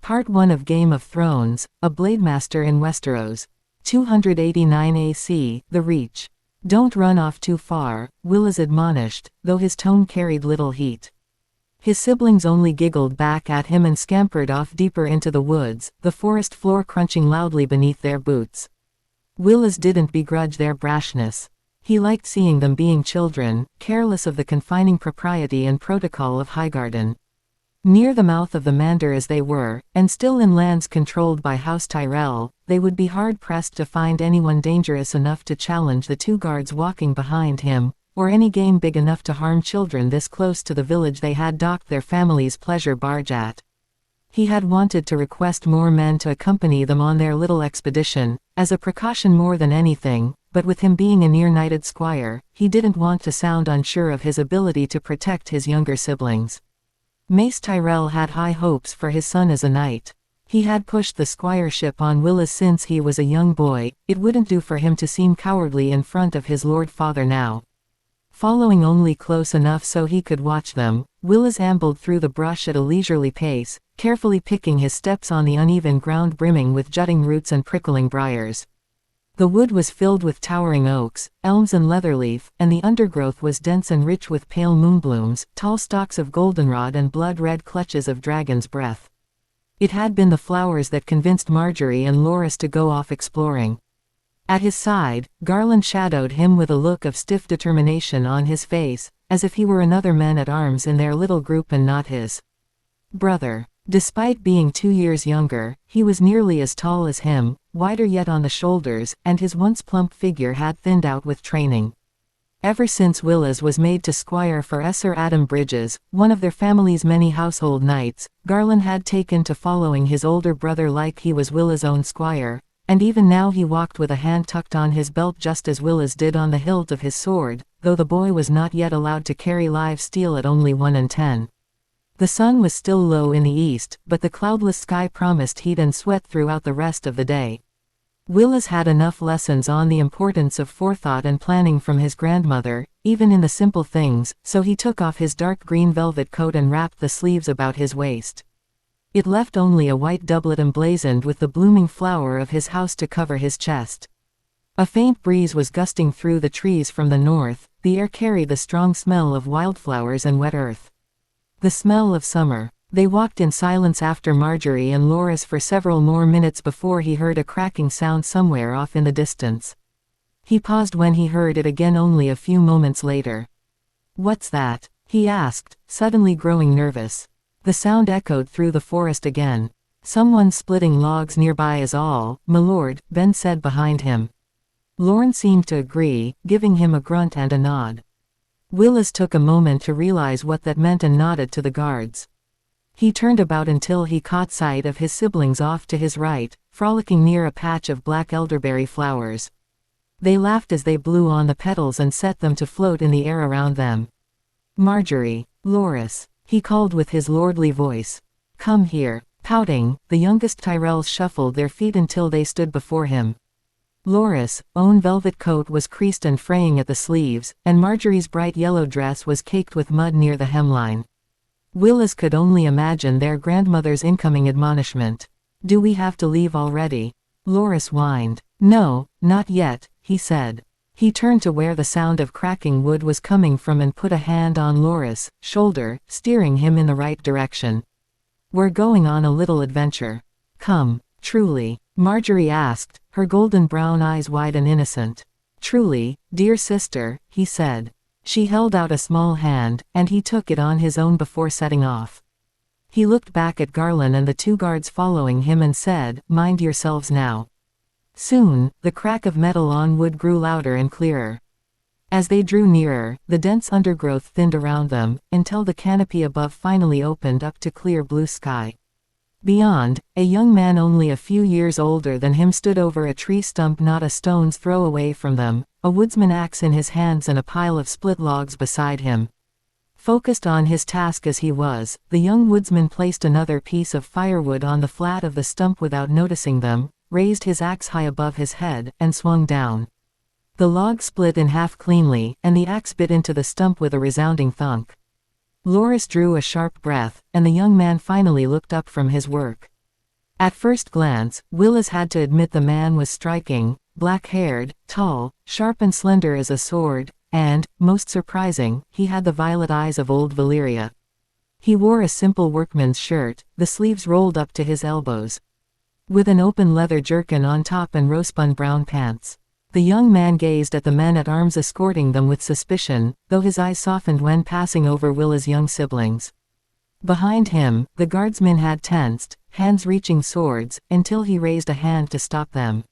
Part 1 of Game of Thrones, A Blademaster in Westeros. 289 AC, The Reach. Don't run off too far, Willis admonished, though his tone carried little heat. His siblings only giggled back at him and scampered off deeper into the woods, the forest floor crunching loudly beneath their boots. Willis didn't begrudge their brashness. He liked seeing them being children, careless of the confining propriety and protocol of Highgarden. Near the mouth of the Mander as they were, and still in lands controlled by House Tyrell, they would be hard-pressed to find anyone dangerous enough to challenge the two guards walking behind him, or any game big enough to harm children this close to the village they had docked their family's pleasure barge at. He had wanted to request more men to accompany them on their little expedition, as a precaution more than anything, but with him being a near-knighted squire, he didn't want to sound unsure of his ability to protect his younger siblings. Mace Tyrell had high hopes for his son as a knight. He had pushed the squireship on Willis since he was a young boy. It wouldn't do for him to seem cowardly in front of his lord father now. Following only close enough so he could watch them, Willis ambled through the brush at a leisurely pace, carefully picking his steps on the uneven ground brimming with jutting roots and prickling briars. The wood was filled with towering oaks, elms and leatherleaf, and the undergrowth was dense and rich with pale moonblooms, tall stalks of goldenrod and blood-red clutches of dragon's breath. It had been the flowers that convinced Marjorie and Loras to go off exploring. At his side, Garland shadowed him with a look of stiff determination on his face, as if he were another man-at-arms in their little group and not his brother. Despite being 2 years younger, he was nearly as tall as him, wider yet on the shoulders, and his once plump figure had thinned out with training. Ever since Willis was made to squire for Sir Adam Bridges, one of their family's many household knights, Garland had taken to following his older brother like he was Willis' own squire, and even now he walked with a hand tucked on his belt just as Willis did on the hilt of his sword, though the boy was not yet allowed to carry live steel at only 1 in 10. The sun was still low in the east, but the cloudless sky promised heat and sweat throughout the rest of the day. Willis had enough lessons on the importance of forethought and planning from his grandmother, even in the simple things, so he took off his dark green velvet coat and wrapped the sleeves about his waist. It left only a white doublet emblazoned with the blooming flower of his house to cover his chest. A faint breeze was gusting through the trees from the north, the air carried the strong smell of wildflowers and wet earth. The smell of summer. They walked in silence after Marjorie and Loras for several more minutes before he heard a cracking sound somewhere off in the distance. He paused when he heard it again only a few moments later. "What's that?" he asked, suddenly growing nervous. The sound echoed through the forest again. "Someone splitting logs nearby is all, my lord," Ben said behind him. Lorne seemed to agree, giving him a grunt and a nod. Willis took a moment to realize what that meant and nodded to the guards. He turned about until he caught sight of his siblings off to his right, frolicking near a patch of black elderberry flowers. They laughed as they blew on the petals and set them to float in the air around them. "Marjorie, Loras," he called with his lordly voice. "Come here." Pouting, the youngest Tyrells shuffled their feet until they stood before him. Loras' own velvet coat was creased and fraying at the sleeves, and Marjorie's bright yellow dress was caked with mud near the hemline. Willis could only imagine their grandmother's incoming admonishment. "Do we have to leave already?" Loras whined. "No, not yet," he said. He turned to where the sound of cracking wood was coming from and put a hand on Loras' shoulder, steering him in the right direction. "We're going on a little adventure." "Come, truly?" Marjorie asked, her golden brown eyes wide and innocent. "Truly, dear sister," he said. She held out a small hand, and he took it on his own before setting off. He looked back at Garland and the two guards following him and said, "Mind yourselves now." Soon, the crack of metal on wood grew louder and clearer. As they drew nearer, the dense undergrowth thinned around them, until the canopy above finally opened up to clear blue sky. Beyond, a young man only a few years older than him stood over a tree stump not a stone's throw away from them, a woodsman axe in his hands and a pile of split logs beside him. Focused on his task as he was, the young woodsman placed another piece of firewood on the flat of the stump without noticing them, raised his axe high above his head, and swung down. The log split in half cleanly, and the axe bit into the stump with a resounding thunk. Loras drew a sharp breath, and the young man finally looked up from his work. At first glance, Willis had to admit the man was striking, black-haired, tall, sharp and slender as a sword, and, most surprising, he had the violet eyes of old Valyria. He wore a simple workman's shirt, the sleeves rolled up to his elbows, with an open leather jerkin on top and rospun brown pants. The young man gazed at the men at arms escorting them with suspicion, though his eyes softened when passing over Willa's young siblings. Behind him, the guardsmen had tensed, hands reaching swords, until he raised a hand to stop them.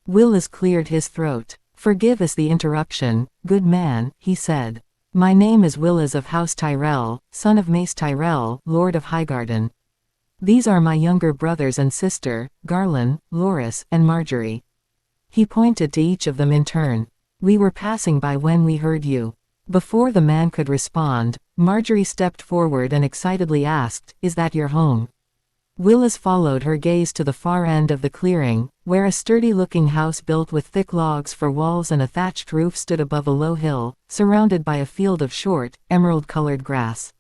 Willis cleared his throat. "Forgive us the interruption, good man," he said. "My name is Willis of House Tyrell, son of Mace Tyrell, Lord of Highgarden. These are my younger brothers and sister, Garland, Loras, and Marjorie." He pointed to each of them in turn. "We were passing by when we heard you." Before the man could respond, Marjorie stepped forward and excitedly asked, "Is that your home?" Willis followed her gaze to the far end of the clearing, where a sturdy-looking house built with thick logs for walls and a thatched roof stood above a low hill, surrounded by a field of short, emerald-colored grass.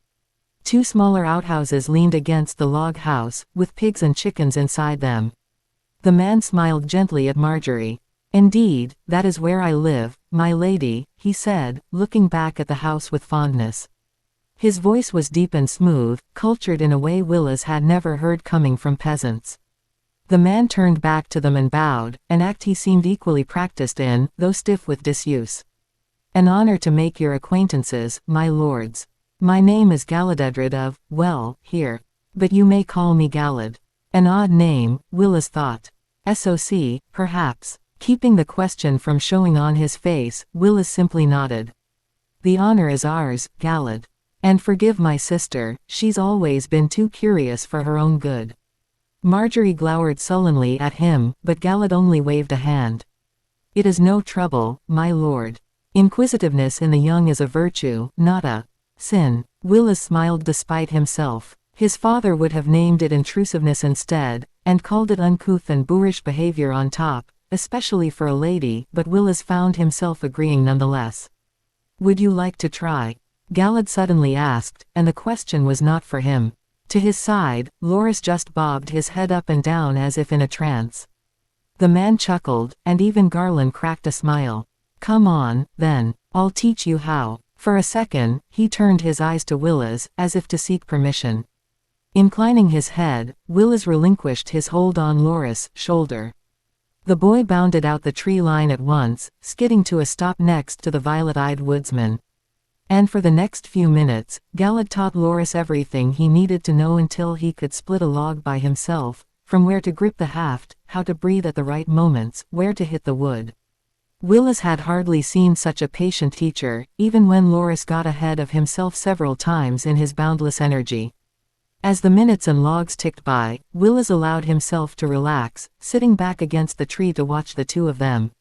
Two smaller outhouses leaned against the log house, with pigs and chickens inside them. The man smiled gently at Marjorie. "Indeed, that is where I live, my lady," he said, looking back at the house with fondness. His voice was deep and smooth, cultured in a way Willis had never heard coming from peasants. The man turned back to them and bowed, an act he seemed equally practiced in, though stiff with disuse. "An honor to make your acquaintances, my lords. My name is Galad Damodred of, well, here. But you may call me Galad." An odd name, Willis thought. "SOC, perhaps." Keeping the question from showing on his face, Willis simply nodded. "The honor is ours, Galad. And forgive my sister, she's always been too curious for her own good." Marjorie glowered sullenly at him, but Galad only waved a hand. "It is no trouble, my lord. Inquisitiveness in the young is a virtue, not a sin." Willis smiled despite himself. His father would have named it intrusiveness instead, and called it uncouth and boorish behavior on top, especially for a lady, but Willis found himself agreeing nonetheless. "Would you like to try?" Galad suddenly asked, and the question was not for him. To his side, Loras just bobbed his head up and down as if in a trance. The man chuckled, and even Garland cracked a smile. "Come on, then. I'll teach you how." For a second, he turned his eyes to Willis, as if to seek permission. Inclining his head, Willis relinquished his hold on Loras' shoulder. The boy bounded out the tree line at once, skidding to a stop next to the violet-eyed woodsman. And for the next few minutes, Galad taught Loras everything he needed to know until he could split a log by himself, from where to grip the haft, how to breathe at the right moments, where to hit the wood. Willis had hardly seen such a patient teacher, even when Loras got ahead of himself several times in his boundless energy. As the minutes and logs ticked by, Willis allowed himself to relax, sitting back against the tree to watch the two of them.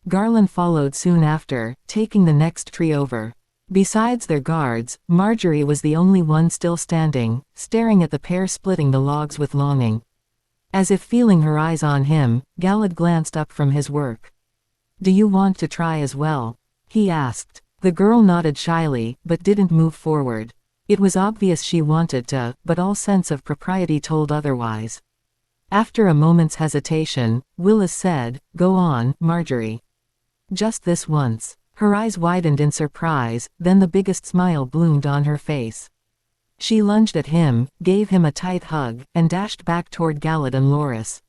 Garland followed soon after, taking the next tree over. Besides their guards, Marjorie was the only one still standing, staring at the pair splitting the logs with longing. As if feeling her eyes on him, Galad glanced up from his work. "Do you want to try as well?" he asked. The girl nodded shyly, but didn't move forward. It was obvious she wanted to, but all sense of propriety told otherwise. After a moment's hesitation, Willis said, "Go on, Marjorie. Just this once." Her eyes widened in surprise, then the biggest smile bloomed on her face. She lunged at him, gave him a tight hug, and dashed back toward Galad and Loras.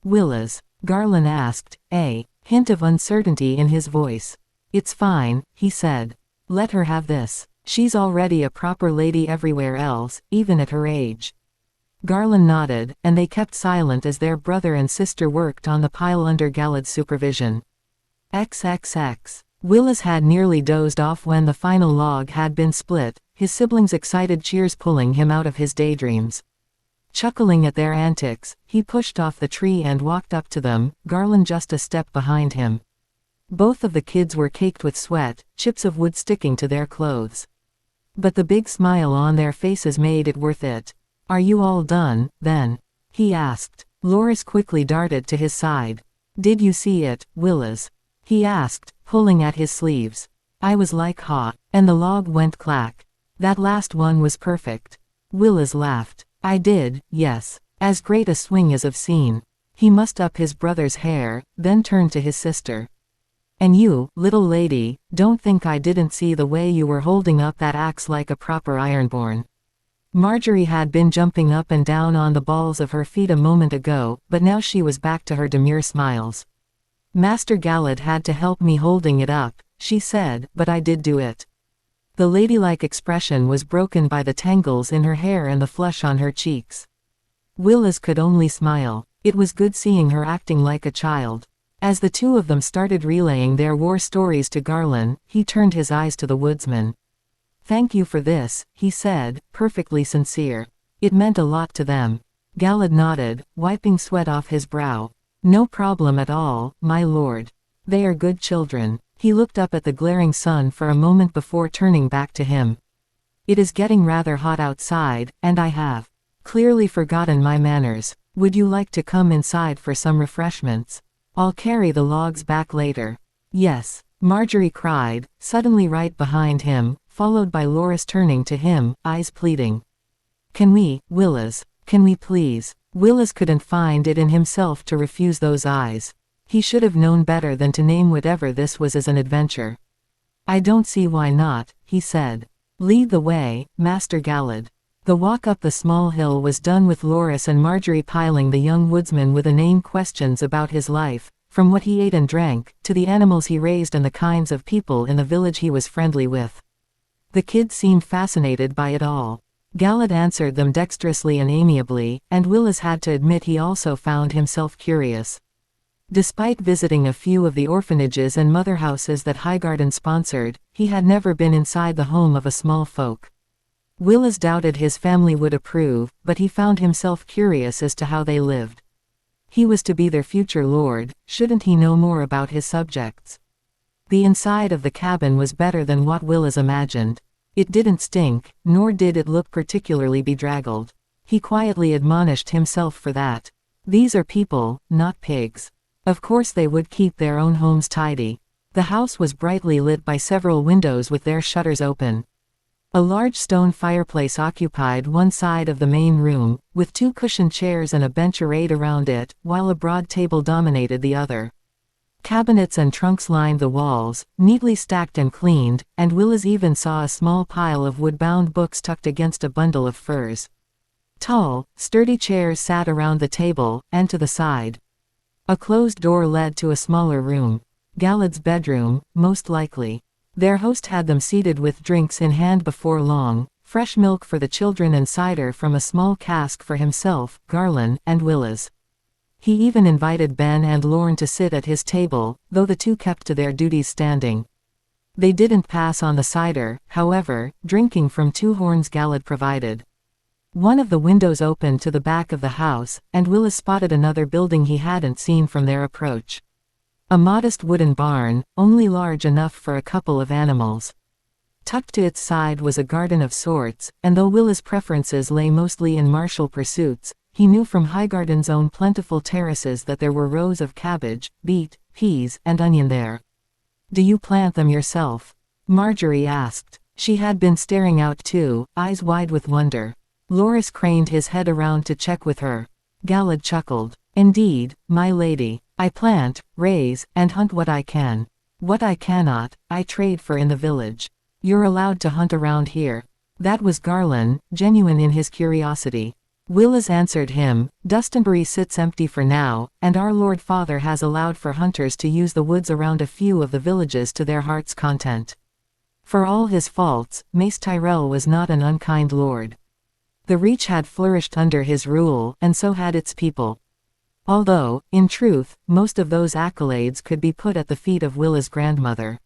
"Willis?" Garland asked, a hint of uncertainty in his voice. "It's fine," he said. "Let her have this. She's already a proper lady everywhere else, even at her age." Garland nodded, and they kept silent as their brother and sister worked on the pile under Galad's supervision. XXX. Willis had nearly dozed off when the final log had been split, his siblings' excited cheers pulling him out of his daydreams. Chuckling at their antics, he pushed off the tree and walked up to them, Garland just a step behind him. Both of the kids were caked with sweat, chips of wood sticking to their clothes. But the big smile on their faces made it worth it. "Are you all done, then?" he asked. Loras quickly darted to his side. "Did you see it, Willis?" he asked, pulling at his sleeves. "I was like hot," and the log went clack. "That last one was perfect." Willis laughed. "I did, yes. As great a swing as I've seen. He mussed up his brother's hair, then turned to his sister. And you, little lady, don't think I didn't see the way you were holding up that axe like a proper ironborn. Marjorie had been jumping up and down on the balls of her feet a moment ago, but now she was back to her demure smiles. Master Galad had to help me holding it up, she said, but I did do it. The ladylike expression was broken by the tangles in her hair and the flush on her cheeks. Willis could only smile. It was good seeing her acting like a child. As the two of them started relaying their war stories to Garland, he turned his eyes to the woodsman. Thank you for this, he said, perfectly sincere. It meant a lot to them. Galad nodded, wiping sweat off his brow. No problem at all, my lord. They are good children. He looked up at the glaring sun for a moment before turning back to him. It is getting rather hot outside, and I have clearly forgotten my manners. Would you like to come inside for some refreshments? I'll carry the logs back later. Yes, Marjorie cried, suddenly right behind him, followed by Loras turning to him, eyes pleading. Can we, Willis? Can we please? Willis couldn't find it in himself to refuse those eyes. He should have known better than to name whatever this was as an adventure. I don't see why not, he said. Lead the way, Master Galad. The walk up the small hill was done with Loras and Marjorie piling the young woodsman with inane questions about his life, from what he ate and drank, to the animals he raised and the kinds of people in the village he was friendly with. The kid seemed fascinated by it all. Galad answered them dexterously and amiably, and Willis had to admit he also found himself curious. Despite visiting a few of the orphanages and mother houses that Highgarden sponsored, he had never been inside the home of a small folk. Willis doubted his family would approve, but he found himself curious as to how they lived. He was to be their future lord, shouldn't he know more about his subjects? The inside of the cabin was better than what Willis imagined. It didn't stink, nor did it look particularly bedraggled. He quietly admonished himself for that. These are people, not pigs. Of course they would keep their own homes tidy. The house was brightly lit by several windows with their shutters open. A large stone fireplace occupied one side of the main room, with two cushioned chairs and a bench arrayed around it, while a broad table dominated the other. Cabinets and trunks lined the walls, neatly stacked and cleaned, and Willis even saw a small pile of wood-bound books tucked against a bundle of furs. Tall, sturdy chairs sat around the table, and to the side. A closed door led to a smaller room. Galad's bedroom, most likely. Their host had them seated with drinks in hand before long, fresh milk for the children and cider from a small cask for himself, Garland, and Willis. He even invited Ben and Lorne to sit at his table, though the two kept to their duties standing. They didn't pass on the cider, however, drinking from two horns Galad provided. One of the windows opened to the back of the house, and Willis spotted another building he hadn't seen from their approach. A modest wooden barn, only large enough for a couple of animals. Tucked to its side was a garden of sorts, and though Willis' preferences lay mostly in martial pursuits, he knew from Highgarden's own plentiful terraces that there were rows of cabbage, beet, peas, and onion there. Do you plant them yourself? Marjorie asked. She had been staring out too, eyes wide with wonder. Loras craned his head around to check with her. Galad chuckled. Indeed, my lady. I plant, raise, and hunt what I can. What I cannot, I trade for in the village. You're allowed to hunt around here. That was Garland, genuine in his curiosity. Willis answered him, Dustinbury sits empty for now, and our Lord Father has allowed for hunters to use the woods around a few of the villages to their heart's content. For all his faults, Mace Tyrell was not an unkind lord. The Reach had flourished under his rule, and so had its people. Although, in truth, most of those accolades could be put at the feet of Willis' grandmother.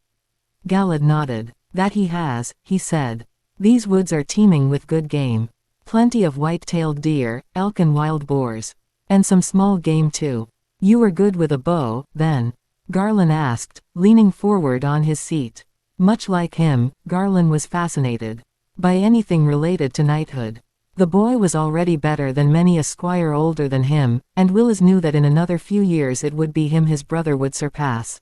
Galad nodded. That he has, he said. These woods are teeming with good game. Plenty of white-tailed deer, elk and wild boars. And some small game too. You were good with a bow, then? Garland asked, leaning forward on his seat. Much like him, Garland was fascinated by anything related to knighthood. The boy was already better than many a squire older than him, and Willis knew that in another few years it would be him his brother would surpass.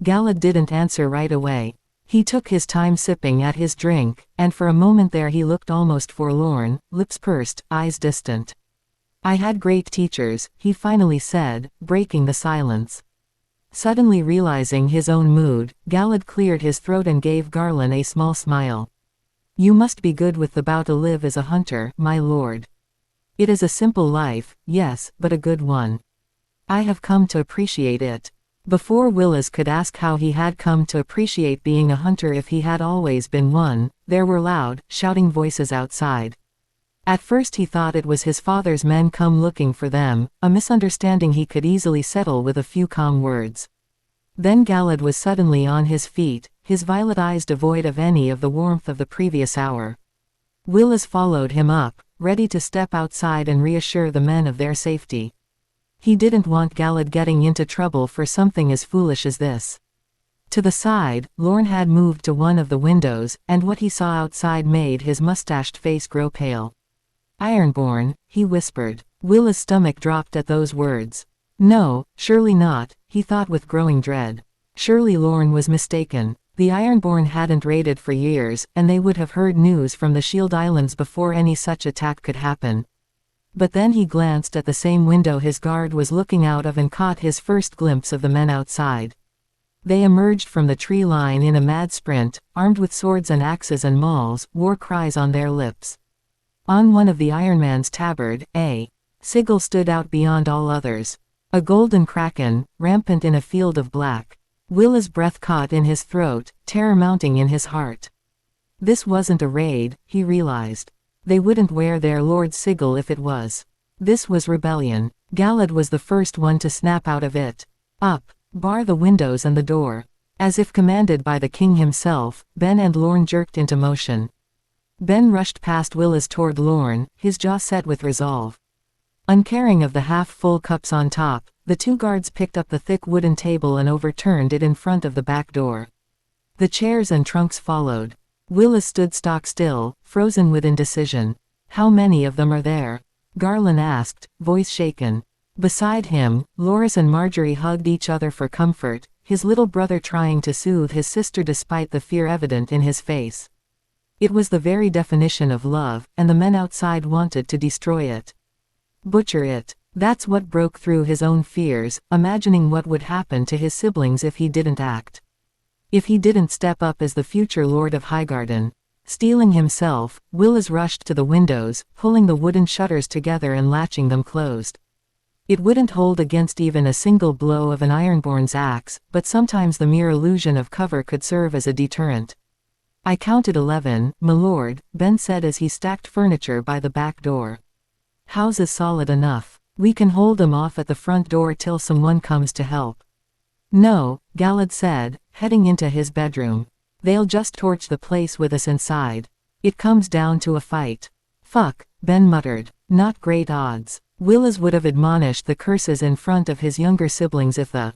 Galad didn't answer right away. He took his time sipping at his drink, and for a moment there he looked almost forlorn, lips pursed, eyes distant. I had great teachers, he finally said, breaking the silence. Suddenly realizing his own mood, Galad cleared his throat and gave Garland a small smile. You must be good with the bow to live as a hunter, my lord. It is a simple life, yes, but a good one. I have come to appreciate it. Before Willis could ask how he had come to appreciate being a hunter if he had always been one, there were loud, shouting voices outside. At first he thought it was his father's men come looking for them, a misunderstanding he could easily settle with a few calm words. Then Galad was suddenly on his feet, his violet eyes devoid of any of the warmth of the previous hour. Willis followed him up, ready to step outside and reassure the men of their safety. He didn't want Galad getting into trouble for something as foolish as this. To the side, Lorne had moved to one of the windows, and what he saw outside made his mustached face grow pale. Ironborn, he whispered. Willis' stomach dropped at those words. No, surely not, he thought with growing dread. Surely Lorne was mistaken. The Ironborn hadn't raided for years, and they would have heard news from the Shield Islands before any such attack could happen. But then he glanced at the same window his guard was looking out of and caught his first glimpse of the men outside. They emerged from the tree line in a mad sprint, armed with swords and axes and mauls, war cries on their lips. On one of the Ironman's tabard, a sigil stood out beyond all others. A golden kraken, rampant in a field of black. Willis' breath caught in his throat, terror mounting in his heart. This wasn't a raid, he realized. They wouldn't wear their lord's sigil if it was. This was rebellion. Galad was the first one to snap out of it. Up, bar the windows and the door. As if commanded by the king himself, Ben and Lorne jerked into motion. Ben rushed past Willis toward Lorne, his jaw set with resolve. Uncaring of the half-full cups on top, the two guards picked up the thick wooden table and overturned it in front of the back door. The chairs and trunks followed. Willis stood stock-still, frozen with indecision. How many of them are there? Garland asked, voice shaken. Beside him, Loras and Marjorie hugged each other for comfort, his little brother trying to soothe his sister despite the fear evident in his face. It was the very definition of love, and the men outside wanted to destroy it. Butcher it. That's what broke through his own fears, imagining what would happen to his siblings if he didn't act. If he didn't step up as the future Lord of Highgarden. Steeling himself, Willis rushed to the windows, pulling the wooden shutters together and latching them closed. It wouldn't hold against even a single blow of an Ironborn's axe, but sometimes the mere illusion of cover could serve as a deterrent. I counted 11, my lord, Ben said as he stacked furniture by the back door. House is solid enough. We can hold them off at the front door till someone comes to help. No, Galad said, heading into his bedroom. They'll just torch the place with us inside. It comes down to a fight. Fuck, Ben muttered. Not great odds. Willis would have admonished the curses in front of his younger siblings if the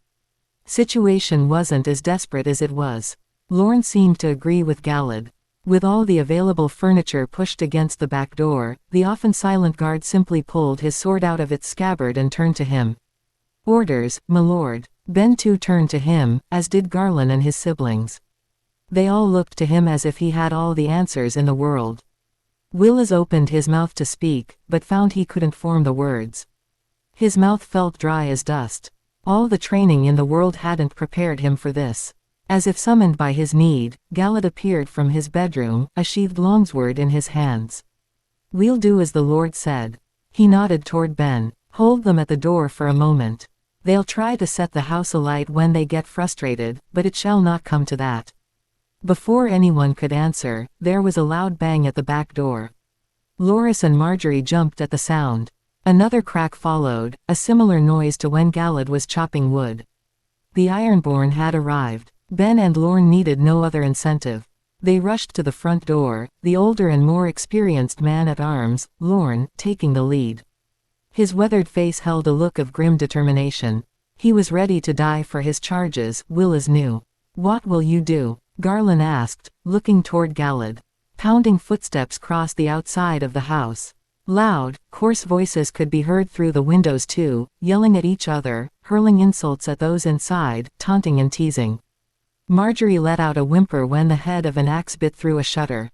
situation wasn't as desperate as it was. Lorne seemed to agree with Galad. With all the available furniture pushed against the back door, the often silent guard simply pulled his sword out of its scabbard and turned to him. Orders, my lord. Ben too turned to him, as did Garland and his siblings. They all looked to him as if he had all the answers in the world. Willis opened his mouth to speak, but found he couldn't form the words. His mouth felt dry as dust. All the training in the world hadn't prepared him for this. As if summoned by his need, Galad appeared from his bedroom, a sheathed longsword in his hands. We'll do as the Lord said. He nodded toward Ben. Hold them at the door for a moment. They'll try to set the house alight when they get frustrated, but it shall not come to that. Before anyone could answer, there was a loud bang at the back door. Loras and Marjorie jumped at the sound. Another crack followed, a similar noise to when Galad was chopping wood. The Ironborn had arrived. Ben and Lorne needed no other incentive. They rushed to the front door, the older and more experienced man-at-arms, Lorne, taking the lead. His weathered face held a look of grim determination. He was ready to die for his charges, Willis knew. What will you do? Garland asked, looking toward Galad. Pounding footsteps crossed the outside of the house. Loud, coarse voices could be heard through the windows too, yelling at each other, hurling insults at those inside, taunting and teasing. Marjorie let out a whimper when the head of an axe bit through a shutter.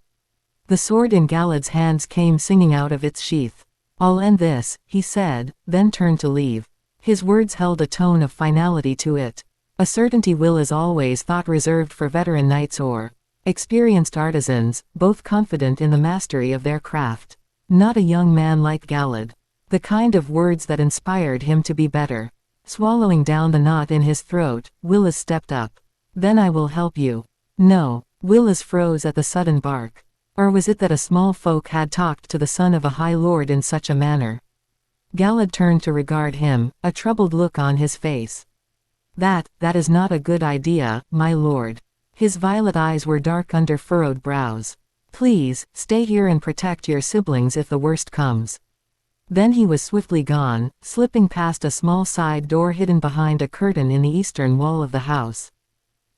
The sword in Galad's hands came singing out of its sheath. "I'll end this," he said, then turned to leave. His words held a tone of finality to it. A certainty Will is always thought reserved for veteran knights or experienced artisans, both confident in the mastery of their craft. Not a young man like Galad. The kind of words that inspired him to be better. Swallowing down the knot in his throat, Willis stepped up. "Then I will help you." "No." Willis froze at the sudden bark. Or was it that a small folk had talked to the son of a high lord in such a manner? Galad turned to regard him, a troubled look on his face. That is not a good idea, my lord." His violet eyes were dark under furrowed brows. "Please, stay here and protect your siblings if the worst comes." Then he was swiftly gone, slipping past a small side door hidden behind a curtain in the eastern wall of the house.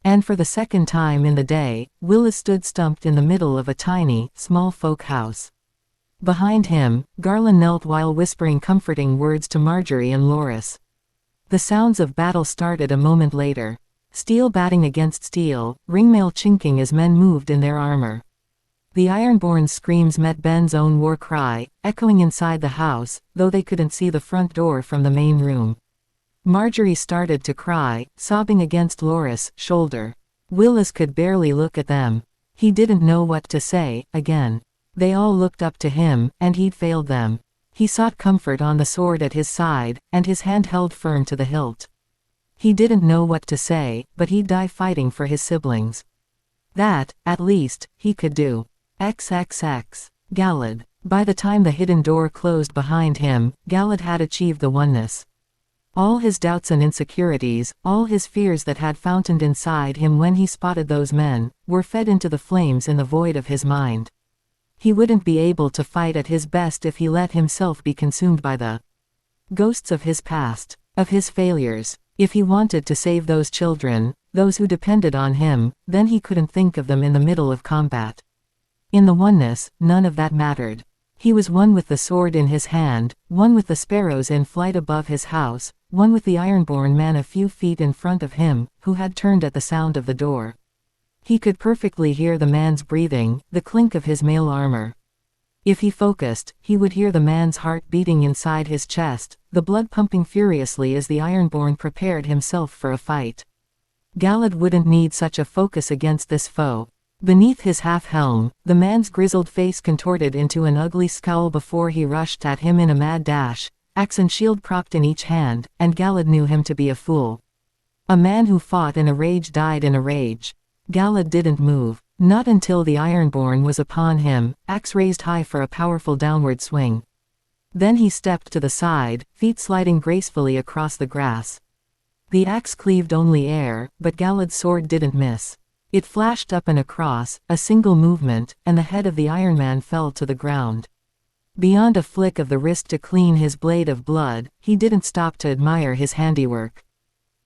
And for the second time in the day, Willis stood stumped in the middle of a tiny, small folk house. Behind him, Garland knelt while whispering comforting words to Marjorie and Loras. The sounds of battle started a moment later. Steel batting against steel, ringmail chinking as men moved in their armor. The Ironborn's screams met Ben's own war cry, echoing inside the house, though they couldn't see the front door from the main room. Marjorie started to cry, sobbing against Loras' shoulder. Willis could barely look at them. He didn't know what to say, again. They all looked up to him, and he'd failed them. He sought comfort on the sword at his side, and his hand held firm to the hilt. He didn't know what to say, but he'd die fighting for his siblings. That, at least, he could do. XXX. Galad. By the time the hidden door closed behind him, Galad had achieved the oneness. All his doubts and insecurities, all his fears that had fountained inside him when he spotted those men, were fed into the flames in the void of his mind. He wouldn't be able to fight at his best if he let himself be consumed by the ghosts of his past, of his failures. If he wanted to save those children, those who depended on him, then he couldn't think of them in the middle of combat. In the oneness, none of that mattered. He was one with the sword in his hand, one with the sparrows in flight above his house, one with the Ironborn man a few feet in front of him, who had turned at the sound of the door. He could perfectly hear the man's breathing, the clink of his mail armor. If he focused, he would hear the man's heart beating inside his chest, the blood pumping furiously as the Ironborn prepared himself for a fight. Galad wouldn't need such a focus against this foe. Beneath his half-helm, the man's grizzled face contorted into an ugly scowl before he rushed at him in a mad dash, axe and shield propped in each hand, and Galad knew him to be a fool. A man who fought in a rage died in a rage. Galad didn't move, not until the Ironborn was upon him, axe raised high for a powerful downward swing. Then he stepped to the side, feet sliding gracefully across the grass. The axe cleaved only air, but Galad's sword didn't miss. It flashed up and across, a single movement, and the head of the Iron Man fell to the ground. Beyond a flick of the wrist to clean his blade of blood, he didn't stop to admire his handiwork.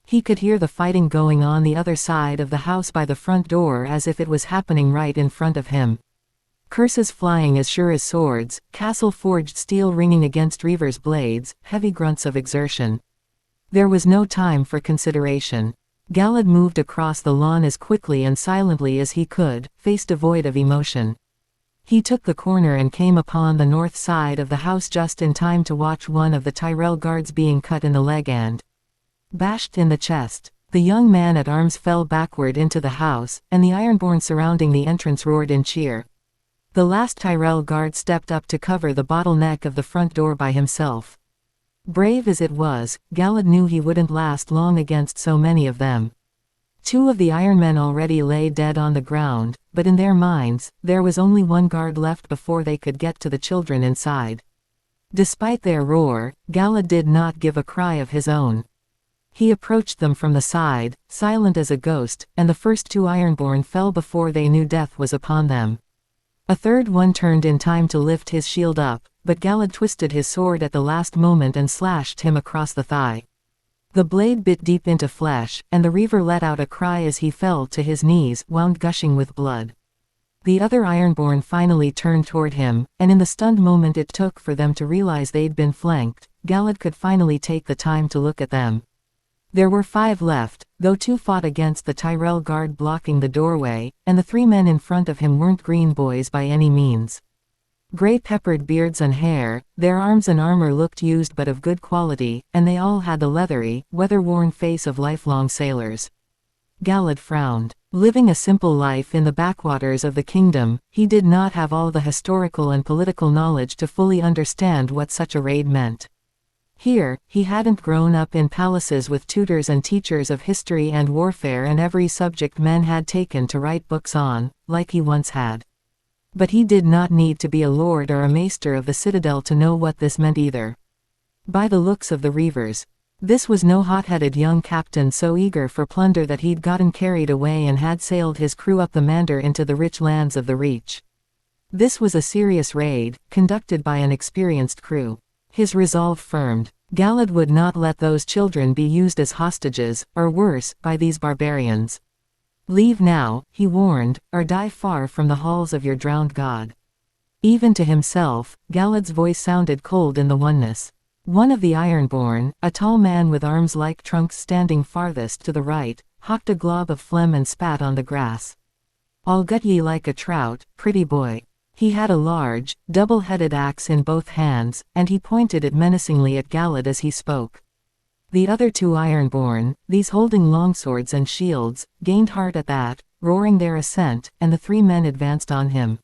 He could hear the fighting going on the other side of the house by the front door as if it was happening right in front of him. Curses flying as sure as swords, castle-forged steel ringing against reavers' blades, heavy grunts of exertion. There was no time for consideration. Galad moved across the lawn as quickly and silently as he could, face devoid of emotion. He took the corner and came upon the north side of the house just in time to watch one of the Tyrell guards being cut in the leg and bashed in the chest. The young man at arms fell backward into the house, and the Ironborn surrounding the entrance roared in cheer. The last Tyrell guard stepped up to cover the bottleneck of the front door by himself. Brave as it was, Galad knew he wouldn't last long against so many of them. Two of the Iron Men already lay dead on the ground, but in their minds, there was only one guard left before they could get to the children inside. Despite their roar, Galad did not give a cry of his own. He approached them from the side, silent as a ghost, and the first two Ironborn fell before they knew death was upon them. A third one turned in time to lift his shield up, but Galad twisted his sword at the last moment and slashed him across the thigh. The blade bit deep into flesh, and the reaver let out a cry as he fell to his knees, wound gushing with blood. The other Ironborn finally turned toward him, and in the stunned moment it took for them to realize they'd been flanked, Galad could finally take the time to look at them. There were 5 left, though 2 fought against the Tyrell guard blocking the doorway, and the 3 men in front of him weren't green boys by any means. Gray-peppered beards and hair, their arms and armor looked used but of good quality, and they all had the leathery, weather-worn face of lifelong sailors. Galad frowned. Living a simple life in the backwaters of the kingdom, he did not have all the historical and political knowledge to fully understand what such a raid meant. Here, he hadn't grown up in palaces with tutors and teachers of history and warfare and every subject men had taken to write books on, like he once had. But he did not need to be a lord or a maester of the citadel to know what this meant either. By the looks of the reavers, this was no hot-headed young captain so eager for plunder that he'd gotten carried away and had sailed his crew up the Mander into the rich lands of the Reach. This was a serious raid, conducted by an experienced crew. His resolve firmed. Galad would not let those children be used as hostages, or worse, by these barbarians. Leave now, he warned, or die far from the halls of your drowned god. Even to himself, Galad's voice sounded cold in the oneness. One of the Ironborn, a tall man with arms like trunks standing farthest to the right, hawked a glob of phlegm and spat on the grass. "I'll gut ye like a trout, pretty boy." He had a large, double-headed axe in both hands, and he pointed it menacingly at Galad as he spoke. The other two Ironborn, these holding longswords and shields, gained heart at that, roaring their assent, and the three men advanced on him.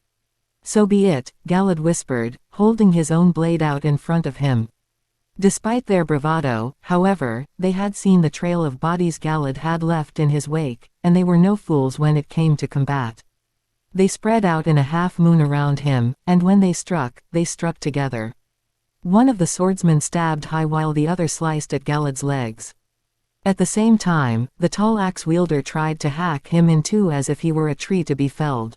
"So be it," Galad whispered, holding his own blade out in front of him. Despite their bravado, however, they had seen the trail of bodies Galad had left in his wake, and they were no fools when it came to combat. They spread out in a half-moon around him, and when they struck together. One of the swordsmen stabbed high while the other sliced at Galad's legs. At the same time, the tall axe-wielder tried to hack him in two as if he were a tree to be felled.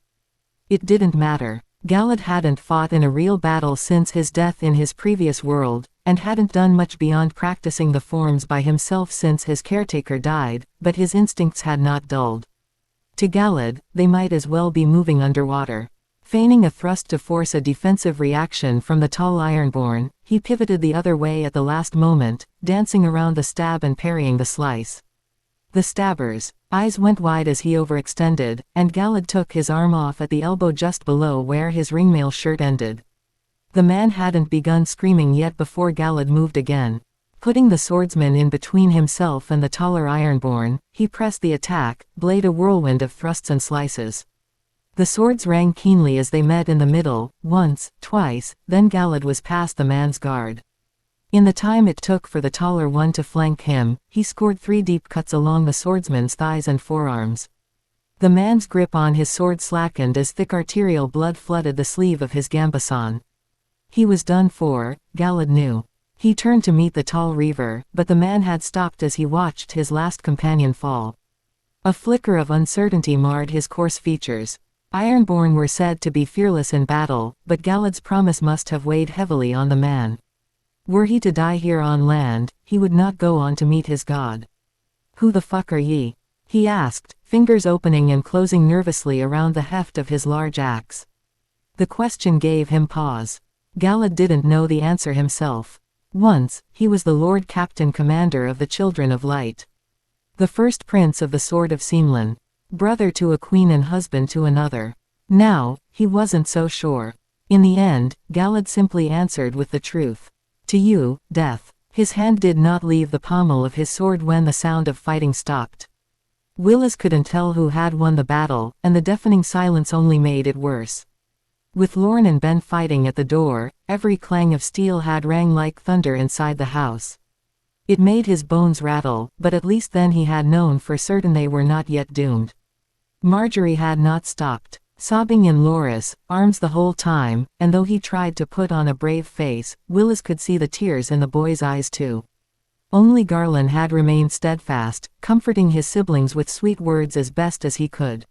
It didn't matter. Galad hadn't fought in a real battle since his death in his previous world, and hadn't done much beyond practicing the forms by himself since his caretaker died, but his instincts had not dulled. To Galad, they might as well be moving underwater. Feigning a thrust to force a defensive reaction from the tall Ironborn, he pivoted the other way at the last moment, dancing around the stab and parrying the slice. The stabber's eyes went wide as he overextended, and Galad took his arm off at the elbow just below where his ringmail shirt ended. The man hadn't begun screaming yet before Galad moved again. Putting the swordsman in between himself and the taller Ironborn, he pressed the attack, blade a whirlwind of thrusts and slices. The swords rang keenly as they met in the middle, once, twice, then Galad was past the man's guard. In the time it took for the taller one to flank him, he scored 3 deep cuts along the swordsman's thighs and forearms. The man's grip on his sword slackened as thick arterial blood flooded the sleeve of his gambeson. He was done for, Galad knew. He turned to meet the tall reaver, but the man had stopped as he watched his last companion fall. A flicker of uncertainty marred his coarse features. Ironborn were said to be fearless in battle, but Galad's promise must have weighed heavily on the man. Were he to die here on land, he would not go on to meet his god. "Who the fuck are ye?" he asked, fingers opening and closing nervously around the heft of his large axe. The question gave him pause. Galad didn't know the answer himself. Once, he was the Lord Captain Commander of the Children of Light. The first prince of the Sword of Seemlin. Brother to a queen and husband to another. Now, he wasn't so sure. In the end, Galad simply answered with the truth. "To you, death." His hand did not leave the pommel of his sword when the sound of fighting stopped. Willis couldn't tell who had won the battle, and the deafening silence only made it worse. With Lorne and Ben fighting at the door, every clang of steel had rang like thunder inside the house. It made his bones rattle, but at least then he had known for certain they were not yet doomed. Marjorie had not stopped, sobbing in Loras' arms the whole time, and though he tried to put on a brave face, Willis could see the tears in the boy's eyes too. Only Garland had remained steadfast, comforting his siblings with sweet words as best as he could.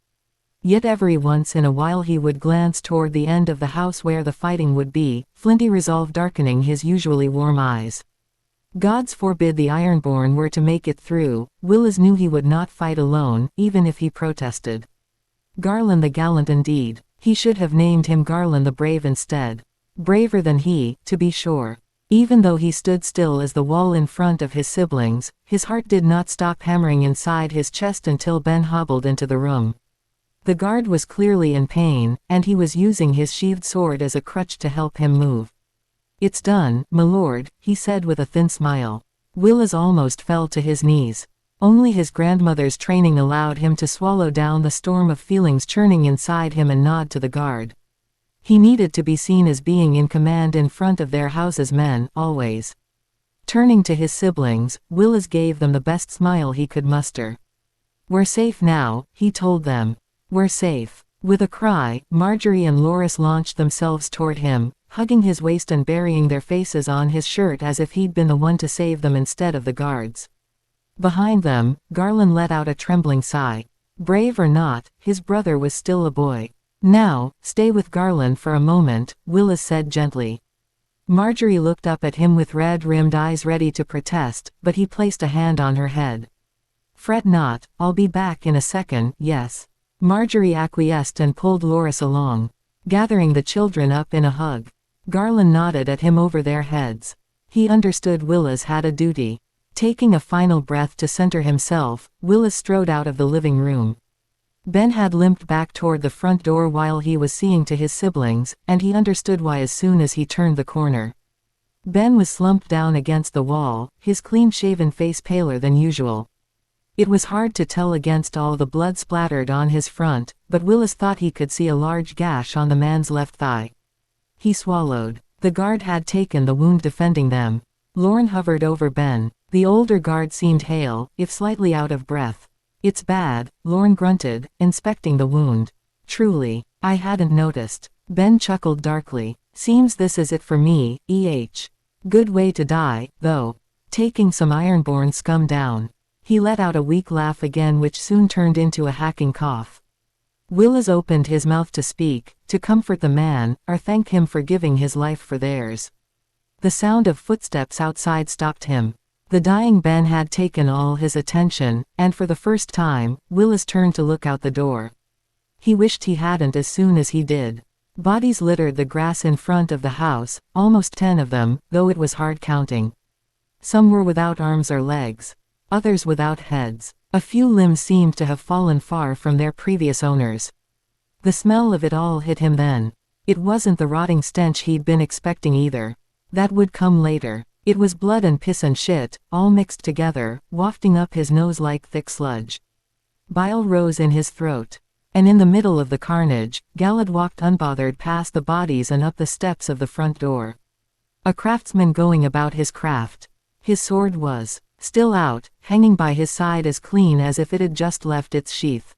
Yet every once in a while he would glance toward the end of the house where the fighting would be, flinty resolve darkening his usually warm eyes. Gods forbid the Ironborn were to make it through. Willis knew he would not fight alone, even if he protested. Garland the gallant indeed. He should have named him Garland the brave instead. Braver than he, to be sure. Even though he stood still as the wall in front of his siblings, his heart did not stop hammering inside his chest until Ben hobbled into the room. The guard was clearly in pain, and he was using his sheathed sword as a crutch to help him move. "It's done, my lord," he said with a thin smile. Willis almost fell to his knees. Only his grandmother's training allowed him to swallow down the storm of feelings churning inside him and nod to the guard. He needed to be seen as being in command in front of their house's men, always. Turning to his siblings, Willis gave them the best smile he could muster. "We're safe now," he told them. "We're safe." With a cry, Marjorie and Loras launched themselves toward him, hugging his waist and burying their faces on his shirt as if he'd been the one to save them instead of the guards. Behind them, Garland let out a trembling sigh. Brave or not, his brother was still a boy. "Now, stay with Garland for a moment," Willis said gently. Marjorie looked up at him with red-rimmed eyes ready to protest, but he placed a hand on her head. "Fret not, I'll be back in a second, yes." Marjorie acquiesced and pulled Loras along, gathering the children up in a hug. Garland nodded at him over their heads. He understood Willis had a duty. Taking a final breath to center himself, Willis strode out of the living room. Ben had limped back toward the front door while he was seeing to his siblings, and he understood why as soon as he turned the corner. Ben was slumped down against the wall, his clean-shaven face paler than usual. It was hard to tell against all the blood splattered on his front, but Willis thought he could see a large gash on the man's left thigh. He swallowed. The guard had taken the wound defending them. Lorne hovered over Ben. The older guard seemed hale, if slightly out of breath. "It's bad," Lorne grunted, inspecting the wound. "Truly, I hadn't noticed." Ben chuckled darkly. "Seems this is it for me, Good way to die, though. Taking some ironborn scum down." He let out a weak laugh again which soon turned into a hacking cough. Willis opened his mouth to speak, to comfort the man, or thank him for giving his life for theirs. The sound of footsteps outside stopped him. The dying Ben had taken all his attention, and for the first time, Willis turned to look out the door. He wished he hadn't as soon as he did. Bodies littered the grass in front of the house, almost 10 of them, though it was hard counting. Some were without arms or legs. Others without heads. A few limbs seemed to have fallen far from their previous owners. The smell of it all hit him then. It wasn't the rotting stench he'd been expecting either. That would come later. It was blood and piss and shit, all mixed together, wafting up his nose like thick sludge. Bile rose in his throat. And in the middle of the carnage, Galad walked unbothered past the bodies and up the steps of the front door. A craftsman going about his craft. His sword was still out, hanging by his side as clean as if it had just left its sheath.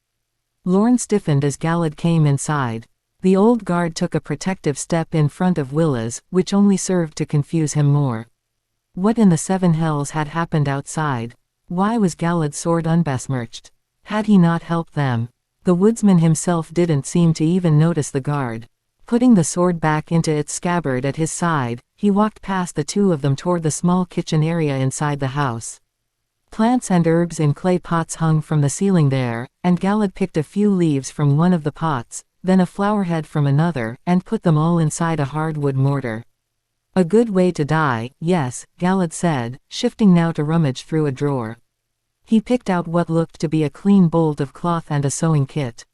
Lorne stiffened as Galad came inside. The old guard took a protective step in front of Willis, which only served to confuse him more. What in the seven hells had happened outside? Why was Galad's sword unbesmirched? Had he not helped them? The woodsman himself didn't seem to even notice the guard. Putting the sword back into its scabbard at his side, he walked past the two of them toward the small kitchen area inside the house. Plants and herbs in clay pots hung from the ceiling there, and Galad picked a few leaves from one of the pots, then a flower head from another, and put them all inside a hardwood mortar. "A good way to die, yes," Galad said, shifting now to rummage through a drawer. He picked out what looked to be a clean bolt of cloth and a sewing kit.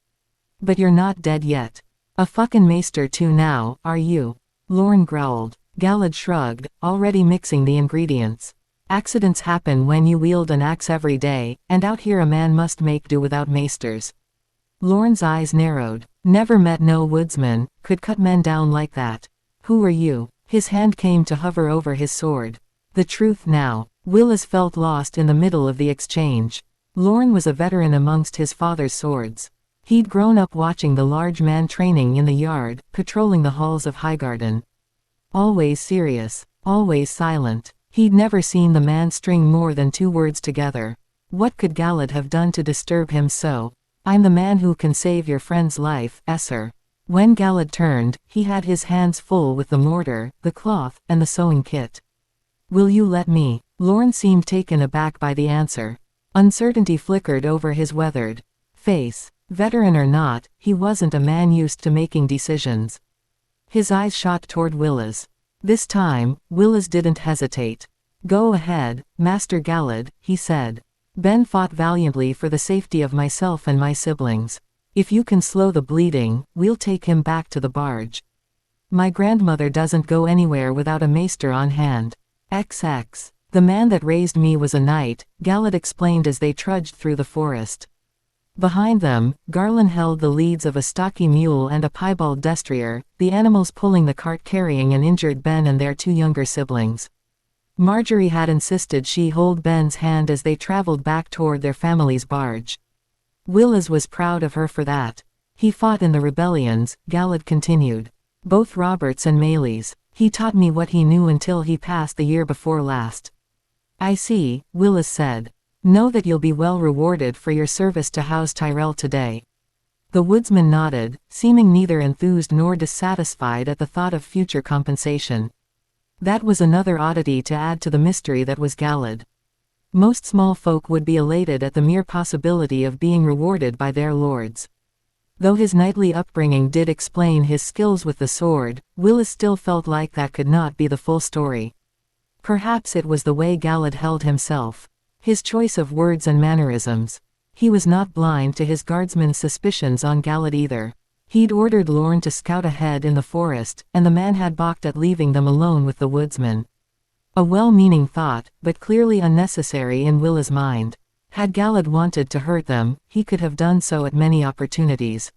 "But you're not dead yet. A fucking maester too now, are you?" Lorne growled. Galad shrugged, already mixing the ingredients. "Accidents happen when you wield an axe every day, and out here a man must make do without maesters." Lorne's eyes narrowed. "Never met no woodsman, could cut men down like that. Who are you?" His hand came to hover over his sword. The truth now. Willis felt lost in the middle of the exchange. Lorne was a veteran amongst his father's swords. He'd grown up watching the large man training in the yard, patrolling the halls of Highgarden. Always serious, always silent. He'd never seen the man string more than 2 words together. What could Galad have done to disturb him so? "I'm the man who can save your friend's life, sir." When Galad turned, he had his hands full with the mortar, the cloth, and the sewing kit. "Will you let me?" Lorne seemed taken aback by the answer. Uncertainty flickered over his weathered face. Veteran or not, he wasn't a man used to making decisions. His eyes shot toward Willis. This time, Willis didn't hesitate. "Go ahead, Master Galad," he said. "Ben fought valiantly for the safety of myself and my siblings. If you can slow the bleeding, we'll take him back to the barge. My grandmother doesn't go anywhere without a maester on hand. XX. The man that raised me was a knight, Galad explained as they trudged through the forest. Behind them, Garland held the leads of a stocky mule and a piebald destrier, the animals pulling the cart carrying an injured Ben and their 2 younger siblings. Marjorie had insisted she hold Ben's hand as they traveled back toward their family's barge. Willis was proud of her for that. He fought in the rebellions, Galad continued. Both Roberts and Maylies. He taught me what he knew until he passed the year before last. I see, Willis said. Know that you'll be well rewarded for your service to House Tyrell today. The woodsman nodded, seeming neither enthused nor dissatisfied at the thought of future compensation. That was another oddity to add to the mystery that was Galad. Most small folk would be elated at the mere possibility of being rewarded by their lords. Though his knightly upbringing did explain his skills with the sword, Willis still felt like that could not be the full story. Perhaps it was the way Galad held himself. His choice of words and mannerisms. He was not blind to his guardsman's suspicions on Galad either. He'd ordered Lorne to scout ahead in the forest, and the man had balked at leaving them alone with the woodsman. A well-meaning thought, but clearly unnecessary in Willis' mind. Had Galad wanted to hurt them, he could have done so at many opportunities.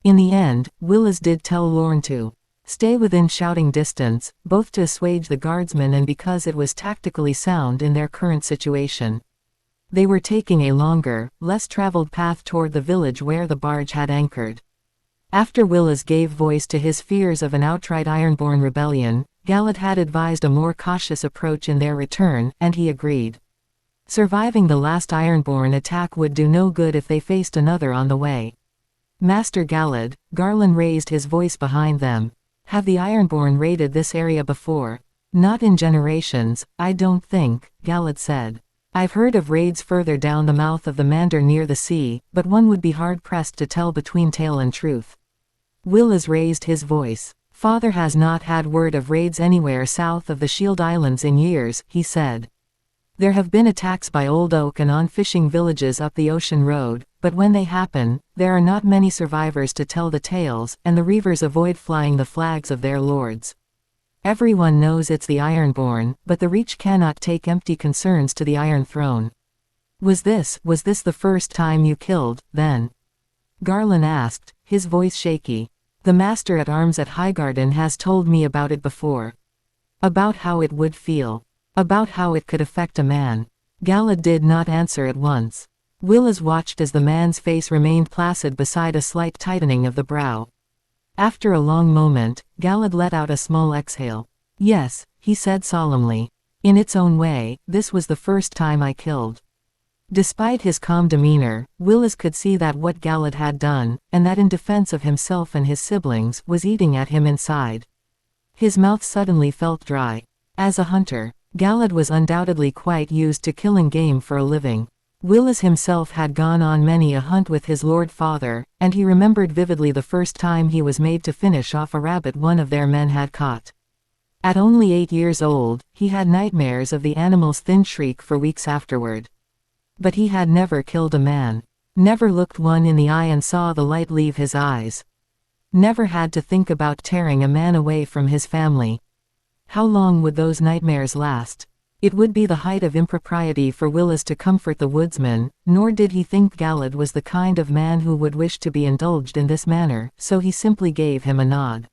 In the end, Willis did tell Lorne to stay within shouting distance, both to assuage the guardsmen and because it was tactically sound in their current situation. They were taking a longer, less traveled path toward the village where the barge had anchored. After Willis gave voice to his fears of an outright Ironborn rebellion, Galad had advised a more cautious approach in their return, and he agreed. Surviving the last Ironborn attack would do no good if they faced another on the way. Master Galad, Garland raised his voice behind them. Have the Ironborn raided this area before? Not in generations, I don't think, Galad said. I've heard of raids further down the mouth of the Mander near the sea, but one would be hard-pressed to tell between tale and truth. Willis raised his voice. Father has not had word of raids anywhere south of the Shield Islands in years, he said. There have been attacks by Old Oak and on fishing villages up the ocean road, but when they happen, there are not many survivors to tell the tales, and the Reavers avoid flying the flags of their lords. Everyone knows it's the Ironborn, but the Reach cannot take empty concerns to the Iron Throne. Was this the first time you killed, then? Garland asked, his voice shaky. The Master at Arms at Highgarden has told me about it before. About how it would feel. About how it could affect a man. Galad did not answer at once. Willis watched as the man's face remained placid beside a slight tightening of the brow. After a long moment, Galad let out a small exhale. Yes, he said solemnly. In its own way, this was the first time I killed. Despite his calm demeanor, Willis could see that what Galad had done, and that in defense of himself and his siblings, was eating at him inside. His mouth suddenly felt dry. As a hunter, Galad was undoubtedly quite used to killing game for a living. Willis himself had gone on many a hunt with his lord father, and he remembered vividly the first time he was made to finish off a rabbit one of their men had caught. At only 8 years old, he had nightmares of the animal's thin shriek for weeks afterward. But he had never killed a man. Never looked one in the eye and saw the light leave his eyes. Never had to think about tearing a man away from his family. How long would those nightmares last? It would be the height of impropriety for Willis to comfort the woodsman, nor did he think Galad was the kind of man who would wish to be indulged in this manner, so he simply gave him a nod.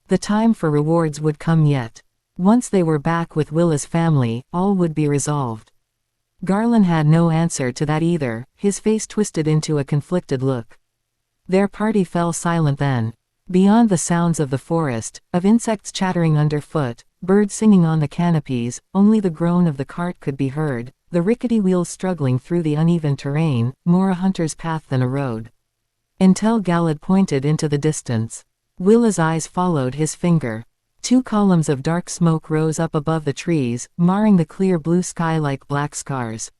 The time for rewards would come yet. Once they were back with Willis' family, all would be resolved. Garland had no answer to that either, his face twisted into a conflicted look. Their party fell silent then. Beyond the sounds of the forest, of insects chattering underfoot, birds singing on the canopies, only the groan of the cart could be heard, the rickety wheels struggling through the uneven terrain, more a hunter's path than a road. Until Galad pointed into the distance. Willa's eyes followed his finger. 2 columns of dark smoke rose up above the trees, marring the clear blue sky like black scars.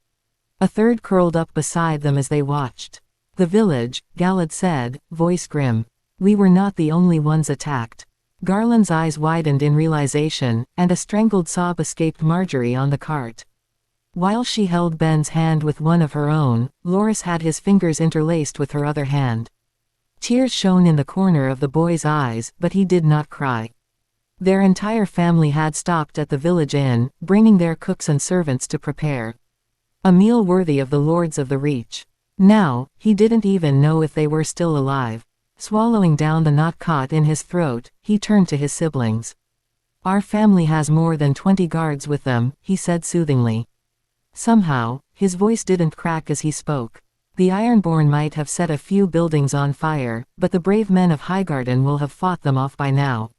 A third curled up beside them as they watched. The village, Galad said, voice grim. We were not the only ones attacked. Garland's eyes widened in realization, and a strangled sob escaped Marjorie on the cart. While she held Ben's hand with one of her own, Loris had his fingers interlaced with her other hand. Tears shone in the corner of the boy's eyes, but he did not cry. Their entire family had stopped at the village inn, bringing their cooks and servants to prepare a meal worthy of the lords of the Reach. Now, he didn't even know if they were still alive. Swallowing down the knot caught in his throat, he turned to his siblings. "Our family has more than 20 guards with them," he said soothingly. Somehow, his voice didn't crack as he spoke. "The Ironborn might have set a few buildings on fire, but the brave men of Highgarden will have fought them off by now."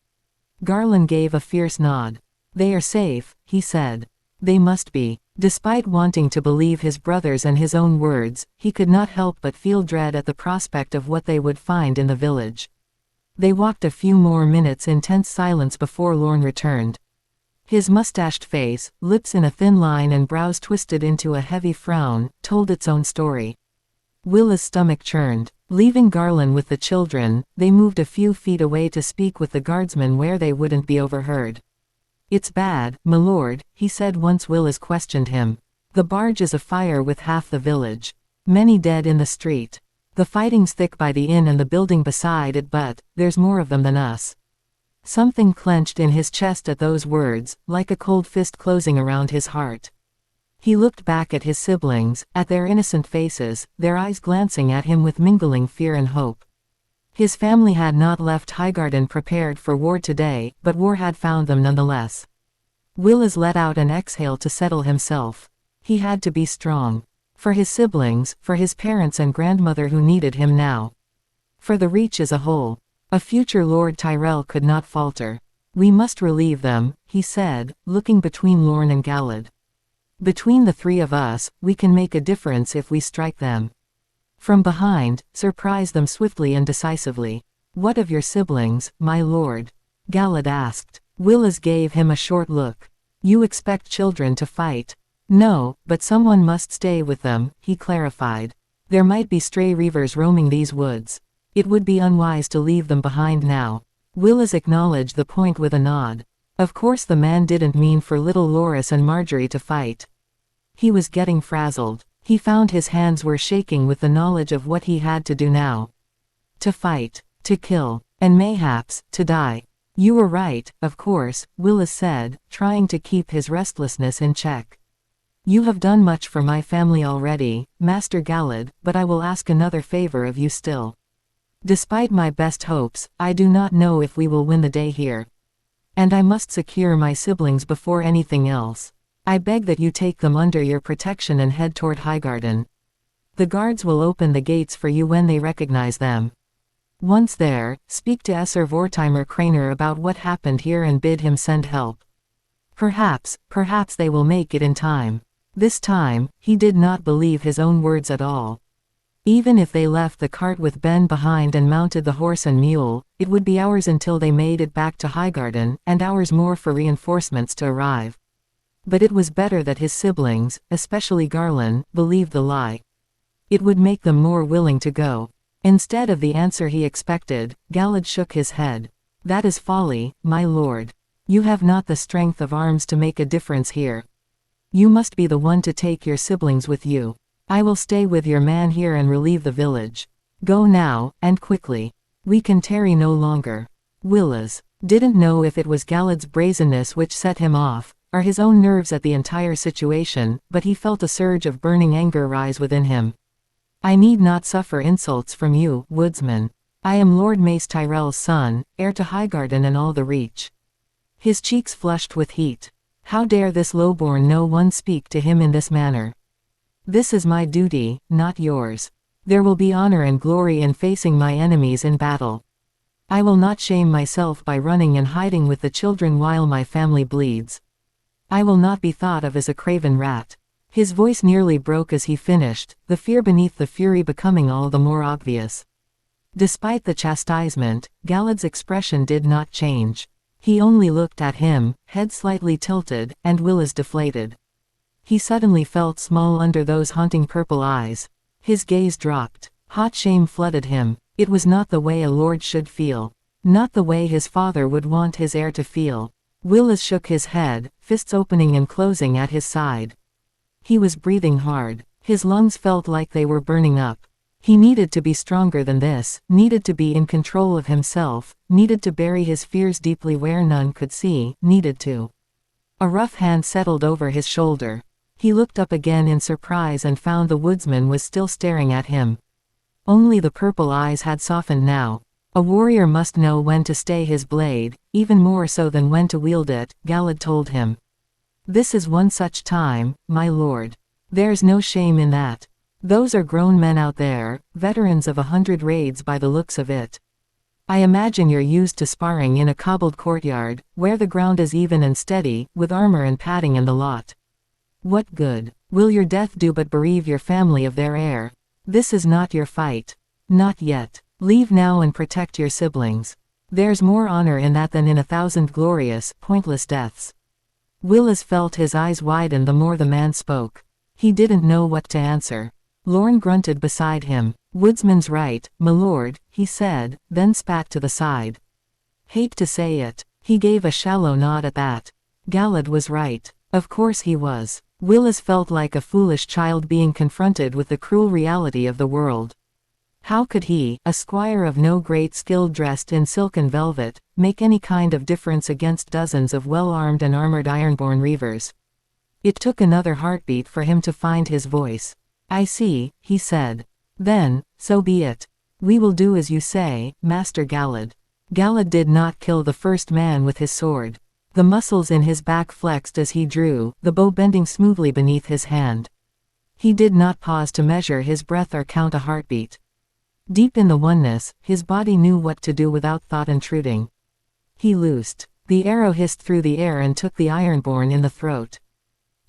Garland gave a fierce nod. "They are safe," he said. "They must be." Despite wanting to believe his brothers and his own words, he could not help but feel dread at the prospect of what they would find in the village. They walked a few more minutes in tense silence before Lorne returned. His mustached face, lips in a thin line and brows twisted into a heavy frown, told its own story. Willa's stomach churned. Leaving Garland with the children, they moved a few feet away to speak with the guardsmen where they wouldn't be overheard. "It's bad, my lord," he said once Willas questioned him. "The barge is afire with half the village. Many dead in the street. The fighting's thick by the inn and the building beside it, but there's more of them than us." Something clenched in his chest at those words, like a cold fist closing around his heart. He looked back at his siblings, at their innocent faces, their eyes glancing at him with mingling fear and hope. His family had not left Highgarden prepared for war today, but war had found them nonetheless. Willas let out an exhale to settle himself. He had to be strong. For his siblings, for his parents and grandmother who needed him now. For the Reach as a whole. A future Lord Tyrell could not falter. "We must relieve them," he said, looking between Lorne and Galad. "Between the three of us, we can make a difference if we strike them. From behind, surprise them swiftly and decisively." "What of your siblings, my lord?" Galad asked. Willas gave him a short look. "You expect children to fight?" "No, but someone must stay with them," he clarified. "There might be stray reavers roaming these woods. It would be unwise to leave them behind now." Willas acknowledged the point with a nod. Of course the man didn't mean for little Loras and Marjorie to fight. He was getting frazzled. He found his hands were shaking with the knowledge of what he had to do now. To fight, to kill, and mayhaps, to die. "You were right, of course," Willas said, trying to keep his restlessness in check. "You have done much for my family already, Master Galad, but I will ask another favor of you still. Despite my best hopes, I do not know if we will win the day here. And I must secure my siblings before anything else. I beg that you take them under your protection and head toward Highgarden. The guards will open the gates for you when they recognize them. Once there, speak to Esser Vortimer Craner about what happened here and bid him send help. Perhaps they will make it in time." This time, he did not believe his own words at all. Even if they left the cart with Ben behind and mounted the horse and mule, it would be hours until they made it back to Highgarden, and hours more for reinforcements to arrive. But it was better that his siblings, especially Garland, believed the lie. It would make them more willing to go. Instead of the answer he expected, Galad shook his head. "That is folly, my lord. You have not the strength of arms to make a difference here. You must be the one to take your siblings with you. I will stay with your man here and relieve the village. Go now, and quickly. We can tarry no longer." Willas didn't know if it was Galad's brazenness which set him off, or his own nerves at the entire situation, but he felt a surge of burning anger rise within him. "I need not suffer insults from you, woodsman. I am Lord Mace Tyrell's son, heir to Highgarden and all the Reach." His cheeks flushed with heat. How dare this lowborn no one speak to him in this manner? "This is my duty, not yours. There will be honor and glory in facing my enemies in battle. I will not shame myself by running and hiding with the children while my family bleeds. I will not be thought of as a craven rat." His voice nearly broke as he finished, the fear beneath the fury becoming all the more obvious. Despite the chastisement, Galad's expression did not change. He only looked at him, head slightly tilted, and Willas deflated. He suddenly felt small under those haunting purple eyes. His gaze dropped. Hot shame flooded him. It was not the way a lord should feel. Not the way his father would want his heir to feel. Willas shook his head, fists opening and closing at his side. He was breathing hard. His lungs felt like they were burning up. He needed to be stronger than this, needed to be in control of himself, needed to bury his fears deeply where none could see, needed to. A rough hand settled over his shoulder. He looked up again in surprise and found the woodsman was still staring at him. Only the purple eyes had softened now. A warrior must know when to stay his blade, even more so than when to wield it, Galad told him. This is one such time, my lord. There's no shame in that. Those are grown men out there, veterans of 100 raids by the looks of it. I imagine you're used to sparring in a cobbled courtyard, where the ground is even and steady, with armor and padding and the lot. What good will your death do but bereave your family of their heir? This is not your fight. Not yet. Leave now and protect your siblings. There's more honor in that than in 1,000 glorious, pointless deaths. Willis felt his eyes widen the more the man spoke. He didn't know what to answer. Lorne grunted beside him. Woodsman's right, my lord, he said, then spat to the side. Hate to say it. He gave a shallow nod at that. Galad was right. Of course he was. Willis felt like a foolish child being confronted with the cruel reality of the world. How could he, a squire of no great skill dressed in silk and velvet, make any kind of difference against dozens of well-armed and armored ironborn reavers? It took another heartbeat for him to find his voice. I see, he said. Then, so be it. We will do as you say, Master Galad. Galad did not kill the first man with his sword. The muscles in his back flexed as he drew, the bow bending smoothly beneath his hand. He did not pause to measure his breath or count a heartbeat. Deep in the oneness, his body knew what to do without thought intruding. He loosed. The arrow hissed through the air and took the ironborn in the throat.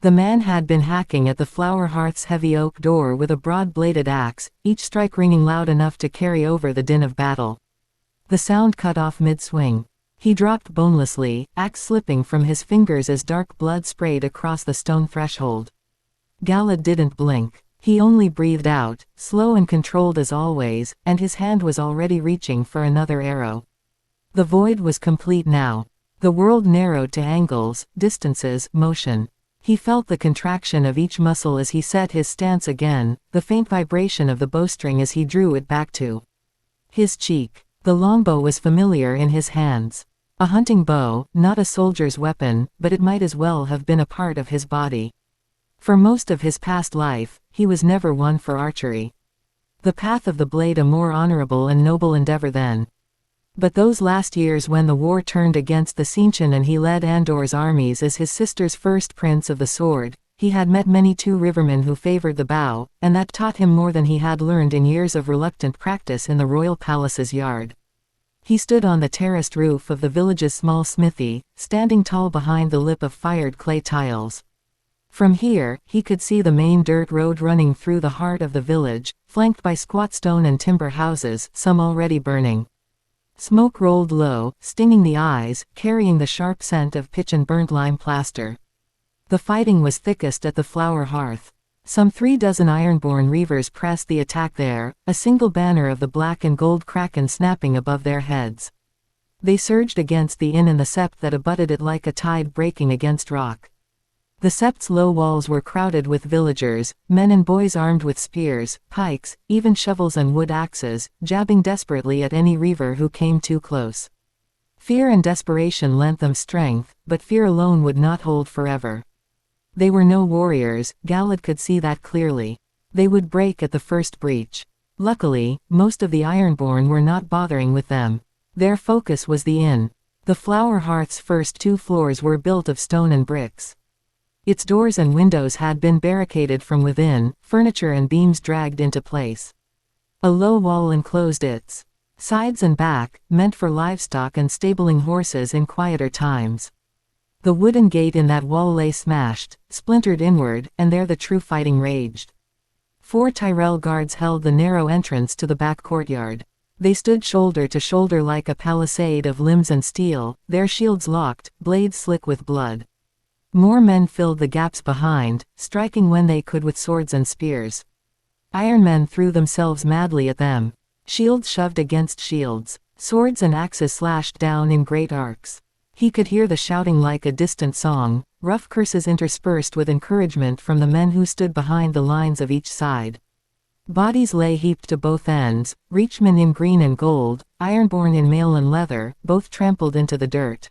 The man had been hacking at the flower hearth's heavy oak door with a broad-bladed axe, each strike ringing loud enough to carry over the din of battle. The sound cut off mid-swing. He dropped bonelessly, axe slipping from his fingers as dark blood sprayed across the stone threshold. Galad didn't blink. He only breathed out, slow and controlled as always, and his hand was already reaching for another arrow. The void was complete now. The world narrowed to angles, distances, motion. He felt the contraction of each muscle as he set his stance again, the faint vibration of the bowstring as he drew it back to his cheek. The longbow was familiar in his hands. A hunting bow, not a soldier's weapon, but it might as well have been a part of his body. For most of his past life, he was never one for archery. The path of the blade a more honorable and noble endeavor then. But those last years when the war turned against the Seanchan and he led Andor's armies as his sister's first prince of the sword, he had met many two rivermen who favored the bow, and that taught him more than he had learned in years of reluctant practice in the royal palace's yard. He stood on the terraced roof of the village's small smithy, standing tall behind the lip of fired clay tiles. From here, he could see the main dirt road running through the heart of the village, flanked by squat stone and timber houses, some already burning. Smoke rolled low, stinging the eyes, carrying the sharp scent of pitch and burnt lime plaster. The fighting was thickest at the flower hearth. Some 36 ironborn reavers pressed the attack there, a single banner of the black and gold kraken snapping above their heads. They surged against the inn and the sept that abutted it like a tide breaking against rock. The sept's low walls were crowded with villagers, men and boys armed with spears, pikes, even shovels and wood axes, jabbing desperately at any reaver who came too close. Fear and desperation lent them strength, but fear alone would not hold forever. They were no warriors, Galad could see that clearly. They would break at the first breach. Luckily, most of the ironborn were not bothering with them. Their focus was the inn. The flower hearth's first 2 floors were built of stone and bricks. Its doors and windows had been barricaded from within, furniture and beams dragged into place. A low wall enclosed its sides and back, meant for livestock and stabling horses in quieter times. The wooden gate in that wall lay smashed, splintered inward, and there the true fighting raged. 4 Tyrell guards held the narrow entrance to the back courtyard. They stood shoulder to shoulder like a palisade of limbs and steel, their shields locked, blades slick with blood. More men filled the gaps behind, striking when they could with swords and spears. Ironmen threw themselves madly at them. Shields shoved against shields. Swords and axes slashed down in great arcs. He could hear the shouting like a distant song, rough curses interspersed with encouragement from the men who stood behind the lines of each side. Bodies lay heaped to both ends, Reachman in green and gold, Ironborn in mail and leather, both trampled into the dirt.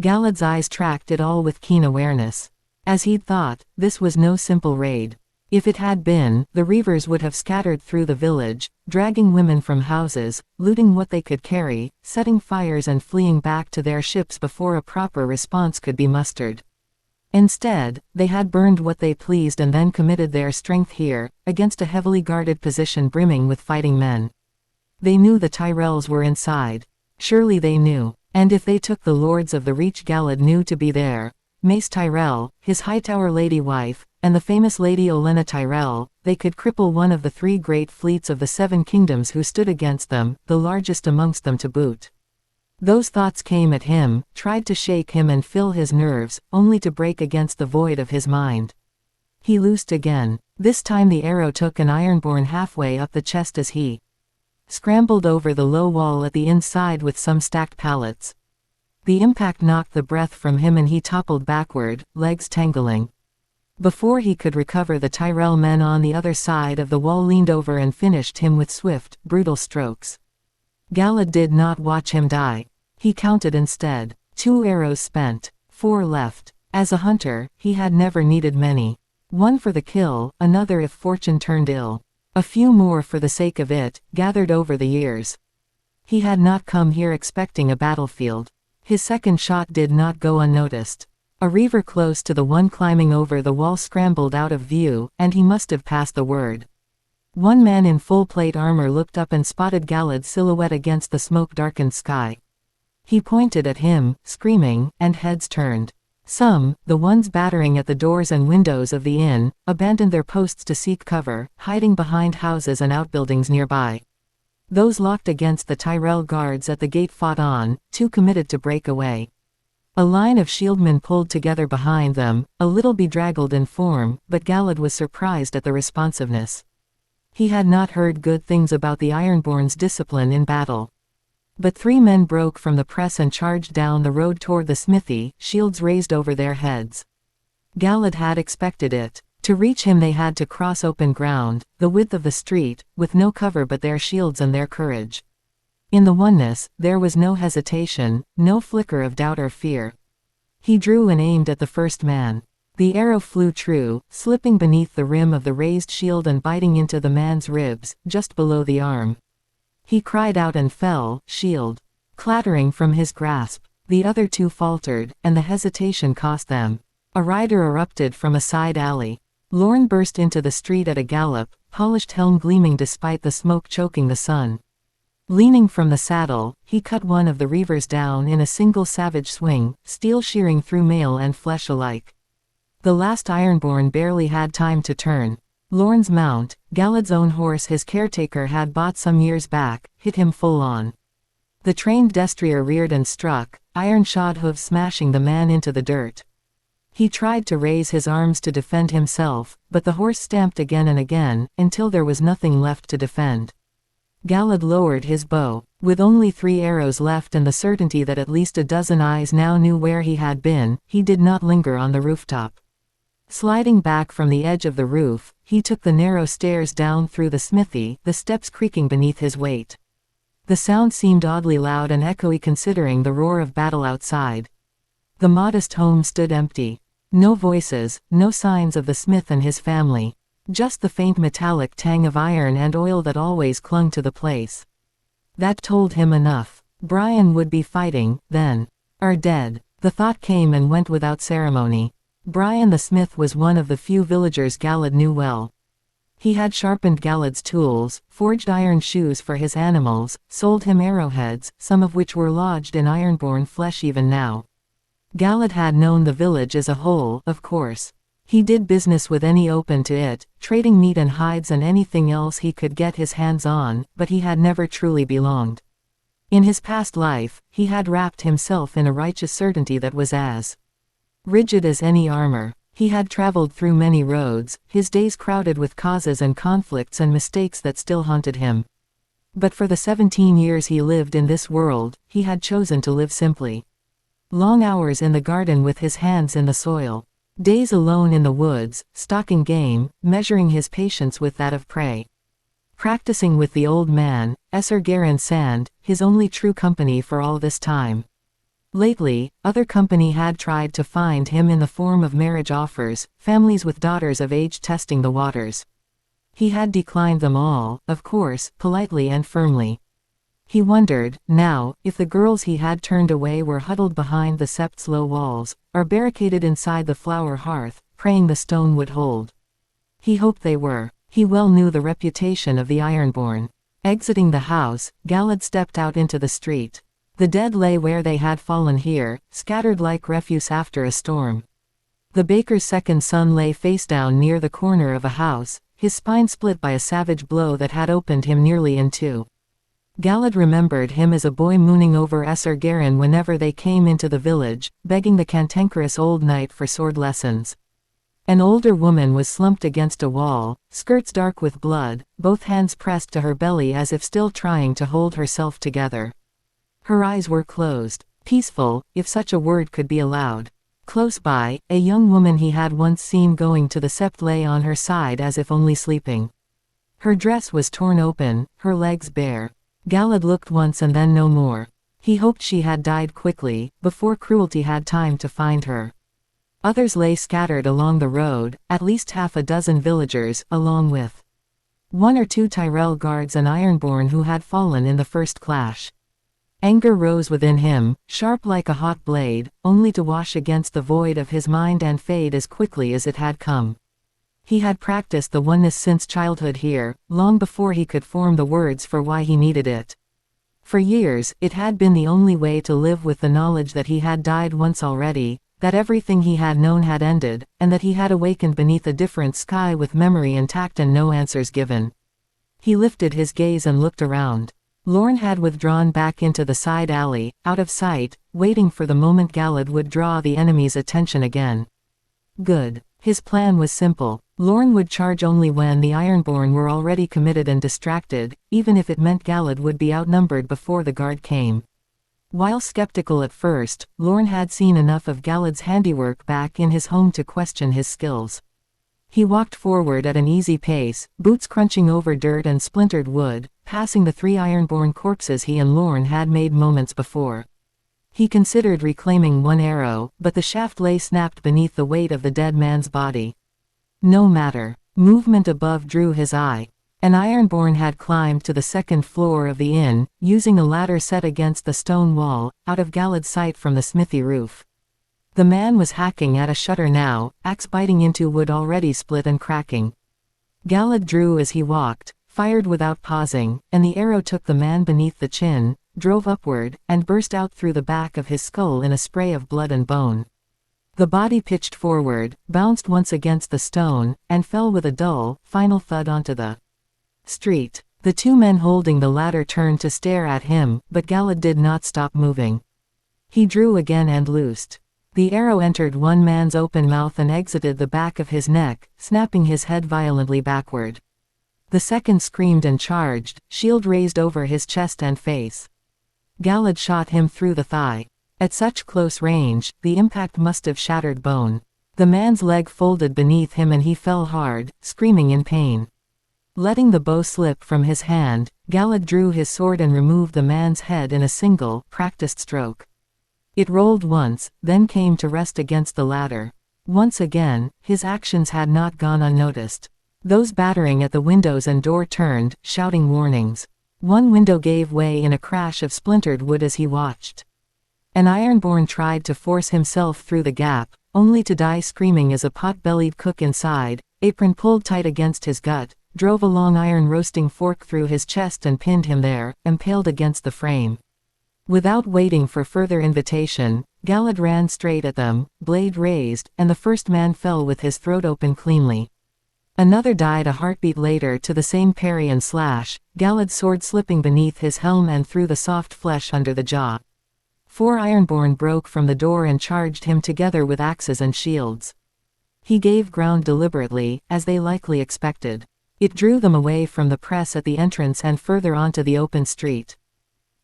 Galad's eyes tracked it all with keen awareness. As he'd thought, this was no simple raid. If it had been, the Reavers would have scattered through the village, dragging women from houses, looting what they could carry, setting fires and fleeing back to their ships before a proper response could be mustered. Instead, they had burned what they pleased and then committed their strength here, against a heavily guarded position brimming with fighting men. They knew the Tyrells were inside. Surely they knew. And if they took the Lords of the Reach Galad knew to be there, Mace Tyrell, his Hightower lady wife, and the famous Lady Olenna Tyrell, they could cripple one of the 3 great fleets of the 7 kingdoms who stood against them, the largest amongst them to boot. Those thoughts came at him, tried to shake him and fill his nerves, only to break against the void of his mind. He loosed again. This time the arrow took an Ironborn halfway up the chest as he scrambled over the low wall at the inside with some stacked pallets. The impact knocked the breath from him and he toppled backward, legs tangling. Before he could recover, the Tyrell men on the other side of the wall leaned over and finished him with swift, brutal strokes. Galad did not watch him die. He counted instead. 2 arrows spent. 4 left. As a hunter, he had never needed many. 1 for the kill, another if fortune turned ill. A few more for the sake of it, gathered over the years. He had not come here expecting a battlefield. His second shot did not go unnoticed. A Reaver close to the one climbing over the wall scrambled out of view, and he must have passed the word. One man in full plate armor looked up and spotted Galad's silhouette against the smoke-darkened sky. He pointed at him, screaming, and heads turned. Some, the ones battering at the doors and windows of the inn, abandoned their posts to seek cover, hiding behind houses and outbuildings nearby. Those locked against the Tyrell guards at the gate fought on, too committed to break away. A line of shieldmen pulled together behind them, a little bedraggled in form, but Galad was surprised at the responsiveness. He had not heard good things about the Ironborn's discipline in battle. But 3 men broke from the press and charged down the road toward the smithy, shields raised over their heads. Galad had expected it. To reach him they had to cross open ground, the width of the street, with no cover but their shields and their courage. In the oneness, there was no hesitation, no flicker of doubt or fear. He drew and aimed at the first man. The arrow flew true, slipping beneath the rim of the raised shield and biting into the man's ribs, just below the arm. He cried out and fell, shield clattering from his grasp. The other 2 faltered, and the hesitation cost them. A rider erupted from a side alley. Lorne burst into the street at a gallop, polished helm gleaming despite the smoke choking the sun. Leaning from the saddle, he cut one of the Reavers down in a single savage swing, steel shearing through mail and flesh alike. The last Ironborn barely had time to turn. Lorne's mount, Galad's own horse his caretaker had bought some years back, hit him full on. The trained destrier reared and struck, iron-shod hooves smashing the man into the dirt. He tried to raise his arms to defend himself, but the horse stamped again and again, until there was nothing left to defend. Galad lowered his bow. With only 3 arrows left and the certainty that at least a dozen eyes now knew where he had been, he did not linger on the rooftop. Sliding back from the edge of the roof, he took the narrow stairs down through the smithy, the steps creaking beneath his weight. The sound seemed oddly loud and echoey considering the roar of battle outside. The modest home stood empty. No voices, no signs of the smith and his family. Just the faint metallic tang of iron and oil that always clung to the place. That told him enough. Brian would be fighting, then. Or dead. The thought came and went without ceremony. Brian the smith was one of the few villagers Galad knew well. He had sharpened Galad's tools, forged iron shoes for his animals, sold him arrowheads, some of which were lodged in Ironborn flesh even now. Galad had known the village as a whole, of course. He did business with any open to it, trading meat and hides and anything else he could get his hands on, but he had never truly belonged. In his past life, he had wrapped himself in a righteous certainty that was as rigid as any armor. He had traveled through many roads, his days crowded with causes and conflicts and mistakes that still haunted him. But for the 17 years he lived in this world, he had chosen to live simply. Long hours in the garden with his hands in the soil. Days alone in the woods, stalking game, measuring his patience with that of prey. practicing with the old man, Esargeron Sand, his only true company for all this time. Lately, other company had tried to find him in the form of marriage offers, families with daughters of age testing the waters. He had declined them all, of course, politely and firmly. He wondered, now, if the girls he had turned away were huddled behind the sept's low walls, or barricaded inside the flower hearth, praying the stone would hold. He hoped they were. He well knew the reputation of the Ironborn. Exiting the house, Galad stepped out into the street. The dead lay where they had fallen here, scattered like refuse after a storm. The baker's second son lay face down near the corner of a house, his spine split by a savage blow that had opened him nearly in two. Galad remembered him as a boy mooning over Esargeron whenever they came into the village, begging the cantankerous old knight for sword lessons. An older woman was slumped against a wall, skirts dark with blood, both hands pressed to her belly as if still trying to hold herself together. Her eyes were closed, peaceful, if such a word could be allowed. Close by, a young woman he had once seen going to the sept lay on her side as if only sleeping. Her dress was torn open, her legs bare. Galad looked once and then no more. He hoped she had died quickly, before cruelty had time to find her. Others lay scattered along the road, at least half a dozen villagers, along with one or two Tyrell guards and Ironborn who had fallen in the first clash. Anger rose within him, sharp like a hot blade, only to wash against the void of his mind and fade as quickly as it had come. He had practiced the oneness since childhood here, long before he could form the words for why he needed it. For years, it had been the only way to live with the knowledge that he had died once already, that everything he had known had ended, and that he had awakened beneath a different sky with memory intact and no answers given. He lifted his gaze and looked around. Lorne had withdrawn back into the side alley, out of sight, waiting for the moment Galad would draw the enemy's attention again. Good. His plan was simple. Lorne would charge only when the Ironborn were already committed and distracted, even if it meant Galad would be outnumbered before the guard came. While skeptical at first, Lorne had seen enough of Galad's handiwork back in his home to question his skills. He walked forward at an easy pace, boots crunching over dirt and splintered wood, passing the 3 Ironborn corpses he and Lorne had made moments before. He considered reclaiming one arrow, but the shaft lay snapped beneath the weight of the dead man's body. No matter. Movement above drew his eye. An Ironborn had climbed to the second floor of the inn, using a ladder set against the stone wall, out of Galad's sight from the smithy roof. The man was hacking at a shutter now, axe biting into wood already split and cracking. Galad drew as he walked, fired without pausing, and the arrow took the man beneath the chin, drove upward, and burst out through the back of his skull in a spray of blood and bone. The body pitched forward, bounced once against the stone, and fell with a dull, final thud onto the street. The 2 men holding the ladder turned to stare at him, but Galad did not stop moving. He drew again and loosed. The arrow entered one man's open mouth and exited the back of his neck, snapping his head violently backward. The second screamed and charged, shield raised over his chest and face. Galad shot him through the thigh. At such close range, the impact must have shattered bone. The man's leg folded beneath him and he fell hard, screaming in pain. Letting the bow slip from his hand, Galad drew his sword and removed the man's head in a single, practiced stroke. It rolled once, then came to rest against the ladder. Once again, his actions had not gone unnoticed. Those battering at the windows and door turned, shouting warnings. One window gave way in a crash of splintered wood as he watched. An Ironborn tried to force himself through the gap, only to die screaming as a pot-bellied cook inside, apron pulled tight against his gut, drove a long iron roasting fork through his chest and pinned him there, impaled against the frame. Without waiting for further invitation, Galad ran straight at them, blade raised, and the first man fell with his throat open cleanly. Another died a heartbeat later to the same parry and slash, Galad's sword slipping beneath his helm and through the soft flesh under the jaw. 4 Ironborn broke from the door and charged him together with axes and shields. He gave ground deliberately, as they likely expected. It drew them away from the press at the entrance and further onto the open street.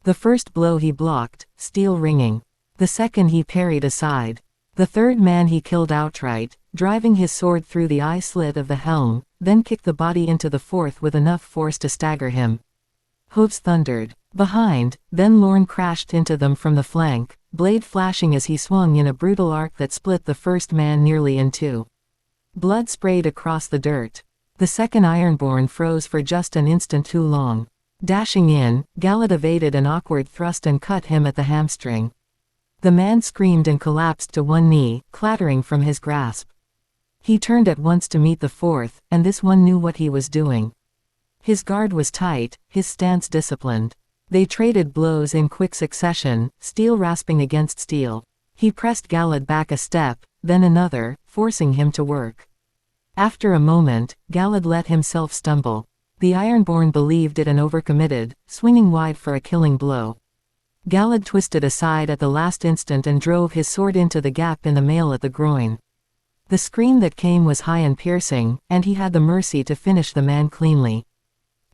The first blow he blocked, steel ringing. The second he parried aside. The third man he killed outright, driving his sword through the eye slit of the helm, then kicked the body into the fourth with enough force to stagger him. Hooves thundered behind, then Lorne crashed into them from the flank, blade flashing as he swung in a brutal arc that split the first man nearly in two. Blood sprayed across the dirt. The second Ironborn froze for just an instant too long. Dashing in, Galad evaded an awkward thrust and cut him at the hamstring. The man screamed and collapsed to one knee, clattering from his grasp. He turned at once to meet the fourth, and this one knew what he was doing. His guard was tight, his stance disciplined. They traded blows in quick succession, steel rasping against steel. He pressed Galad back a step, then another, forcing him to work. After a moment, Galad let himself stumble. The Ironborn believed it and overcommitted, swinging wide for a killing blow. Galad twisted aside at the last instant and drove his sword into the gap in the mail at the groin. The scream that came was high and piercing, and he had the mercy to finish the man cleanly.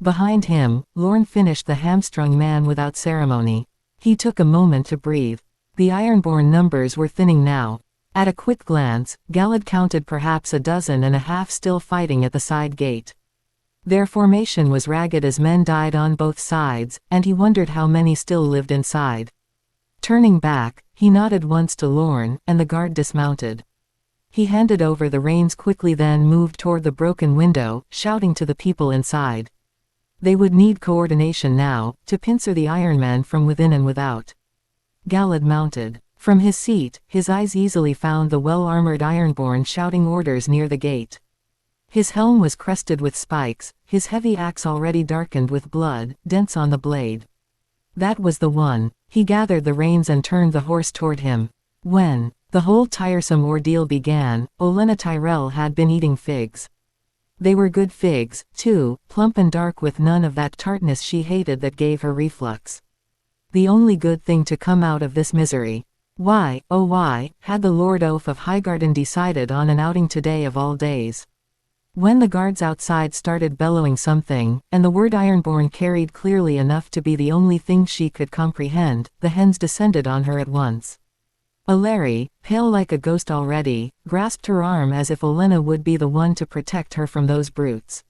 Behind him, Lorne finished the hamstrung man without ceremony. He took a moment to breathe. The Ironborn numbers were thinning now. At a quick glance, Galad counted perhaps a dozen and a half still fighting at the side gate. Their formation was ragged as men died on both sides, and he wondered how many still lived inside. Turning back, he nodded once to Lorne, and the guard dismounted. He handed over the reins quickly, then moved toward the broken window, shouting to the people inside. They would need coordination now, to pincer the Ironmen from within and without. Galad mounted. From his seat, his eyes easily found the well-armored Ironborn shouting orders near the gate. His helm was crested with spikes, his heavy axe already darkened with blood, dents on the blade. That was the one. He gathered the reins and turned the horse toward him. When the whole tiresome ordeal began, Olenna Tyrell had been eating figs. They were good figs, too, plump and dark with none of that tartness she hated that gave her reflux. The only good thing to come out of this misery. Why, oh why, had the Lord Oaf of Highgarden decided on an outing today of all days? When the guards outside started bellowing something, and the word Ironborn carried clearly enough to be the only thing she could comprehend, the hens descended on her at once. Aleri, pale like a ghost already, grasped her arm as if Olenna would be the one to protect her from those brutes.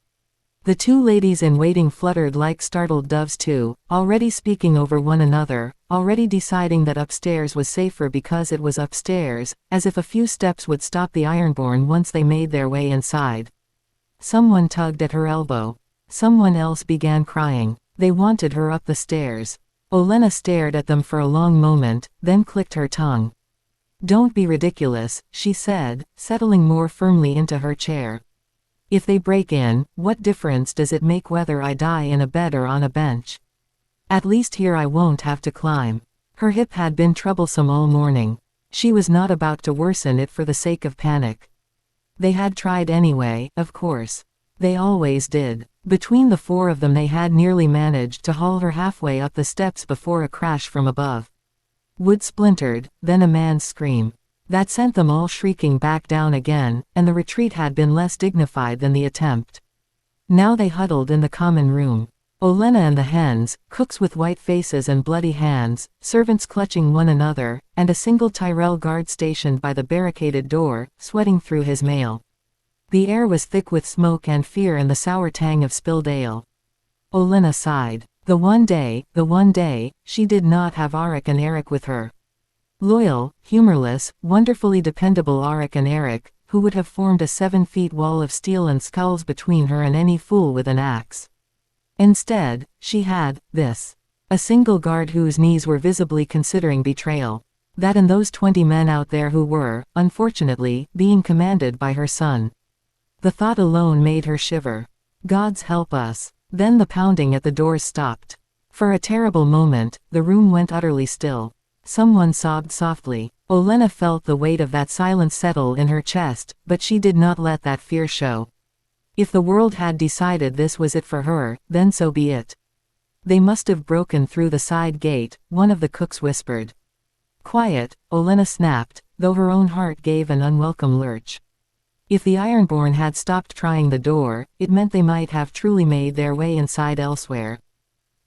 The two ladies in waiting fluttered like startled doves too, already speaking over one another, already deciding that upstairs was safer because it was upstairs, as if a few steps would stop the Ironborn once they made their way inside. Someone tugged at her elbow. Someone else began crying. They wanted her up the stairs. Olenna stared at them for a long moment, then clicked her tongue. "Don't be ridiculous," she said, settling more firmly into her chair. "If they break in, what difference does it make whether I die in a bed or on a bench? At least here I won't have to climb." Her hip had been troublesome all morning. She was not about to worsen it for the sake of panic. They had tried anyway, of course. They always did. Between the four of them they had nearly managed to haul her halfway up the steps before a crash from above. Wood splintered, then a man's scream. That sent them all shrieking back down again, and the retreat had been less dignified than the attempt. Now they huddled in the common room. Olenna and the hens, cooks with white faces and bloody hands, servants clutching one another, and a single Tyrell guard stationed by the barricaded door, sweating through his mail. The air was thick with smoke and fear and the sour tang of spilled ale. Olenna sighed. The one day, she did not have Arik and Eric with her. Loyal, humorless, wonderfully dependable Arik and Eric, who would have formed a 7-foot wall of steel and skulls between her and any fool with an axe. Instead, she had this. A single guard whose knees were visibly considering betrayal. That and those 20 men out there who were, unfortunately, being commanded by her son. The thought alone made her shiver. Gods help us. Then the pounding at the doors stopped. For a terrible moment, the room went utterly still. Someone sobbed softly. Olenna felt the weight of that silence settle in her chest, but she did not let that fear show. If the world had decided this was it for her, then so be it. They must have broken through the side gate, one of the cooks whispered. Quiet, Olenna snapped, though her own heart gave an unwelcome lurch. If the Ironborn had stopped trying the door, it meant they might have truly made their way inside elsewhere.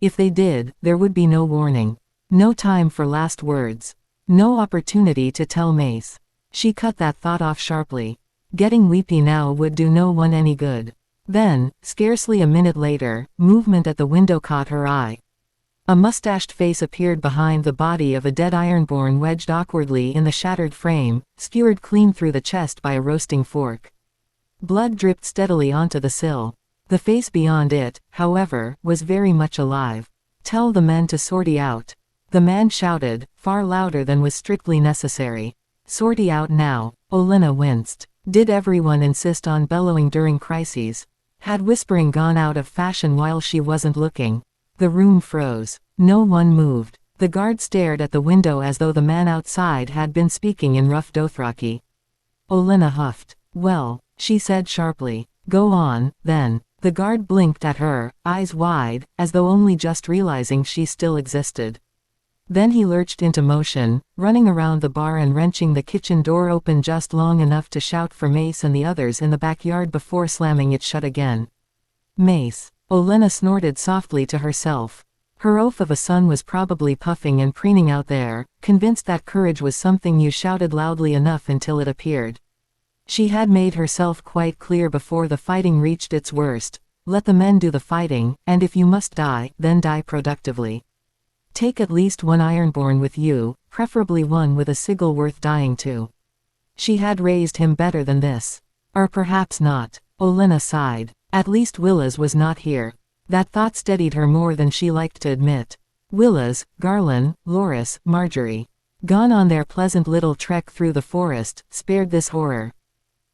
If they did, there would be no warning. No time for last words. No opportunity to tell Mace. She cut that thought off sharply. Getting weepy now would do no one any good. Then, scarcely a minute later, movement at the window caught her eye. A mustached face appeared behind the body of a dead ironborn wedged awkwardly in the shattered frame, skewered clean through the chest by a roasting fork. Blood dripped steadily onto the sill. The face beyond it, however, was very much alive. "Tell the men to sortie out." The man shouted, far louder than was strictly necessary. "Sortie out now." Olenna winced. Did everyone insist on bellowing during crises? Had whispering gone out of fashion while she wasn't looking? The room froze. No one moved. The guard stared at the window as though the man outside had been speaking in rough Dothraki. Olenna huffed. "Well," she said sharply. "Go on, then." The guard blinked at her, eyes wide, as though only just realizing she still existed. Then he lurched into motion, running around the bar and wrenching the kitchen door open just long enough to shout for Mace and the others in the backyard before slamming it shut again. "Mace." Olenna snorted softly to herself. Her oaf of a son was probably puffing and preening out there, convinced that courage was something you shouted loudly enough until it appeared. She had made herself quite clear before the fighting reached its worst: let the men do the fighting, and if you must die, then die productively. Take at least one Ironborn with you, preferably one with a sigil worth dying to. She had raised him better than this. Or perhaps not. Olenna sighed. At least Willa's was not here. That thought steadied her more than she liked to admit. Willa's, Garland, Loras, Marjorie. Gone on their pleasant little trek through the forest, spared this horror.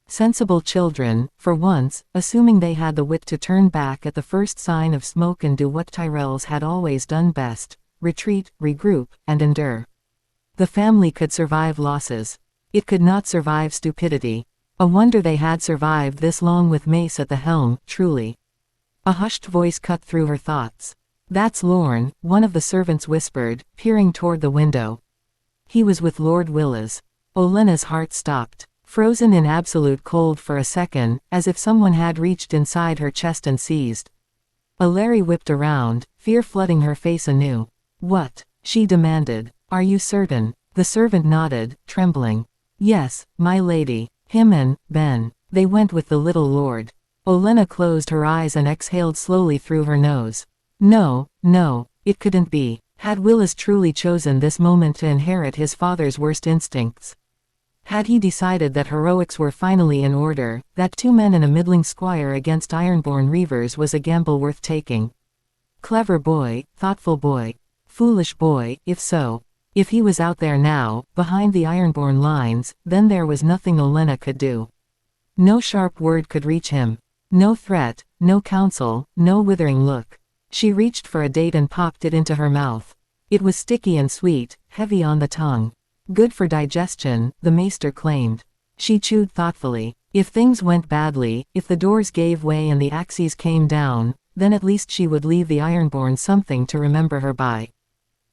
Sensible children, for once, assuming they had the wit to turn back at the first sign of smoke and do what Tyrells had always done best: retreat, regroup, and endure. The family could survive losses. It could not survive stupidity. A wonder they had survived this long with Mace at the helm, truly. A hushed voice cut through her thoughts. "That's Lorne," one of the servants whispered, peering toward the window. He was with Lord Willas. Olenna's heart stopped, frozen in absolute cold for a second, as if someone had reached inside her chest and seized. Aleri whipped around, fear flooding her face anew. "What?" she demanded. "Are you certain?" The servant nodded, trembling. "Yes, my lady. Him and Ben. They went with the little lord." Olenna closed her eyes and exhaled slowly through her nose. No, it couldn't be. Had Willas truly chosen this moment to inherit his father's worst instincts? Had he decided that heroics were finally in order, that 2 men and a middling squire against Ironborn reavers was a gamble worth taking? Clever boy, thoughtful boy. Foolish boy, if so. If he was out there now, behind the Ironborn lines, then there was nothing Olenna could do. No sharp word could reach him. No threat, no counsel, no withering look. She reached for a date and popped it into her mouth. It was sticky and sweet, heavy on the tongue. Good for digestion, the maester claimed. She chewed thoughtfully. If things went badly, if the doors gave way and the axes came down, then at least she would leave the Ironborn something to remember her by.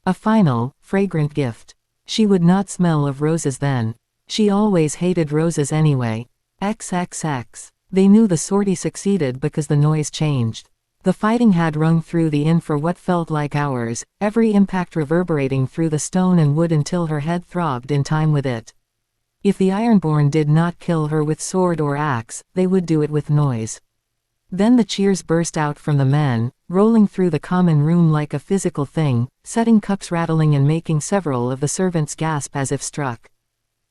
A final, fragrant gift. She would not smell of roses then. She always hated roses anyway. XXX. They knew the sortie succeeded because the noise changed. The fighting had rung through the inn for what felt like hours, every impact reverberating through the stone and wood until her head throbbed in time with it. If the Ironborn did not kill her with sword or axe, they would do it with noise. Then the cheers burst out from the men, rolling through the common room like a physical thing, setting cups rattling and making several of the servants gasp as if struck.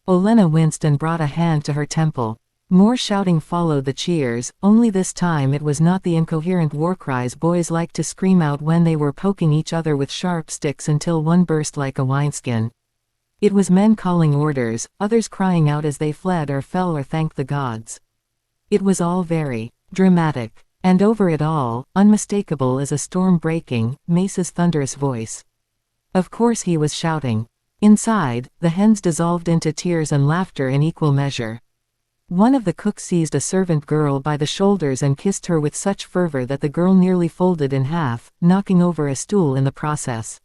Olenna winced and brought a hand to her temple. More shouting followed the cheers, only this time it was not the incoherent war cries boys liked to scream out when they were poking each other with sharp sticks until one burst like a wineskin. It was men calling orders, others crying out as they fled or fell or thanked the gods. It was all very dramatic. And over it all, unmistakable as a storm breaking, Mace's thunderous voice. Of course he was shouting. Inside, the hens dissolved into tears and laughter in equal measure. One of the cooks seized a servant girl by the shoulders and kissed her with such fervor that the girl nearly folded in half, knocking over a stool in the process.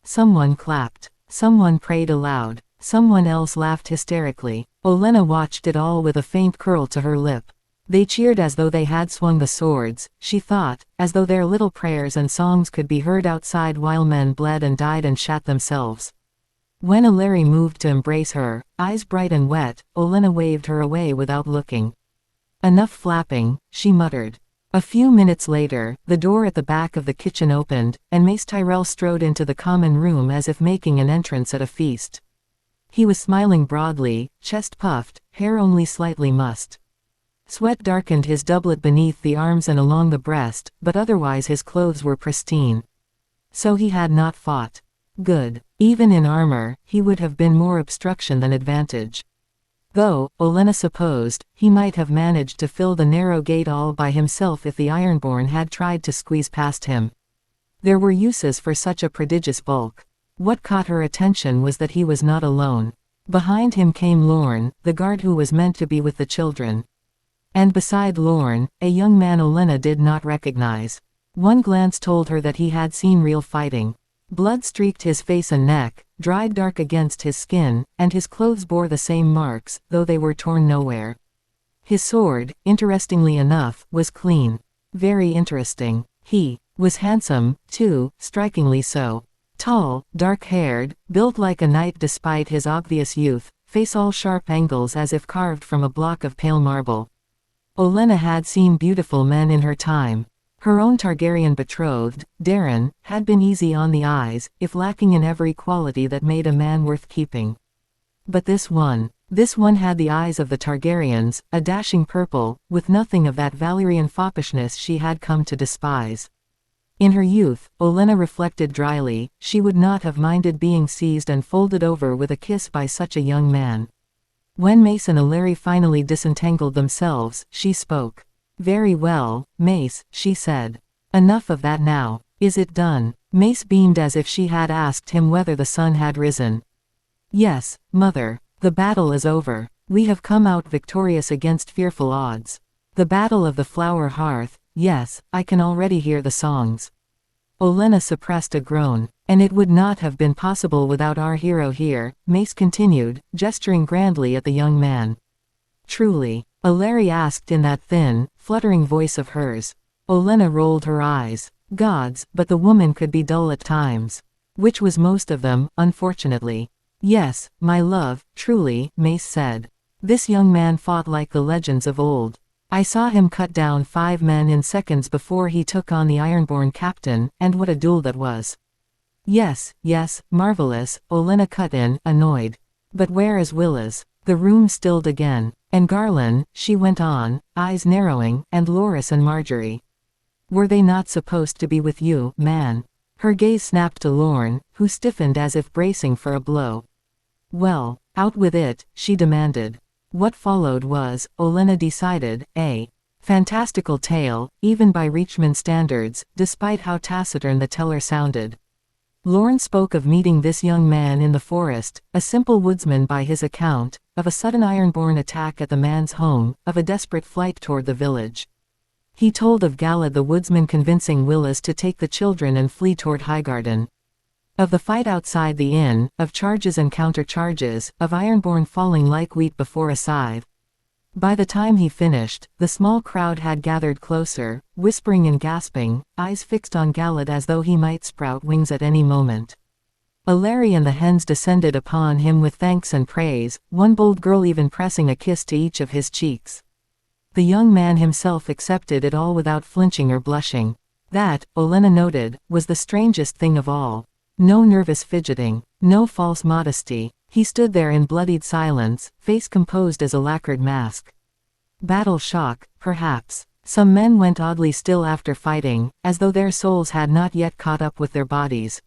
Someone clapped. Someone prayed aloud. Someone else laughed hysterically. Olenna watched it all with a faint curl to her lip. They cheered as though they had swung the swords, she thought, as though their little prayers and songs could be heard outside while men bled and died and shat themselves. When Aleri moved to embrace her, eyes bright and wet, Olenna waved her away without looking. Enough flapping, she muttered. A few minutes later, the door at the back of the kitchen opened, and Mace Tyrell strode into the common room as if making an entrance at a feast. He was smiling broadly, chest puffed, hair only slightly mussed. Sweat darkened his doublet beneath the arms and along the breast, but otherwise his clothes were pristine. So he had not fought. Good. Even in armor, he would have been more obstruction than advantage. Though, Olenna supposed, he might have managed to fill the narrow gate all by himself if the Ironborn had tried to squeeze past him. There were uses for such a prodigious bulk. What caught her attention was that he was not alone. Behind him came Lorne, the guard who was meant to be with the children. And beside Lorne, a young man Olenna did not recognize. One glance told her that he had seen real fighting. Blood streaked his face and neck, dried dark against his skin, and his clothes bore the same marks, though they were torn nowhere. His sword, interestingly enough, was clean. Very interesting. He was handsome, too, strikingly so. Tall, dark-haired, built like a knight despite his obvious youth, face all sharp angles as if carved from a block of pale marble. Olenna had seen beautiful men in her time. Her own Targaryen betrothed, Darren, had been easy on the eyes, if lacking in every quality that made a man worth keeping. But this one had the eyes of the Targaryens, a dashing purple, with nothing of that Valyrian foppishness she had come to despise. In her youth, Olenna reflected dryly, she would not have minded being seized and folded over with a kiss by such a young man. When Mace and Aleri finally disentangled themselves, she spoke. "Very well, Mace," she said. "Enough of that now. Is it done?" Mace beamed as if she had asked him whether the sun had risen. "Yes, mother. The battle is over. We have come out victorious against fearful odds. The battle of the flower hearth, yes, I can already hear the songs." Olenna suppressed a groan. "And it would not have been possible without our hero here," Mace continued, gesturing grandly at the young man. "Truly?" Aleri asked in that thin, fluttering voice of hers. Olenna rolled her eyes. Gods, but the woman could be dull at times. Which was most of them, unfortunately. "Yes, my love, truly," Mace said. "This young man fought like the legends of old. I saw him cut down 5 men in seconds before he took on the Ironborn captain, and what a duel that was." Yes, marvelous," Olenna cut in, annoyed. "But where is Willas?" The room stilled again. "And Garland," she went on, eyes narrowing, "and Loras and Marjorie. Were they not supposed to be with you, man?" Her gaze snapped to Lorne, who stiffened as if bracing for a blow. "Well, out with it," she demanded. What followed was, Olenna decided, a fantastical tale, even by Reachman standards, despite how taciturn the teller sounded. Lorne spoke of meeting this young man in the forest, a simple woodsman by his account, of a sudden Ironborn attack at the man's home, of a desperate flight toward the village. He told of Galad the woodsman convincing Willas to take the children and flee toward Highgarden. Of the fight outside the inn, of charges and countercharges, of Ironborn falling like wheat before a scythe. By the time he finished, the small crowd had gathered closer, whispering and gasping, eyes fixed on Galad as though he might sprout wings at any moment. Aleri and the hens descended upon him with thanks and praise, one bold girl even pressing a kiss to each of his cheeks. The young man himself accepted it all without flinching or blushing. That, Olenna noted, was the strangest thing of all. No nervous fidgeting, no false modesty. He stood there in bloodied silence, face composed as a lacquered mask. Battle shock, perhaps. Some men went oddly still after fighting, as though their souls had not yet caught up with their bodies.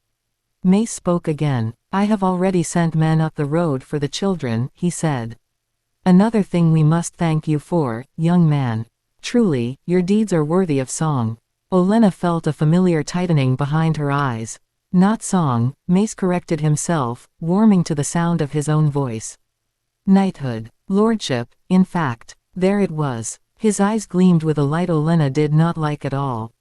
Mace spoke again. "I have already sent men up the road for the children," he said. "Another thing we must thank you for, young man. Truly, your deeds are worthy of song." Olenna felt a familiar tightening behind her eyes. "Not song," Mace corrected himself, warming to the sound of his own voice. "Knighthood. Lordship, in fact." There it was. His eyes gleamed with a light Olenna did not like at all.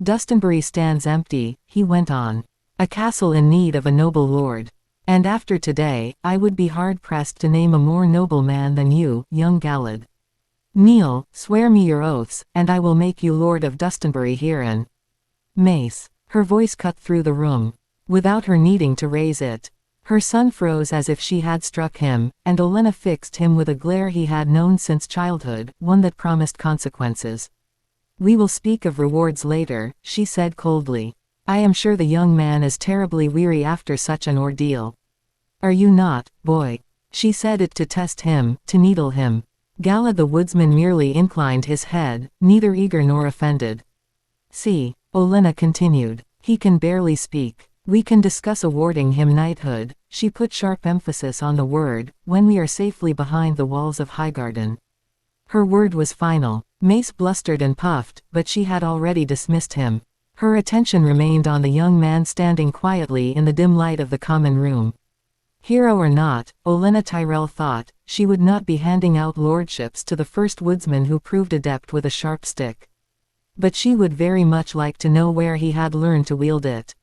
"Dustinbury stands empty," he went on. "A castle in need of a noble lord. And after today, I would be hard-pressed to name a more noble man than you, young Galad. Kneel, swear me your oaths, and I will make you lord of Dustinbury herein." "Mace." Her voice cut through the room. Without her needing to raise it. Her son froze as if she had struck him, and Olenna fixed him with a glare he had known since childhood, one that promised consequences. "We will speak of rewards later," she said coldly. "I am sure the young man is terribly weary after such an ordeal." "Are you not, boy?" She said it to test him, to needle him. Galad the woodsman merely inclined his head, neither eager nor offended. "See," Olenna continued, "he can barely speak. We can discuss awarding him knighthood," she put sharp emphasis on the word, "when we are safely behind the walls of Highgarden." Her word was final. Mace blustered and puffed, but she had already dismissed him. Her attention remained on the young man standing quietly in the dim light of the common room. Hero or not, Olenna Tyrell thought, she would not be handing out lordships to the first woodsman who proved adept with a sharp stick. But she would very much like to know where he had learned to wield it.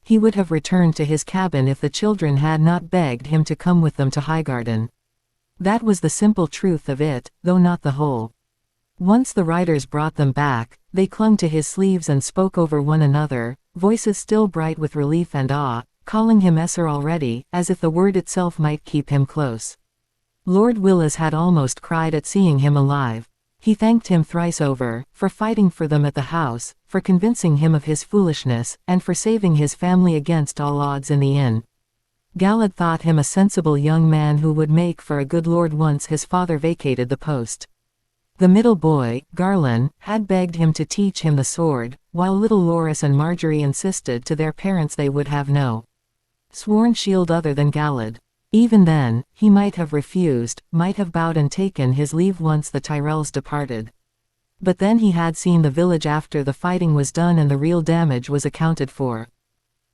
He would have returned to his cabin if the children had not begged him to come with them to Highgarden. That was the simple truth of it, though not the whole. Once the riders brought them back, they clung to his sleeves and spoke over one another, voices still bright with relief and awe, calling him Esser already, as if the word itself might keep him close. Lord Willis had almost cried at seeing him alive. He thanked him thrice over, for fighting for them at the house, for convincing him of his foolishness, and for saving his family against all odds in the inn. Galad thought him a sensible young man who would make for a good lord once his father vacated the post. The middle boy, Garland, had begged him to teach him the sword, while little Loras and Marjorie insisted to their parents they would have no sworn shield other than Galad. Even then, he might have refused, might have bowed and taken his leave once the Tyrells departed. But then he had seen the village after the fighting was done and the real damage was accounted for.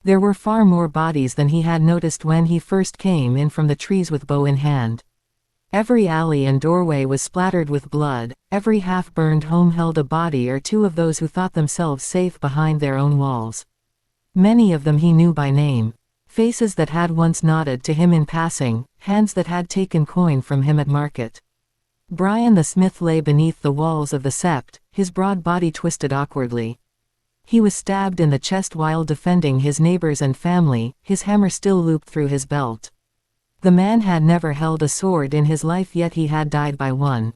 There were far more bodies than he had noticed when he first came in from the trees with bow in hand. Every alley and doorway was splattered with blood, every half-burned home held a body or two of those who thought themselves safe behind their own walls. Many of them he knew by name. Faces that had once nodded to him in passing, hands that had taken coin from him at market. Brian the smith lay beneath the walls of the sept, his broad body twisted awkwardly. He was stabbed in the chest while defending his neighbors and family, his hammer still looped through his belt. The man had never held a sword in his life, yet he had died by one.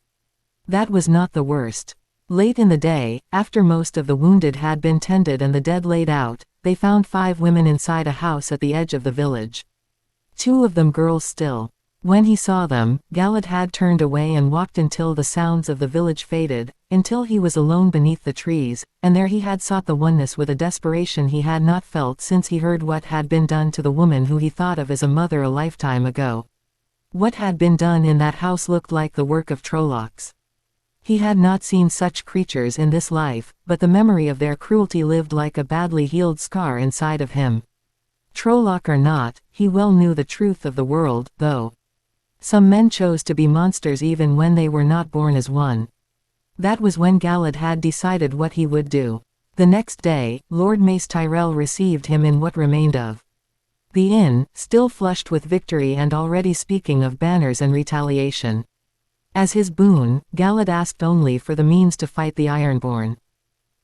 That was not the worst. Late in the day, after most of the wounded had been tended and the dead laid out, they found 5 women inside a house at the edge of the village. 2 of them girls still. When he saw them, Galad had turned away and walked until the sounds of the village faded, until he was alone beneath the trees, and there he had sought the oneness with a desperation he had not felt since he heard what had been done to the woman who he thought of as a mother a lifetime ago. What had been done in that house looked like the work of Trollocs. He had not seen such creatures in this life, but the memory of their cruelty lived like a badly healed scar inside of him. Trolloc or not, he well knew the truth of the world, though. Some men chose to be monsters even when they were not born as one. That was when Galad had decided what he would do. The next day, Lord Mace Tyrell received him in what remained of the inn, still flushed with victory and already speaking of banners and retaliation. As his boon, Galad asked only for the means to fight the Ironborn.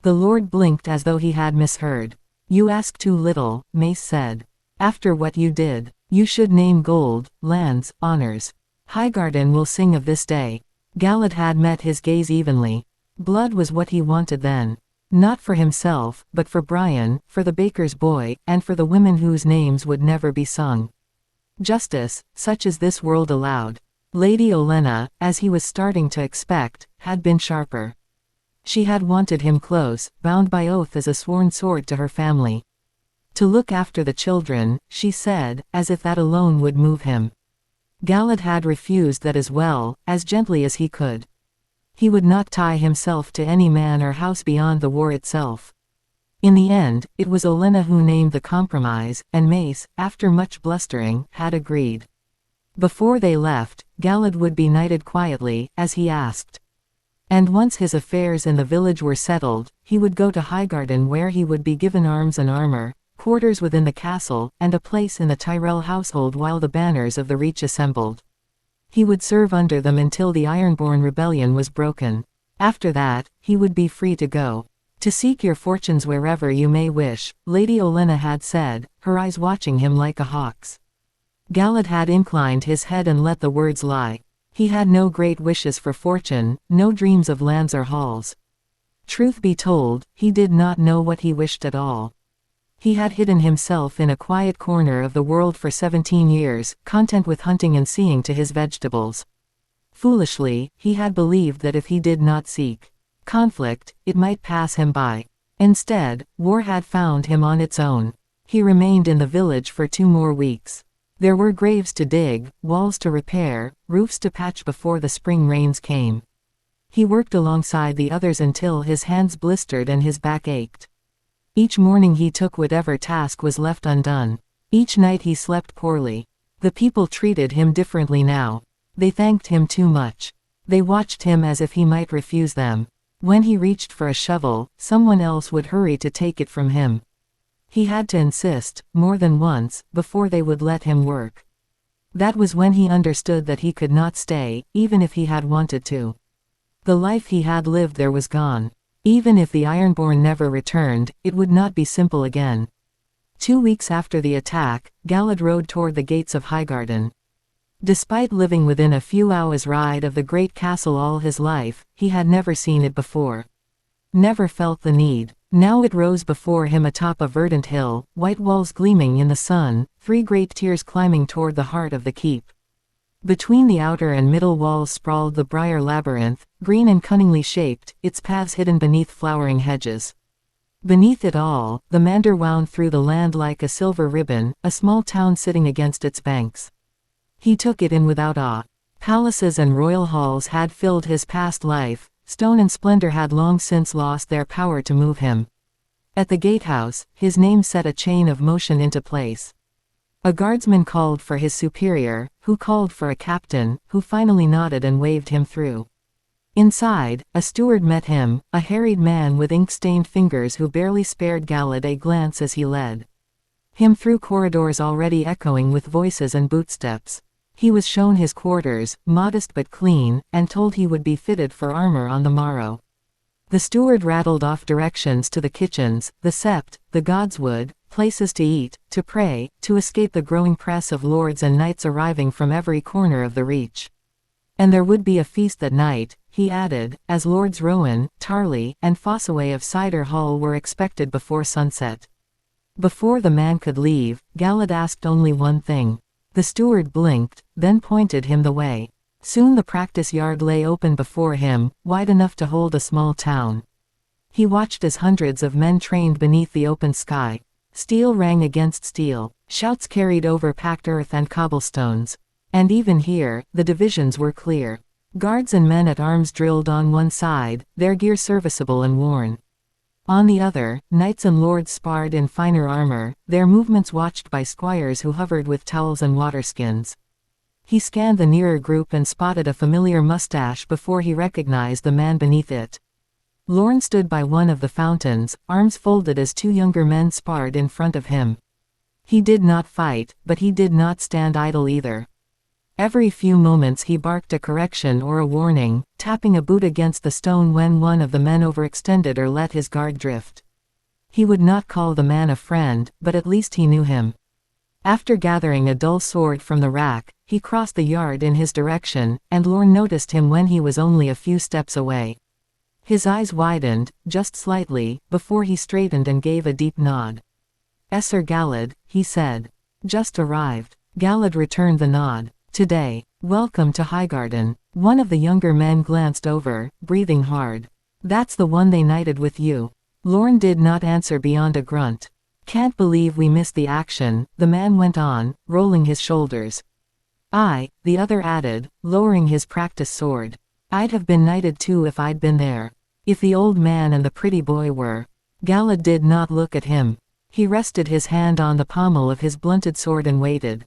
The Lord blinked as though he had misheard. "You ask too little," Mace said. "After what you did, you should name gold, lands, honors. Highgarden will sing of this day." Galad had met his gaze evenly. Blood was what he wanted then. Not for himself, but for Brian, for the baker's boy, and for the women whose names would never be sung. Justice, such as this world allowed. Lady Olenna, as he was starting to expect, had been sharper. She had wanted him close, bound by oath as a sworn sword to her family. To look after the children, she said, as if that alone would move him. Galad had refused that as well, as gently as he could. He would not tie himself to any man or house beyond the war itself. In the end, it was Olenna who named the compromise, and Mace, after much blustering, had agreed. Before they left, Galad would be knighted quietly, as he asked. And once his affairs in the village were settled, he would go to Highgarden where he would be given arms and armor, quarters within the castle, and a place in the Tyrell household while the banners of the Reach assembled. He would serve under them until the Ironborn rebellion was broken. After that, he would be free to go. "To seek your fortunes wherever you may wish," Lady Olenna had said, her eyes watching him like a hawk's. Galad had inclined his head and let the words lie. He had no great wishes for fortune, no dreams of lands or halls. Truth be told, he did not know what he wished at all. He had hidden himself in a quiet corner of the world for 17 years, content with hunting and seeing to his vegetables. Foolishly, he had believed that if he did not seek conflict, it might pass him by. Instead, war had found him on its own. He remained in the village for 2 more weeks. There were graves to dig, walls to repair, roofs to patch before the spring rains came. He worked alongside the others until his hands blistered and his back ached. Each morning he took whatever task was left undone. Each night he slept poorly. The people treated him differently now. They thanked him too much. They watched him as if he might refuse them. When he reached for a shovel, someone else would hurry to take it from him. He had to insist, more than once, before they would let him work. That was when he understood that he could not stay, even if he had wanted to. The life he had lived there was gone. Even if the Ironborn never returned, it would not be simple again. 2 weeks after the attack, Galad rode toward the gates of Highgarden. Despite living within a few hours' ride of the great castle all his life, he had never seen it before. Never felt the need. Now it rose before him atop a verdant hill, white walls gleaming in the sun, 3 great tiers climbing toward the heart of the keep. Between the outer and middle walls sprawled the briar labyrinth, green and cunningly shaped, its paths hidden beneath flowering hedges. Beneath it all, the Mander wound through the land like a silver ribbon, a small town sitting against its banks. He took it in without awe. Palaces and royal halls had filled his past life, stone and splendor had long since lost their power to move him. At the gatehouse, his name set a chain of motion into place. A guardsman called for his superior, who called for a captain, who finally nodded and waved him through. Inside, a steward met him, a harried man with ink-stained fingers who barely spared Galad a glance as he led him through corridors already echoing with voices and bootsteps. He was shown his quarters, modest but clean, and told he would be fitted for armor on the morrow. The steward rattled off directions to the kitchens, the sept, the godswood, places to eat, to pray, to escape the growing press of lords and knights arriving from every corner of the reach. And there would be a feast that night, he added, as Lords Rowan, Tarly, and Fossaway of Cider Hall were expected before sunset. Before the man could leave, Galad asked only one thing. The steward blinked, then pointed him the way. Soon the practice yard lay open before him, wide enough to hold a small town. He watched as hundreds of men trained beneath the open sky. Steel rang against steel, shouts carried over packed earth and cobblestones. And even here, the divisions were clear. Guards and men at arms drilled on one side, their gear serviceable and worn. On the other, knights and lords sparred in finer armor, their movements watched by squires who hovered with towels and waterskins. He scanned the nearer group and spotted a familiar mustache before he recognized the man beneath it. Lorne stood by one of the fountains, arms folded as 2 younger men sparred in front of him. He did not fight, but he did not stand idle either. Every few moments he barked a correction or a warning, tapping a boot against the stone when one of the men overextended or let his guard drift. He would not call the man a friend, but at least he knew him. After gathering a dull sword from the rack, he crossed the yard in his direction, and Lorne noticed him when he was only a few steps away. His eyes widened, just slightly, before he straightened and gave a deep nod. "Sir Galad," he said. "Just arrived." Galad returned the nod. "Today. Welcome to Highgarden." One of the younger men glanced over, breathing hard. "That's the one they knighted with you." Lorne did not answer beyond a grunt. "Can't believe we missed the action," the man went on, rolling his shoulders. "Aye," the other added, lowering his practice sword. "I'd have been knighted too if I'd been there. If the old man and the pretty boy were." Galad did not look at him. He rested his hand on the pommel of his blunted sword and waited.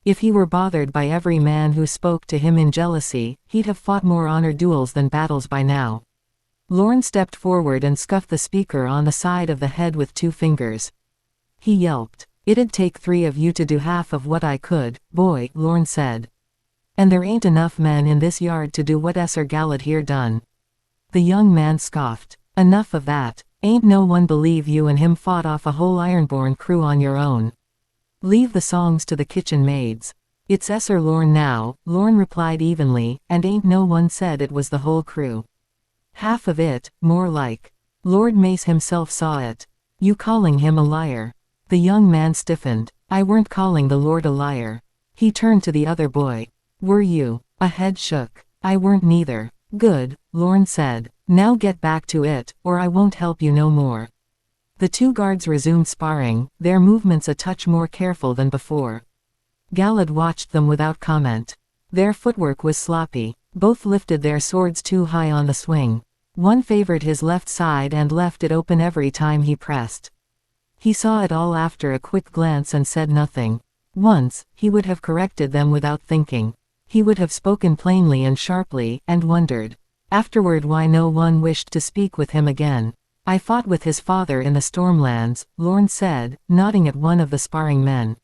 If he were bothered by every man who spoke to him in jealousy, he'd have fought more honor duels than battles by now. Lorne stepped forward and scuffed the speaker on the side of the head with 2 fingers. He yelped. "It'd take 3 of you to do half of what I could, boy," Lorne said. "And there ain't enough men in this yard to do what Sir Galad here done." The young man scoffed. "Enough of that. Ain't no one believe you and him fought off a whole Ironborn crew on your own." Leave the songs to the kitchen maids. It's Esser Lorne now, Lorne replied evenly, and ain't no one said it was the whole crew. Half of it, more like. Lord Mace himself saw it. You calling him a liar? The young man stiffened. I weren't calling the Lord a liar. He turned to the other boy. Were you? A head shook. I weren't neither. Good, Lorne said. Now get back to it, or I won't help you no more. The two guards resumed sparring, their movements a touch more careful than before. Galad watched them without comment. Their footwork was sloppy. Both lifted their swords too high on the swing. One favored his left side and left it open every time he pressed. He saw it all after a quick glance and said nothing. Once, he would have corrected them without thinking. He would have spoken plainly and sharply, and wondered afterward why no one wished to speak with him again. I fought with his father in the Stormlands, Lorne said, nodding at one of the sparring men.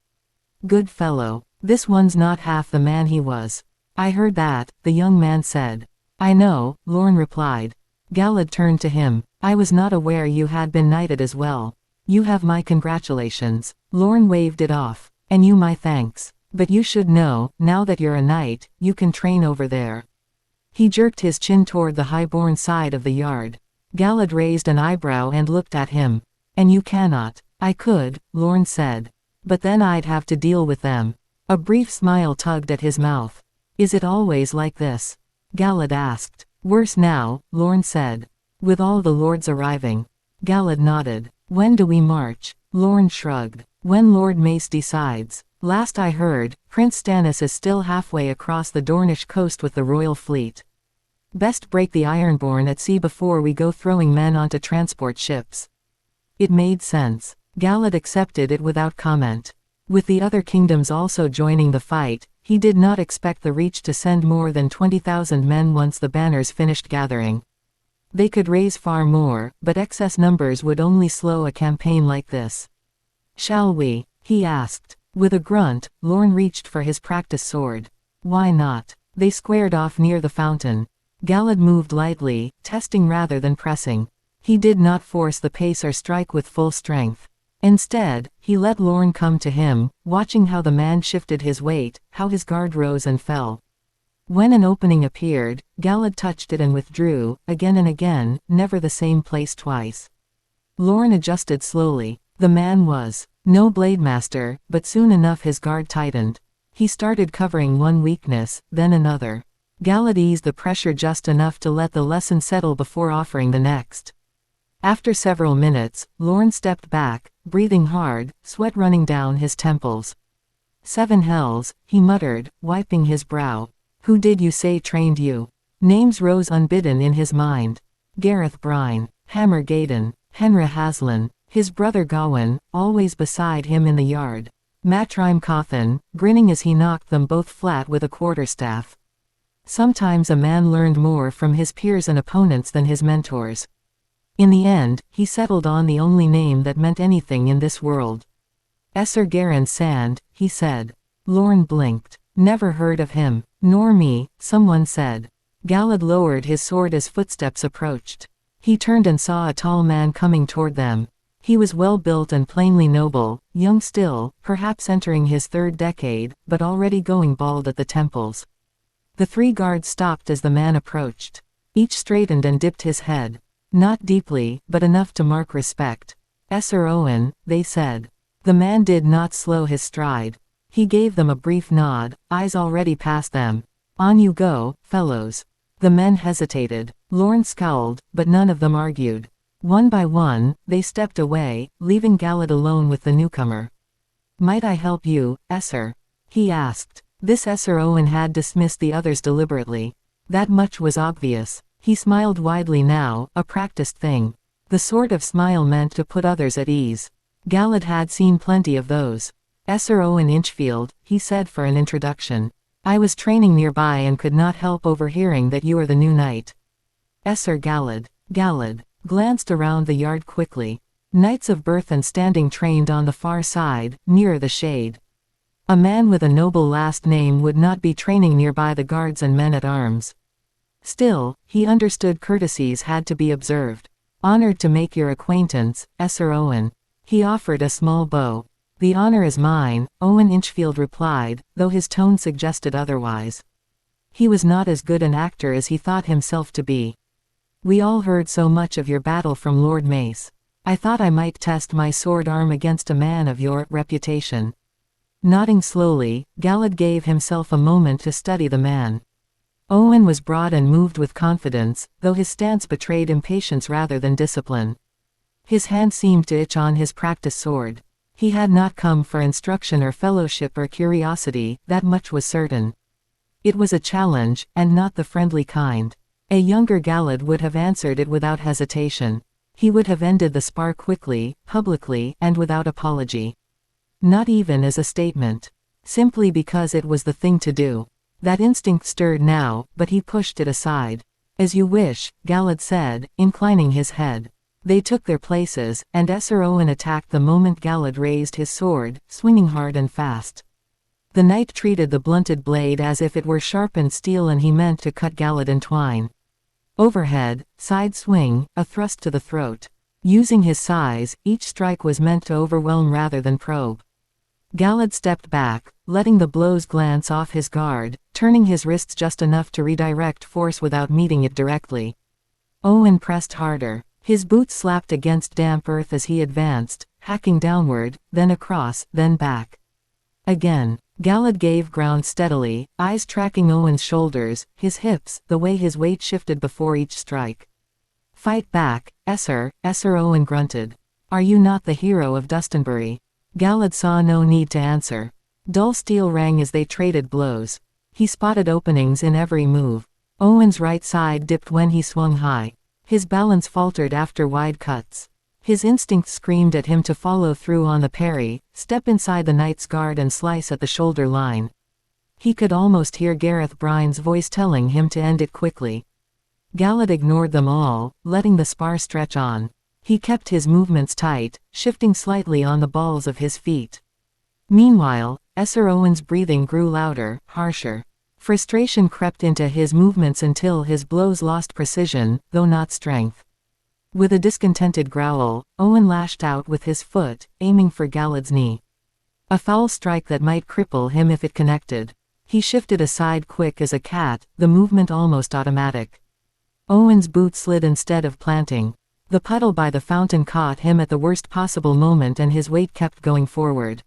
Good fellow. This one's not half the man he was. I heard that, the young man said. I know, Lorne replied. Galad turned to him. I was not aware you had been knighted as well. You have my congratulations. Lorne waved it off. And you my thanks. But you should know, now that you're a knight, you can train over there. He jerked his chin toward the high-born side of the yard. Galad raised an eyebrow and looked at him. And you cannot. I could, Lorne said. But then I'd have to deal with them. A brief smile tugged at his mouth. Is it always like this? Galad asked. Worse now, Lorne said. With all the lords arriving. Galad nodded. When do we march? Lorne shrugged. When Lord Mace decides. Last I heard, Prince Stannis is still halfway across the Dornish coast with the royal fleet. Best break the Ironborn at sea before we go throwing men onto transport ships. It made sense. Galad accepted it without comment. With the other kingdoms also joining the fight, he did not expect the Reach to send more than 20,000 men once the banners finished gathering. They could raise far more, but excess numbers would only slow a campaign like this. Shall we? He asked. With a grunt, Lorne reached for his practice sword. Why not? They squared off near the fountain. Galad moved lightly, testing rather than pressing. He did not force the pace or strike with full strength. Instead, he let Lorne come to him, watching how the man shifted his weight, how his guard rose and fell. When an opening appeared, Galad touched it and withdrew, again and again, never the same place twice. Lorne adjusted slowly. The man was no Blademaster, but soon enough his guard tightened. He started covering one weakness, then another. Galad eased the pressure just enough to let the lesson settle before offering the next. After several minutes, Lorne stepped back, breathing hard, sweat running down his temples. 7 hells, he muttered, wiping his brow. Who did you say trained you? Names rose unbidden in his mind. Gareth Brine, Hammer Gaden, Henry Haslin, his brother Gawain, always beside him in the yard. Matrim Cawthon, grinning as he knocked them both flat with a quarterstaff. Sometimes a man learned more from his peers and opponents than his mentors. In the end, he settled on the only name that meant anything in this world. Esser Garin Sand, he said. Lorne blinked. Never heard of him. Nor me, someone said. Galad lowered his sword as footsteps approached. He turned and saw a tall man coming toward them. He was well built and plainly noble, young still, perhaps entering his 3rd decade, but already going bald at the temples. The 3 guards stopped as the man approached. Each straightened and dipped his head. Not deeply, but enough to mark respect. Esser Owen, they said. The man did not slow his stride. He gave them a brief nod, eyes already past them. On you go, fellows. The men hesitated. Lorne scowled, but none of them argued. One by one, they stepped away, leaving Galad alone with the newcomer. Might I help you, Esser? He asked. This Esser Owen had dismissed the others deliberately. That much was obvious. He smiled widely now, a practiced thing. The sort of smile meant to put others at ease. Galad had seen plenty of those. Esser Owen Inchfield, he said for an introduction. I was training nearby and could not help overhearing that you are the new knight. Esser Galad. Galad glanced around the yard quickly. Knights of birth and standing trained on the far side, nearer the shade. A man with a noble last name would not be training nearby the guards and men-at-arms. Still, he understood courtesies had to be observed. Honored to make your acquaintance, Esser Owen. He offered a small bow. "The honor is mine," Owen Inchfield replied, though his tone suggested otherwise. He was not as good an actor as he thought himself to be. "We all heard so much of your battle from Lord Mace. I thought I might test my sword arm against a man of your reputation." Nodding slowly, Galad gave himself a moment to study the man. Owen was broad and moved with confidence, though his stance betrayed impatience rather than discipline. His hand seemed to itch on his practiced sword. He had not come for instruction or fellowship or curiosity, that much was certain. It was a challenge, and not the friendly kind. A younger Galad would have answered it without hesitation. He would have ended the spar quickly, publicly, and without apology. Not even as a statement. Simply because it was the thing to do. That instinct stirred now, but he pushed it aside. "As you wish," Galad said, inclining his head. They took their places, and Esser Owen attacked the moment Galad raised his sword, swinging hard and fast. The knight treated the blunted blade as if it were sharpened steel, and he meant to cut Galad in twine. Overhead, side swing, a thrust to the throat. Using his size, each strike was meant to overwhelm rather than probe. Galad stepped back, letting the blows glance off his guard, turning his wrists just enough to redirect force without meeting it directly. Owen pressed harder. His boots slapped against damp earth as he advanced, hacking downward, then across, then back. Again. Galad gave ground steadily, eyes tracking Owen's shoulders, his hips, the way his weight shifted before each strike. "Fight back, Esser," Owen grunted. "Are you not the hero of Dustinbury?" Galad saw no need to answer. Dull steel rang as they traded blows. He spotted openings in every move. Owen's right side dipped when he swung high. His balance faltered after wide cuts. His instinct screamed at him to follow through on the parry, step inside the knight's guard and slice at the shoulder line. He could almost hear Gareth Bryne's voice telling him to end it quickly. Galad ignored them all, letting the spar stretch on. He kept his movements tight, shifting slightly on the balls of his feet. Meanwhile, Esser Owen's breathing grew louder, harsher. Frustration crept into his movements until his blows lost precision, though not strength. With a discontented growl, Owen lashed out with his foot, aiming for Galad's knee. A foul strike that might cripple him if it connected. He shifted aside quick as a cat, the movement almost automatic. Owen's boot slid instead of planting. The puddle by the fountain caught him at the worst possible moment, and his weight kept going forward.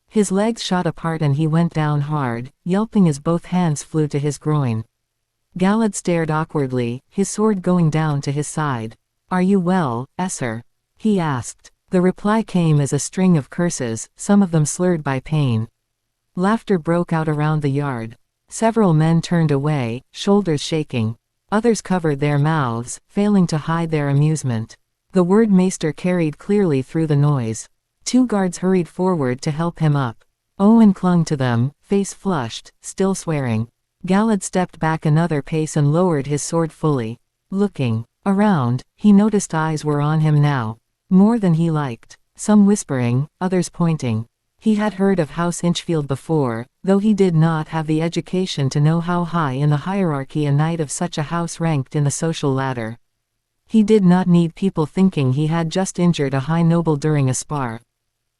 His legs shot apart and he went down hard, yelping as both hands flew to his groin. Galad stared awkwardly, his sword going down to his side. "Are you well, Esser?" he asked. The reply came as a string of curses, some of them slurred by pain. Laughter broke out around the yard. Several men turned away, shoulders shaking. Others covered their mouths, failing to hide their amusement. The word maester carried clearly through the noise. 2 guards hurried forward to help him up. Owen clung to them, face flushed, still swearing. Galad stepped back another pace and lowered his sword fully. Looking around, he noticed eyes were on him now. More than he liked. Some whispering, others pointing. He had heard of House Inchfield before, though he did not have the education to know how high in the hierarchy a knight of such a house ranked in the social ladder. He did not need people thinking he had just injured a high noble during a spar.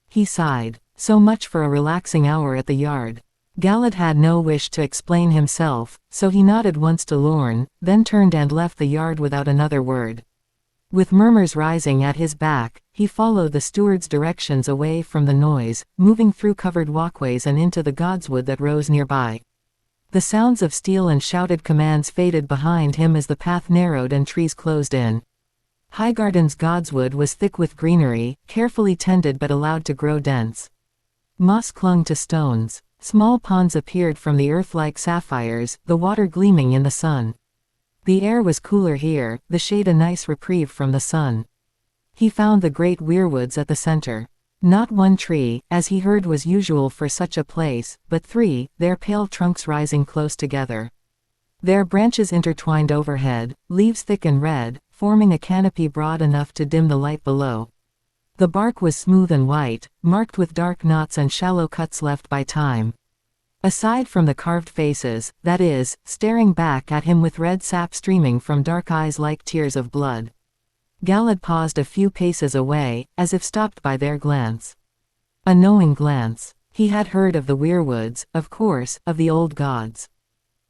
He sighed. So much for a relaxing hour at the yard. Galad had no wish to explain himself, so he nodded once to Lorne, then turned and left the yard without another word. With murmurs rising at his back, he followed the steward's directions away from the noise, moving through covered walkways and into the godswood that rose nearby. The sounds of steel and shouted commands faded behind him as the path narrowed and trees closed in. Highgarden's godswood was thick with greenery, carefully tended but allowed to grow dense. Moss clung to stones. Small ponds appeared from the earth like sapphires, the water gleaming in the sun. The air was cooler here, the shade a nice reprieve from the sun. He found the great weirwoods at the center. Not one tree, as he heard was usual for such a place, but 3, their pale trunks rising close together. Their branches intertwined overhead, leaves thick and red, forming a canopy broad enough to dim the light below. The bark was smooth and white, marked with dark knots and shallow cuts left by time. Aside from the carved faces, that is, staring back at him with red sap streaming from dark eyes like tears of blood. Galad paused a few paces away, as if stopped by their glance. A knowing glance. He had heard of the weirwoods, of course, of the old gods.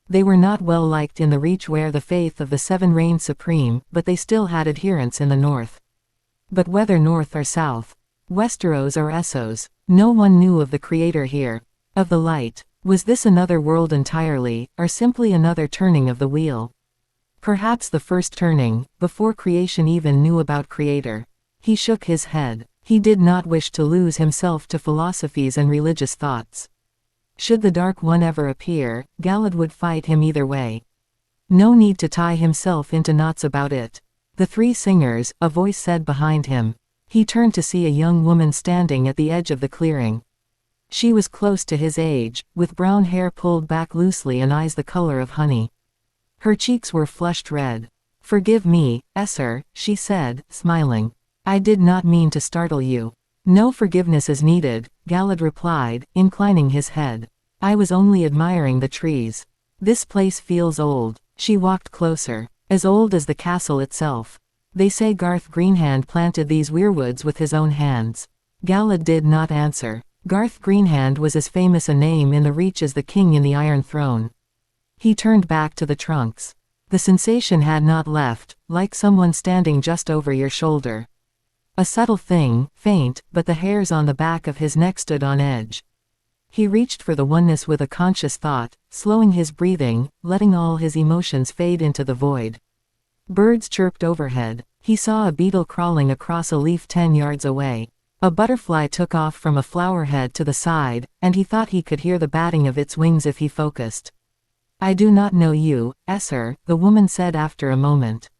They were not well liked in the Reach where the faith of the Seven reigned supreme, but they still had adherents in the north. But whether north or south, Westeros or Essos, no one knew of the creator here. Of the light. Was this another world entirely, or simply another turning of the wheel? Perhaps the first turning, before creation even knew about creator. He shook his head. He did not wish to lose himself to philosophies and religious thoughts. Should the Dark One ever appear, Galad would fight him either way. No need to tie himself into knots about it. The three singers, a voice said behind him. He turned to see a young woman standing at the edge of the clearing. She was close to his age, with brown hair pulled back loosely and eyes the color of honey. Her cheeks were flushed red. "Forgive me, Esser," she said, smiling. "I did not mean to startle you." "No forgiveness is needed," Galad replied, inclining his head. "I was only admiring the trees. This place feels old." She walked closer. "As old as the castle itself. They say Garth Greenhand planted these weirwoods with his own hands." Galad did not answer. Garth Greenhand was as famous a name in the Reach as the king in the Iron Throne. He turned back to the trunks. The sensation had not left, like someone standing just over your shoulder. A subtle thing, faint, but the hairs on the back of his neck stood on edge. He reached for the oneness with a conscious thought, slowing his breathing, letting all his emotions fade into the void. Birds chirped overhead. He saw a beetle crawling across a leaf 10 yards away. A butterfly took off from a flower head to the side, and he thought he could hear the batting of its wings if he focused. "I do not know you, Esser," the woman said after a moment.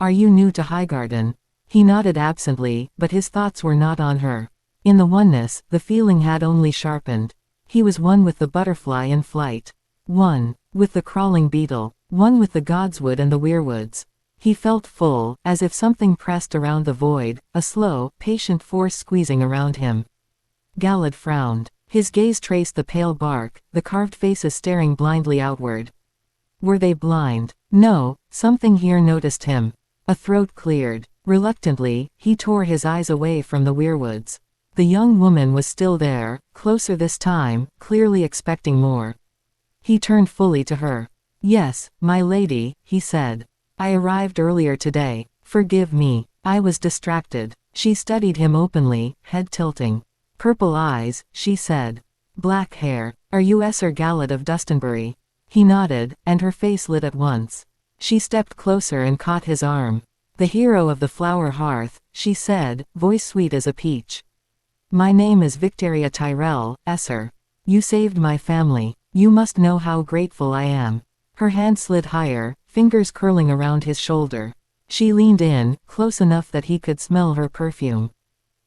"Are you new to Highgarden?" He nodded absently, but his thoughts were not on her. In the oneness, the feeling had only sharpened. He was one with the butterfly in flight. One with the crawling beetle. One with the godswood and the weirwoods. He felt full, as if something pressed around the void, a slow, patient force squeezing around him. Galad frowned. His gaze traced the pale bark, the carved faces staring blindly outward. Were they blind? No, something here noticed him. A throat cleared. Reluctantly, he tore his eyes away from the weirwoods. The young woman was still there, closer this time, clearly expecting more. He turned fully to her. "Yes, my lady," he said. "I arrived earlier today. Forgive me. I was distracted." She studied him openly, head tilting. "Purple eyes," she said. "Black hair. Are you Esser Galad of Dustinbury?" He nodded, and her face lit at once. She stepped closer and caught his arm. "The hero of the flower hearth," she said, voice sweet as a peach. "My name is Victoria Tyrell, Esser. You saved my family. You must know how grateful I am." Her hand slid higher, fingers curling around his shoulder. She leaned in, close enough that he could smell her perfume.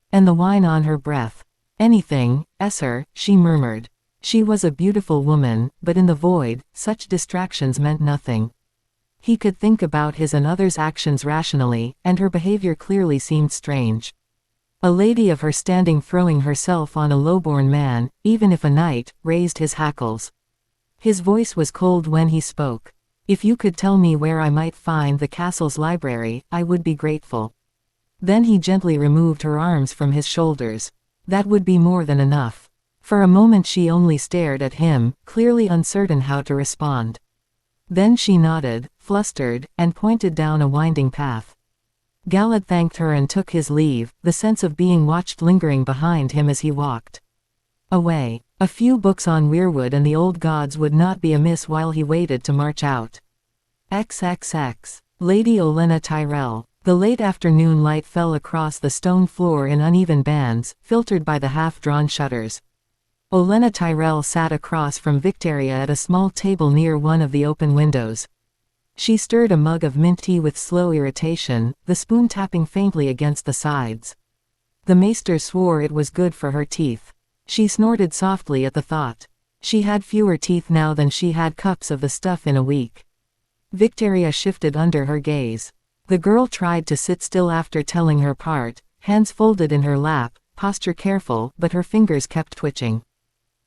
And the wine on her breath. "Anything, Esser," she murmured. She was a beautiful woman, but in the void, such distractions meant nothing. He could think about his and others' actions rationally, and her behavior clearly seemed strange. A lady of her standing throwing herself on a lowborn man, even if a knight, raised his hackles. His voice was cold when he spoke. "If you could tell me where I might find the castle's library, I would be grateful." Then he gently removed her arms from his shoulders. That would be more than enough. For a moment she only stared at him, clearly uncertain how to respond. Then she nodded, flustered, and pointed down a winding path. Galad thanked her and took his leave, the sense of being watched lingering behind him as he walked away. A few books on weirwood and the old gods would not be amiss while he waited to march out. XXX. Lady Olenna Tyrell. The late afternoon light fell across the stone floor in uneven bands, filtered by the half-drawn shutters. Olenna Tyrell sat across from Victoria at a small table near one of the open windows. She stirred a mug of mint tea with slow irritation, the spoon tapping faintly against the sides. The maester swore it was good for her teeth. She snorted softly at the thought. She had fewer teeth now than she had cups of the stuff in a week. Victoria shifted under her gaze. The girl tried to sit still after telling her part, hands folded in her lap, posture careful, but her fingers kept twitching.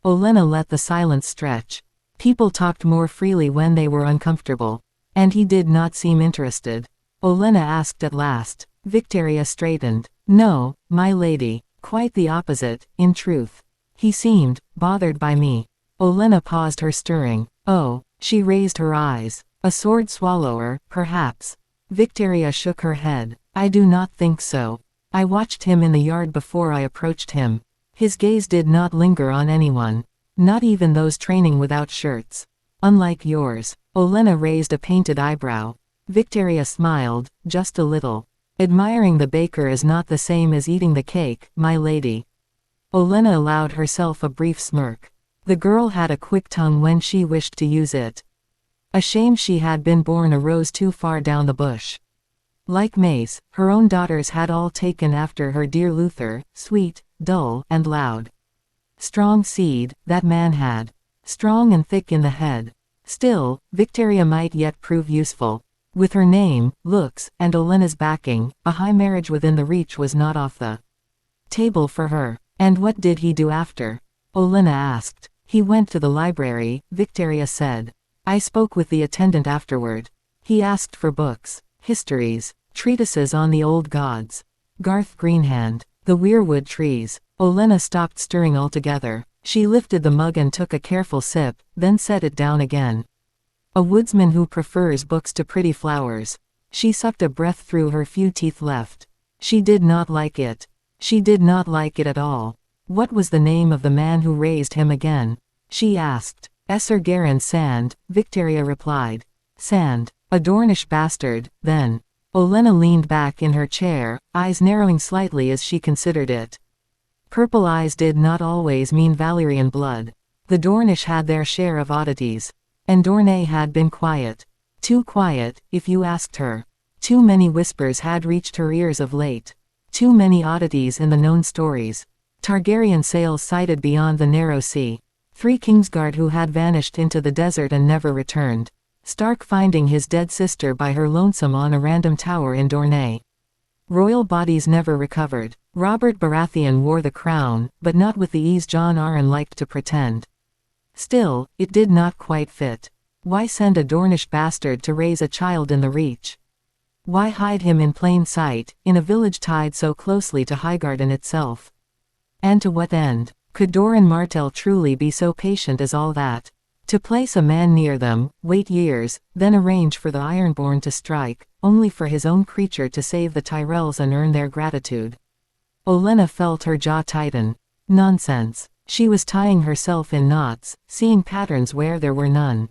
Olenna let the silence stretch. People talked more freely when they were uncomfortable. And he did not seem interested. Olenna asked at last. Victoria straightened. "No, my lady. Quite the opposite, in truth. He seemed bothered by me. Olenna paused her stirring. Oh, she raised her eyes. A sword swallower, perhaps. Victoria shook her head. I do not think so. I watched him in the yard before I approached him. His gaze did not linger on anyone. Not even those training without shirts. Unlike yours. Olenna raised a painted eyebrow. Victoria smiled, just a little. Admiring the baker is not the same as eating the cake, my lady. Olenna allowed herself a brief smirk. The girl had a quick tongue when she wished to use it. A shame she had been born a rose too far down the bush. Like Mace, her own daughters had all taken after her dear Luther, sweet, dull, and loud. Strong seed, that man had. Strong and thick in the head. Still, Victoria might yet prove useful. With her name, looks, and Olenna's backing, a high marriage within the reach was not off the table for her. And what did he do after? Olenna asked. He went to the library, Victoria said. I spoke with the attendant afterward. He asked for books, histories, treatises on the old gods. Garth Greenhand, the weirwood trees. Olenna stopped stirring altogether. She lifted the mug and took a careful sip, then set it down again. A woodsman who prefers books to pretty flowers. She sucked a breath through her few teeth left. She did not like it. She did not like it at all. What was the name of the man who raised him again? She asked. Esser Garin Sand, Victoria replied. Sand. A Dornish bastard, then. Olenna leaned back in her chair, eyes narrowing slightly as she considered it. Purple eyes did not always mean Valyrian blood. The Dornish had their share of oddities. And Dorne had been quiet. Too quiet, if you asked her. Too many whispers had reached her ears of late. Too many oddities in the known stories. Targaryen sails sighted beyond the narrow sea. 3 Kingsguard who had vanished into the desert and never returned. Stark finding his dead sister by her lonesome on a random tower in Dorne. Royal bodies never recovered. Robert Baratheon wore the crown, but not with the ease Jon Arryn liked to pretend. Still, it did not quite fit. Why send a Dornish bastard to raise a child in the Reach? Why hide him in plain sight, in a village tied so closely to Highgarden itself? And to what end? Could Doran Martell truly be so patient as all that? To place a man near them, wait years, then arrange for the Ironborn to strike, only for his own creature to save the Tyrells and earn their gratitude. Olenna felt her jaw tighten. Nonsense. She was tying herself in knots, seeing patterns where there were none.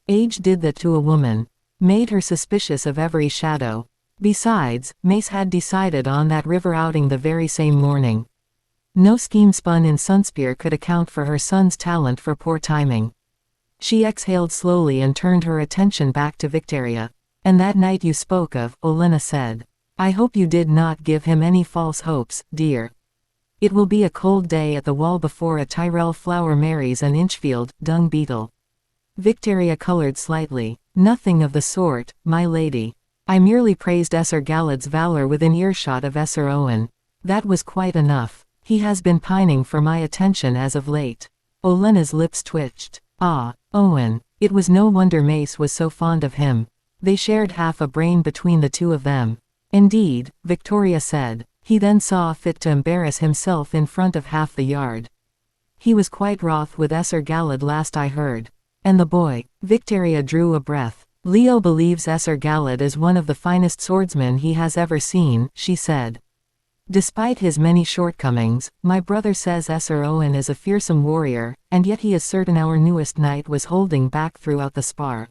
Age did that to a woman. Made her suspicious of every shadow. Besides, Mace had decided on that river outing the very same morning. No scheme spun in Sunspear could account for her son's talent for poor timing. She exhaled slowly and turned her attention back to Victoria. And that night you spoke of, Olenna said. I hope you did not give him any false hopes, dear. It will be a cold day at the wall before a Tyrell flower marries an Inchfield dung beetle. Victoria colored slightly. Nothing of the sort, my lady. I merely praised Esser Galad's valor within earshot of Esser Owen. That was quite enough. He has been pining for my attention as of late. Olenna's lips twitched. Ah, Owen. It was no wonder Mace was so fond of him. They shared half a brain between the two of them. Indeed, Victoria said. He then saw fit to embarrass himself in front of half the yard. He was quite wroth with Esser Galad last I heard. And the boy. Victoria drew a breath. Leo believes Esser Galad is one of the finest swordsmen he has ever seen, she said. Despite his many shortcomings, my brother says Esser Owen is a fearsome warrior, and yet he is certain our newest knight was holding back throughout the spar.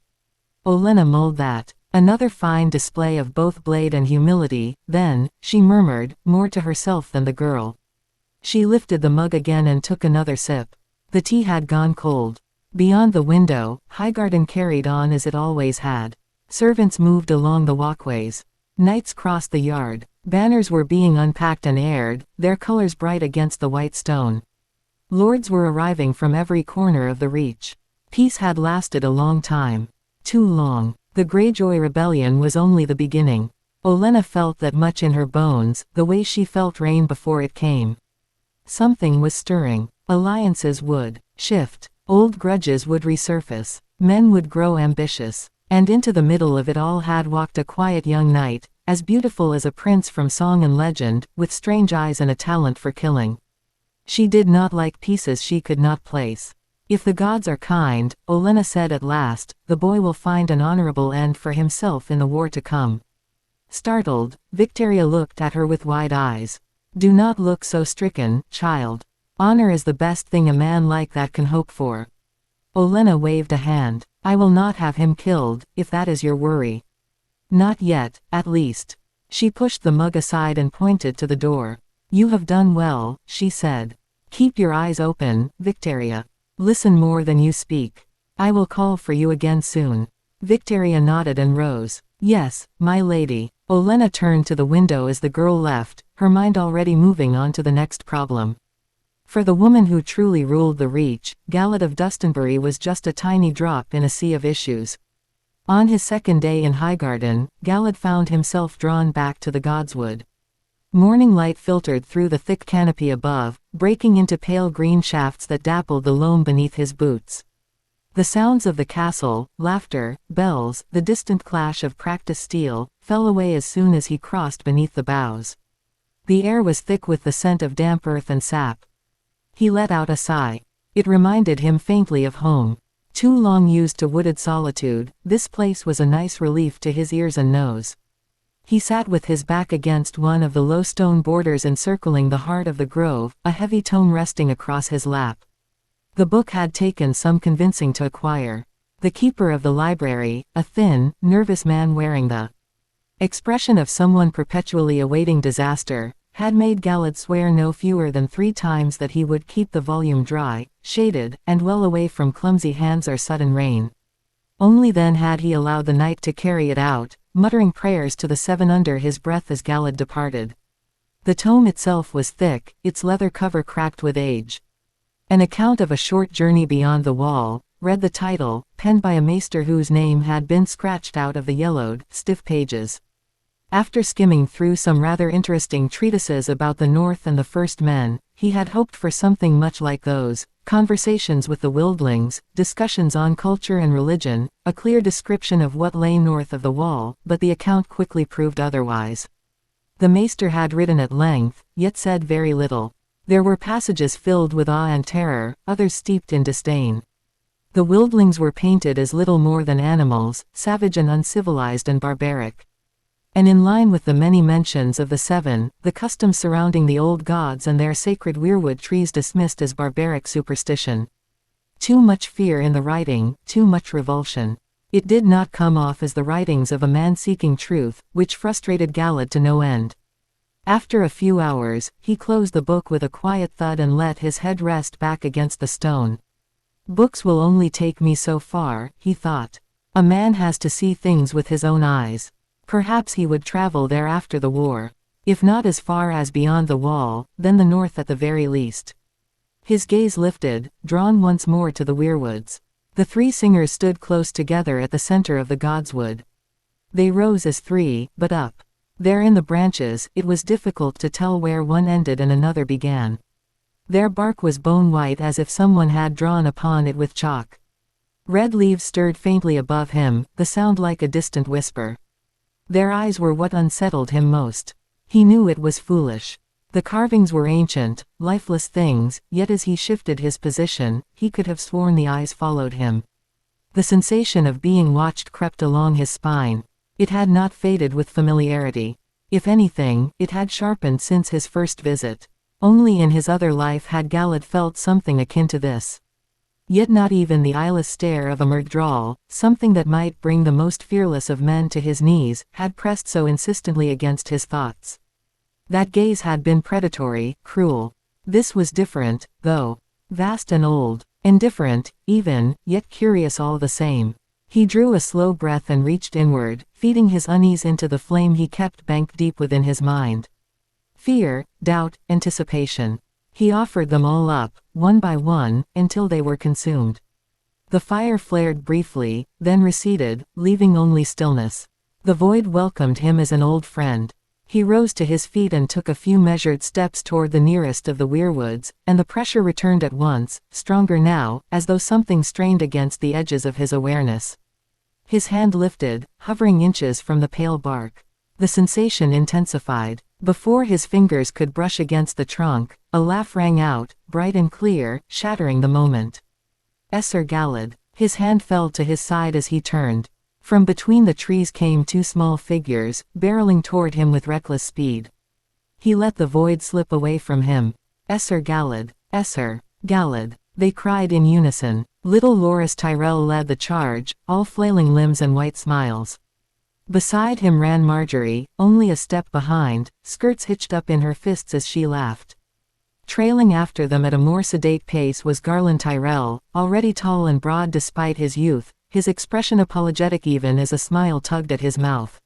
Olenna mulled that. Another fine display of both blade and humility, then, she murmured, more to herself than the girl. She lifted the mug again and took another sip. The tea had gone cold. Beyond the window, Highgarden carried on as it always had. Servants moved along the walkways. Knights crossed the yard. Banners were being unpacked and aired, their colors bright against the white stone. Lords were arriving from every corner of the Reach. Peace had lasted a long time. Too long. The Greyjoy Rebellion was only the beginning. Olenna felt that much in her bones, the way she felt rain before it came. Something was stirring. Alliances would shift. Old grudges would resurface. Men would grow ambitious. And into the middle of it all had walked a quiet young knight, as beautiful as a prince from song and legend, with strange eyes and a talent for killing. She did not like pieces she could not place. If the gods are kind, Olenna said at last, the boy will find an honorable end for himself in the war to come. Startled, Victoria looked at her with wide eyes. Do not look so stricken, child. Honor is the best thing a man like that can hope for. Olenna waved a hand. I will not have him killed, if that is your worry. Not yet, at least. She pushed the mug aside and pointed to the door. You have done well, she said. Keep your eyes open, Victoria. Listen more than you speak. I will call for you again soon. Victoria nodded and rose. Yes, my lady. Olenna turned to the window as the girl left, her mind already moving on to the next problem. For the woman who truly ruled the Reach, Galad of Dustinbury was just a tiny drop in a sea of issues. On his second day in Highgarden, Galad found himself drawn back to the Godswood. Morning light filtered through the thick canopy above, breaking into pale green shafts that dappled the loam beneath his boots. The sounds of the castle, laughter, bells, the distant clash of practiced steel, fell away as soon as he crossed beneath the boughs. The air was thick with the scent of damp earth and sap. He let out a sigh. It reminded him faintly of home. Too long used to wooded solitude, this place was a nice relief to his ears and nose. He sat with his back against one of the low stone borders encircling the heart of the grove, a heavy tome resting across his lap. The book had taken some convincing to acquire. The keeper of the library, a thin, nervous man wearing the expression of someone perpetually awaiting disaster, had made Galad swear no fewer than 3 times that he would keep the volume dry, shaded, and well away from clumsy hands or sudden rain. Only then had he allowed the night to carry it out, muttering prayers to the 7 under his breath as Galad departed. The tome itself was thick, its leather cover cracked with age. An account of a short journey beyond the wall, read the title, penned by a maester whose name had been scratched out of the yellowed, stiff pages. After skimming through some rather interesting treatises about the North and the First Men, he had hoped for something much like those, conversations with the wildlings, discussions on culture and religion, a clear description of what lay north of the wall, but the account quickly proved otherwise. The maester had written at length, yet said very little. There were passages filled with awe and terror, others steeped in disdain. The wildlings were painted as little more than animals, savage and uncivilized and barbaric. And in line with the many mentions of the 7, the customs surrounding the old gods and their sacred weirwood trees dismissed as barbaric superstition. Too much fear in the writing, too much revulsion. It did not come off as the writings of a man seeking truth, which frustrated Galad to no end. After a few hours, he closed the book with a quiet thud and let his head rest back against the stone. Books will only take me so far, he thought. A man has to see things with his own eyes. Perhaps he would travel there after the war. If not as far as beyond the wall, then the north at the very least. His gaze lifted, drawn once more to the weirwoods. The 3 singers stood close together at the center of the godswood. They rose as 3, but up. There in the branches, it was difficult to tell where one ended and another began. Their bark was bone white as if someone had drawn upon it with chalk. Red leaves stirred faintly above him, the sound like a distant whisper. Their eyes were what unsettled him most. He knew it was foolish. The carvings were ancient, lifeless things, yet as he shifted his position, he could have sworn the eyes followed him. The sensation of being watched crept along his spine. It had not faded with familiarity. If anything, it had sharpened since his first visit. Only in his other life had Galad felt something akin to this. Yet not even the eyeless stare of a Myrddraal, something that might bring the most fearless of men to his knees, had pressed so insistently against his thoughts. That gaze had been predatory, cruel. This was different, though. Vast and old. Indifferent, even, yet curious all the same. He drew a slow breath and reached inward, feeding his unease into the flame he kept banked deep within his mind. Fear, doubt, anticipation. He offered them all up, one by one, until they were consumed. The fire flared briefly, then receded, leaving only stillness. The void welcomed him as an old friend. He rose to his feet and took a few measured steps toward the nearest of the weirwoods, and the pressure returned at once, stronger now, as though something strained against the edges of his awareness. His hand lifted, hovering inches from the pale bark. The sensation intensified. Before his fingers could brush against the trunk, a laugh rang out, bright and clear, shattering the moment. Sir Galad. His hand fell to his side as he turned. From between the trees came two small figures, barreling toward him with reckless speed. He let the void slip away from him. Sir Galad. Sir Galad. They cried in unison. Little Loras Tyrell led the charge, all flailing limbs and white smiles. Beside him ran Marjorie, only a step behind, skirts hitched up in her fists as she laughed. Trailing after them at a more sedate pace was Garland Tyrell, already tall and broad despite his youth, his expression apologetic even as a smile tugged at his mouth.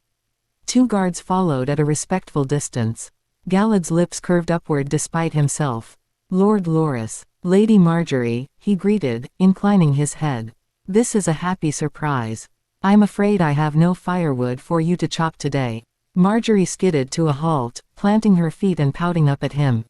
Two guards followed at a respectful distance. Galad's lips curved upward despite himself. Lord Loras. Lady Marjorie, he greeted, inclining his head. This is a happy surprise. I'm afraid I have no firewood for you to chop today. Marjorie skidded to a halt, planting her feet and pouting up at him.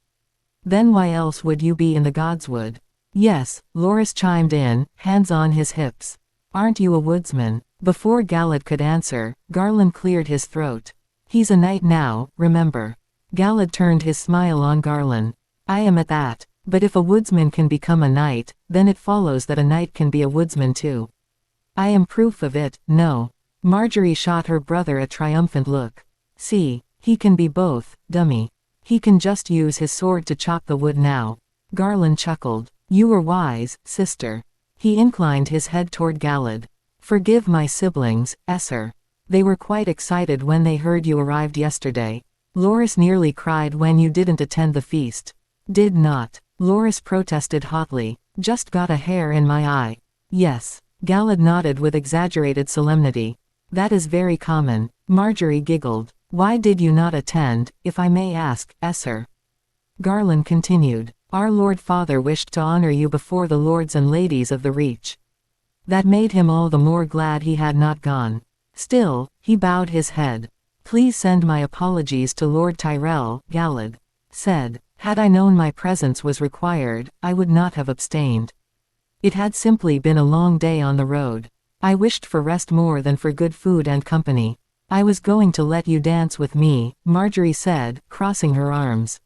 Then why else would you be in the godswood? Yes, Loras chimed in, hands on his hips. Aren't you a woodsman? Before Galad could answer, Garland cleared his throat. He's a knight now, remember. Galad turned his smile on Garland. I am at that. But if a woodsman can become a knight, then it follows that a knight can be a woodsman too. I am proof of it, no. Marjorie shot her brother a triumphant look. See, he can be both, dummy. He can just use his sword to chop the wood now. Garland chuckled. You were wise, sister. He inclined his head toward Galad. Forgive my siblings, Sir. They were quite excited when they heard you arrived yesterday. Loras nearly cried when you didn't attend the feast. Did not. Loras protested hotly. Just got a hair in my eye. Yes. Galad nodded with exaggerated solemnity. That is very common. Marjorie giggled. Why did you not attend, if I may ask, Sir? Garland continued. Our Lord Father wished to honor you before the lords and ladies of the Reach. That made him all the more glad he had not gone. Still, he bowed his head. Please send my apologies to Lord Tyrell, Galad said. Had I known my presence was required, I would not have abstained. It had simply been a long day on the road. I wished for rest more than for good food and company. I was going to let you dance with me, Marjorie said, crossing her arms.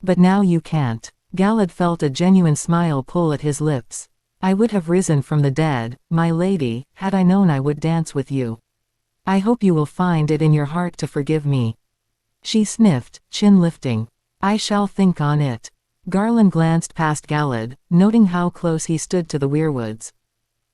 But now you can't. Galad felt a genuine smile pull at his lips. I would have risen from the dead, my lady, had I known I would dance with you. I hope you will find it in your heart to forgive me. She sniffed, chin lifting. I shall think on it. Garland glanced past Galad, noting how close he stood to the weirwoods.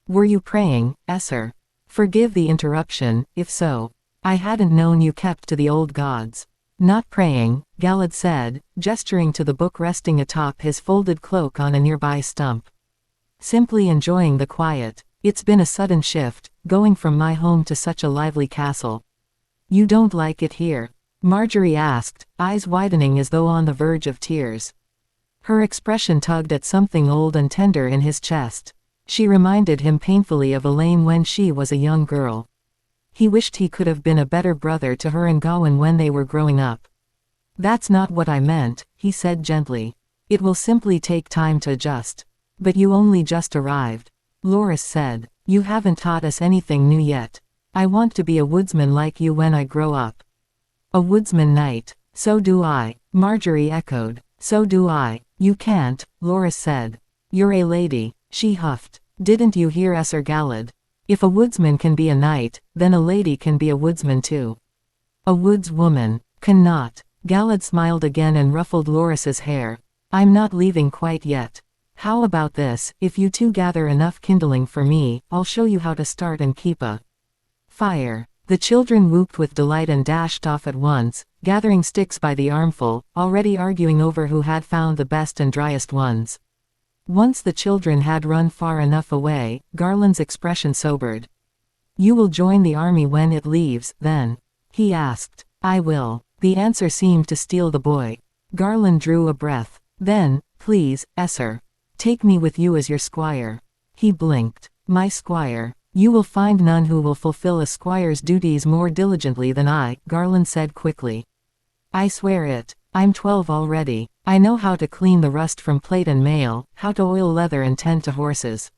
Were you praying, Sir? Forgive the interruption, if so. I hadn't known you kept to the old gods. Not praying, Galad said, gesturing to the book resting atop his folded cloak on a nearby stump. Simply enjoying the quiet. It's been a sudden shift, going from my home to such a lively castle. You don't like it here? Marjorie asked, eyes widening as though on the verge of tears. Her expression tugged at something old and tender in his chest. She reminded him painfully of Elaine when she was a young girl. He wished he could have been a better brother to her and Gawain when they were growing up. That's not what I meant, he said gently. It will simply take time to adjust. But you only just arrived. Loras said. You haven't taught us anything new yet. I want to be a woodsman like you when I grow up. A woodsman knight. So do I, Marjorie echoed. So do I. You can't, Loras said. You're a lady, she huffed. Didn't you hear Sir Galad? If a woodsman can be a knight, then a lady can be a woodsman too. A woodswoman cannot. Galad smiled again and ruffled Loras's hair. I'm not leaving quite yet. How about this, if you two gather enough kindling for me, I'll show you how to start and keep a fire. The children whooped with delight and dashed off at once, gathering sticks by the armful, already arguing over who had found the best and driest ones. Once the children had run far enough away, Garland's expression sobered. You will join the army when it leaves, then? He asked. I will. The answer seemed to steel the boy. Garland drew a breath. Then, please, Sir. Take me with you as your squire. He blinked. My squire. You will find none who will fulfill a squire's duties more diligently than I, Garland said quickly. I swear it. I'm 12 already. I know how to clean the rust from plate and mail, how to oil leather and tend to horses.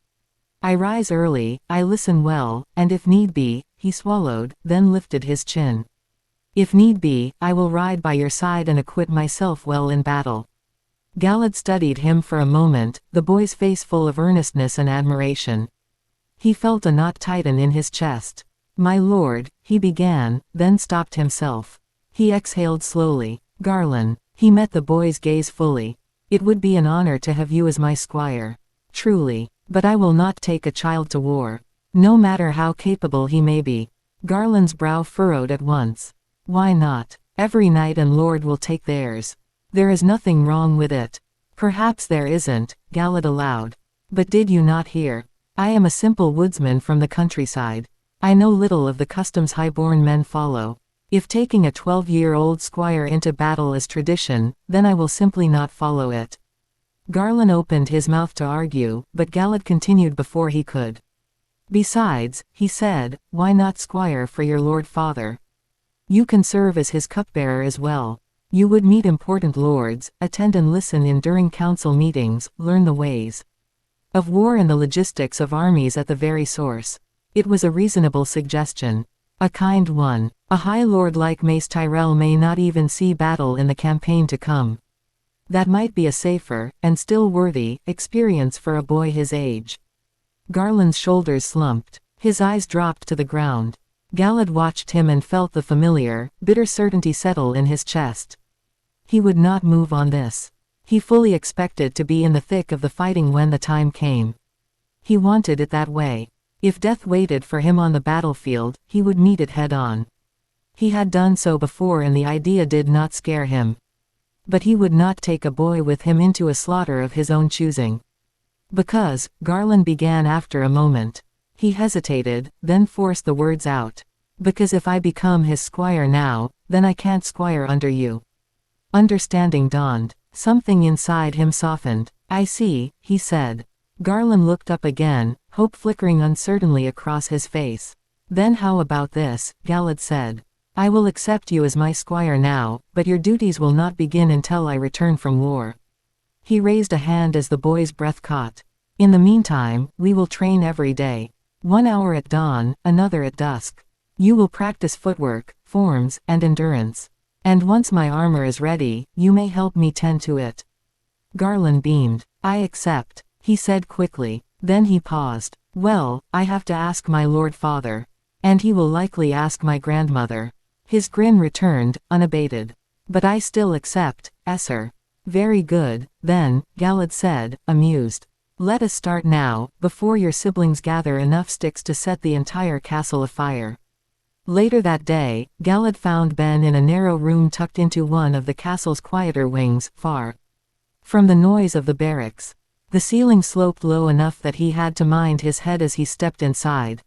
I rise early, I listen well, and if need be, he swallowed, then lifted his chin. If need be, I will ride by your side and acquit myself well in battle." Galad studied him for a moment, the boy's face full of earnestness and admiration. He felt a knot tighten in his chest. "My lord," he began, then stopped himself. He exhaled slowly. "Garland." He met the boy's gaze fully. "It would be an honor to have you as my squire. Truly. But I will not take a child to war. No matter how capable he may be." Garland's brow furrowed at once. "Why not? Every knight and lord will take theirs. There is nothing wrong with it." "Perhaps there isn't," Galad allowed. "But did you not hear? I am a simple woodsman from the countryside. I know little of the customs high-born men follow. If taking a 12-year-old squire into battle is tradition, then I will simply not follow it." Garland opened his mouth to argue, but Galad continued before he could. "Besides," he said, "why not squire for your lord father? You can serve as his cupbearer as well. You would meet important lords, attend and listen in during council meetings, learn the ways of war and the logistics of armies at the very source." It was a reasonable suggestion. A kind one. A high lord like Mace Tyrell may not even see battle in the campaign to come. That might be a safer, and still worthy, experience for a boy his age. Garland's shoulders slumped. His eyes dropped to the ground. Galad watched him and felt the familiar, bitter certainty settle in his chest. He would not move on this. He fully expected to be in the thick of the fighting when the time came. He wanted it that way. If death waited for him on the battlefield, he would meet it head-on. He had done so before and the idea did not scare him. But he would not take a boy with him into a slaughter of his own choosing. "Because," Garland began after a moment. He hesitated, then forced the words out. "Because if I become his squire now, then I can't squire under you." Understanding dawned. Something inside him softened. "I see," he said. Garland looked up again, hope flickering uncertainly across his face. "Then how about this?" Galad said. "I will accept you as my squire now, but your duties will not begin until I return from war." He raised a hand as the boy's breath caught. "In the meantime, we will train every day. 1 hour at dawn, another at dusk. You will practice footwork, forms, and endurance. And once my armor is ready, you may help me tend to it." Garland beamed. "I accept," he said quickly. Then he paused. "Well, I have to ask my lord father. And he will likely ask my grandmother." His grin returned, unabated. "But I still accept, sir." "Very good, then," Galad said, amused. "Let us start now, before your siblings gather enough sticks to set the entire castle afire." Later that day, Galad found Ben in a narrow room tucked into one of the castle's quieter wings, far from the noise of the barracks. The ceiling sloped low enough that he had to mind his head as he stepped inside.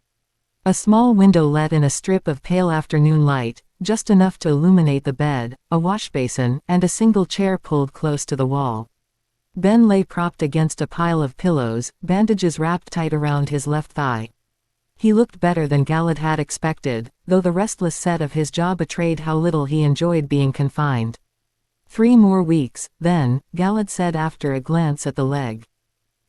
A small window let in a strip of pale afternoon light, just enough to illuminate the bed, a washbasin, and a single chair pulled close to the wall. Ben lay propped against a pile of pillows, bandages wrapped tight around his left thigh. He looked better than Galad had expected, though the restless set of his jaw betrayed how little he enjoyed being confined. 3 more weeks, then, Galad said after a glance at the leg.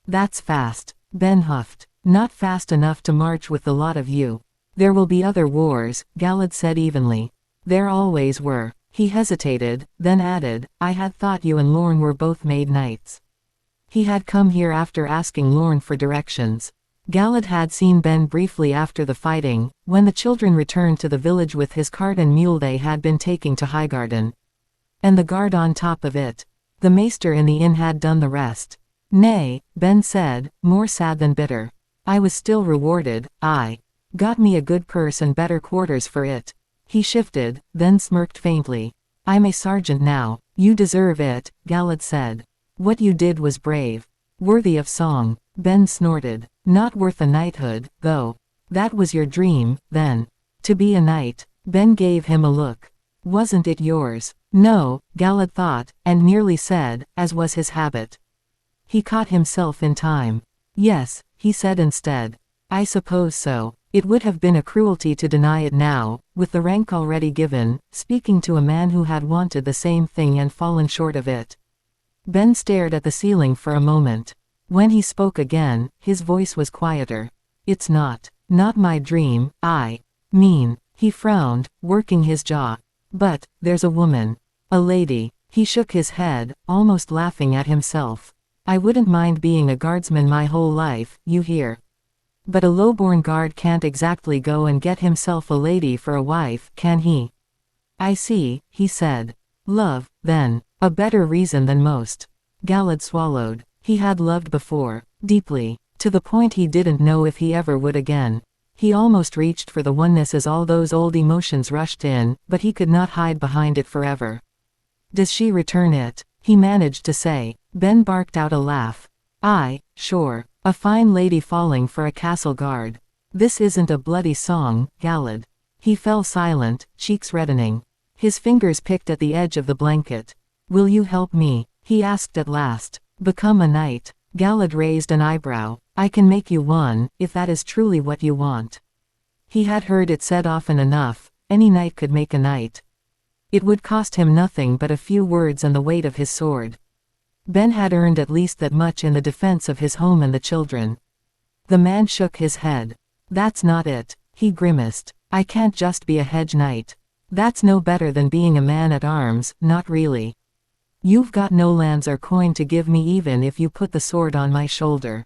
"That's fast." Ben huffed. "Not fast enough to march with the lot of you." "There will be other wars," Galad said evenly. "There always were." He hesitated, then added, "I had thought you and Lorne were both made knights." He had come here after asking Lorne for directions. Galad had seen Ben briefly after the fighting, when the children returned to the village with his cart and mule they had been taking to Highgarden. And the guard on top of it. The maester in the inn had done the rest. "Nay," Ben said, more sad than bitter. "I was still rewarded, I got me a good purse and better quarters for it." He shifted, then smirked faintly. "I'm a sergeant now." "You deserve it," Galad said. "What you did was brave. Worthy of song." Ben snorted. "Not worth a knighthood, though." "That was your dream, then. To be a knight." Ben gave him a look. "Wasn't it yours?" "No," Galad thought, and nearly said, as was his habit. He caught himself in time. "Yes," he said instead. "I suppose so. It would have been a cruelty to deny it now, with the rank already given, speaking to a man who had wanted the same thing and fallen short of it." Ben stared at the ceiling for a moment. When he spoke again, his voice was quieter. "It's not my dream, I mean." He frowned, working his jaw. But, there's a woman. A lady. He shook his head, almost laughing at himself. I wouldn't mind being a guardsman my whole life, you hear. But a lowborn guard can't exactly go and get himself a lady for a wife, can he? I see, he said. Love, then. A better reason than most. Galad swallowed. He had loved before. Deeply. To the point he didn't know if he ever would again. He almost reached for the oneness as all those old emotions rushed in, but he could not hide behind it forever. Does she return it? He managed to say. Ben barked out a laugh. Aye, sure. A fine lady falling for a castle guard. This isn't a bloody song, Galad. He fell silent, cheeks reddening. His fingers picked at the edge of the blanket. Will you help me? He asked at last. Become a knight. Galad raised an eyebrow. I can make you one, if that is truly what you want. He had heard it said often enough, any knight could make a knight. It would cost him nothing but a few words and the weight of his sword. Ben had earned at least that much in the defense of his home and the children. The man shook his head. That's not it, he grimaced. I can't just be a hedge knight. That's no better than being a man at arms, not really. You've got no lands or coin to give me even if you put the sword on my shoulder.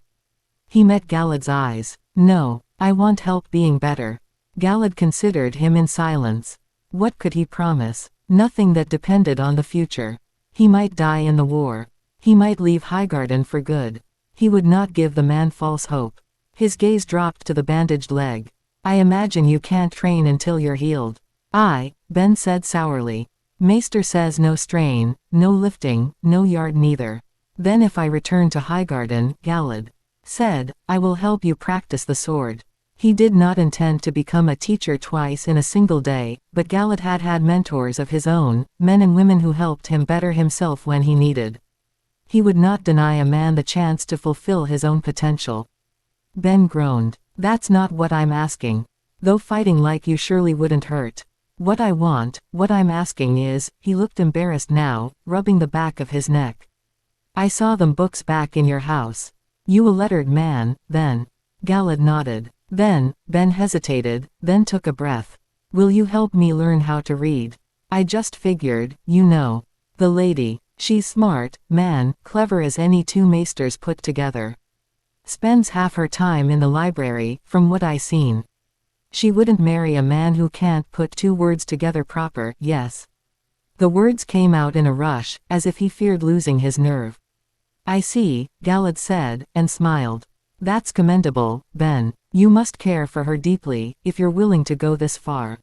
He met Galad's eyes. No, I want help being better. Galad considered him in silence. What could he promise? Nothing that depended on the future. He might die in the war. He might leave Highgarden for good. He would not give the man false hope. His gaze dropped to the bandaged leg. I imagine you can't train until you're healed. Aye, Ben said sourly. Maester says no strain, no lifting, no yard neither. Then if I return to Highgarden, Galad said, I will help you practice the sword. He did not intend to become a teacher twice in a single day, but Galad had had mentors of his own, men and women who helped him better himself when he needed. He would not deny a man the chance to fulfill his own potential. Ben groaned. That's not what I'm asking. Though fighting like you surely wouldn't hurt. What I'm asking is, he looked embarrassed now, rubbing the back of his neck. I saw them books back in your house. You a lettered man, then. Galad nodded. Then, Ben hesitated, then took a breath. Will you help me learn how to read? I just figured, you know. The lady. She's smart, man, clever as any two maesters put together. Spends half her time in the library, from what I seen. She wouldn't marry a man who can't put two words together proper, yes. The words came out in a rush, as if he feared losing his nerve. I see, Galad said, and smiled. That's commendable, Ben. You must care for her deeply, if you're willing to go this far.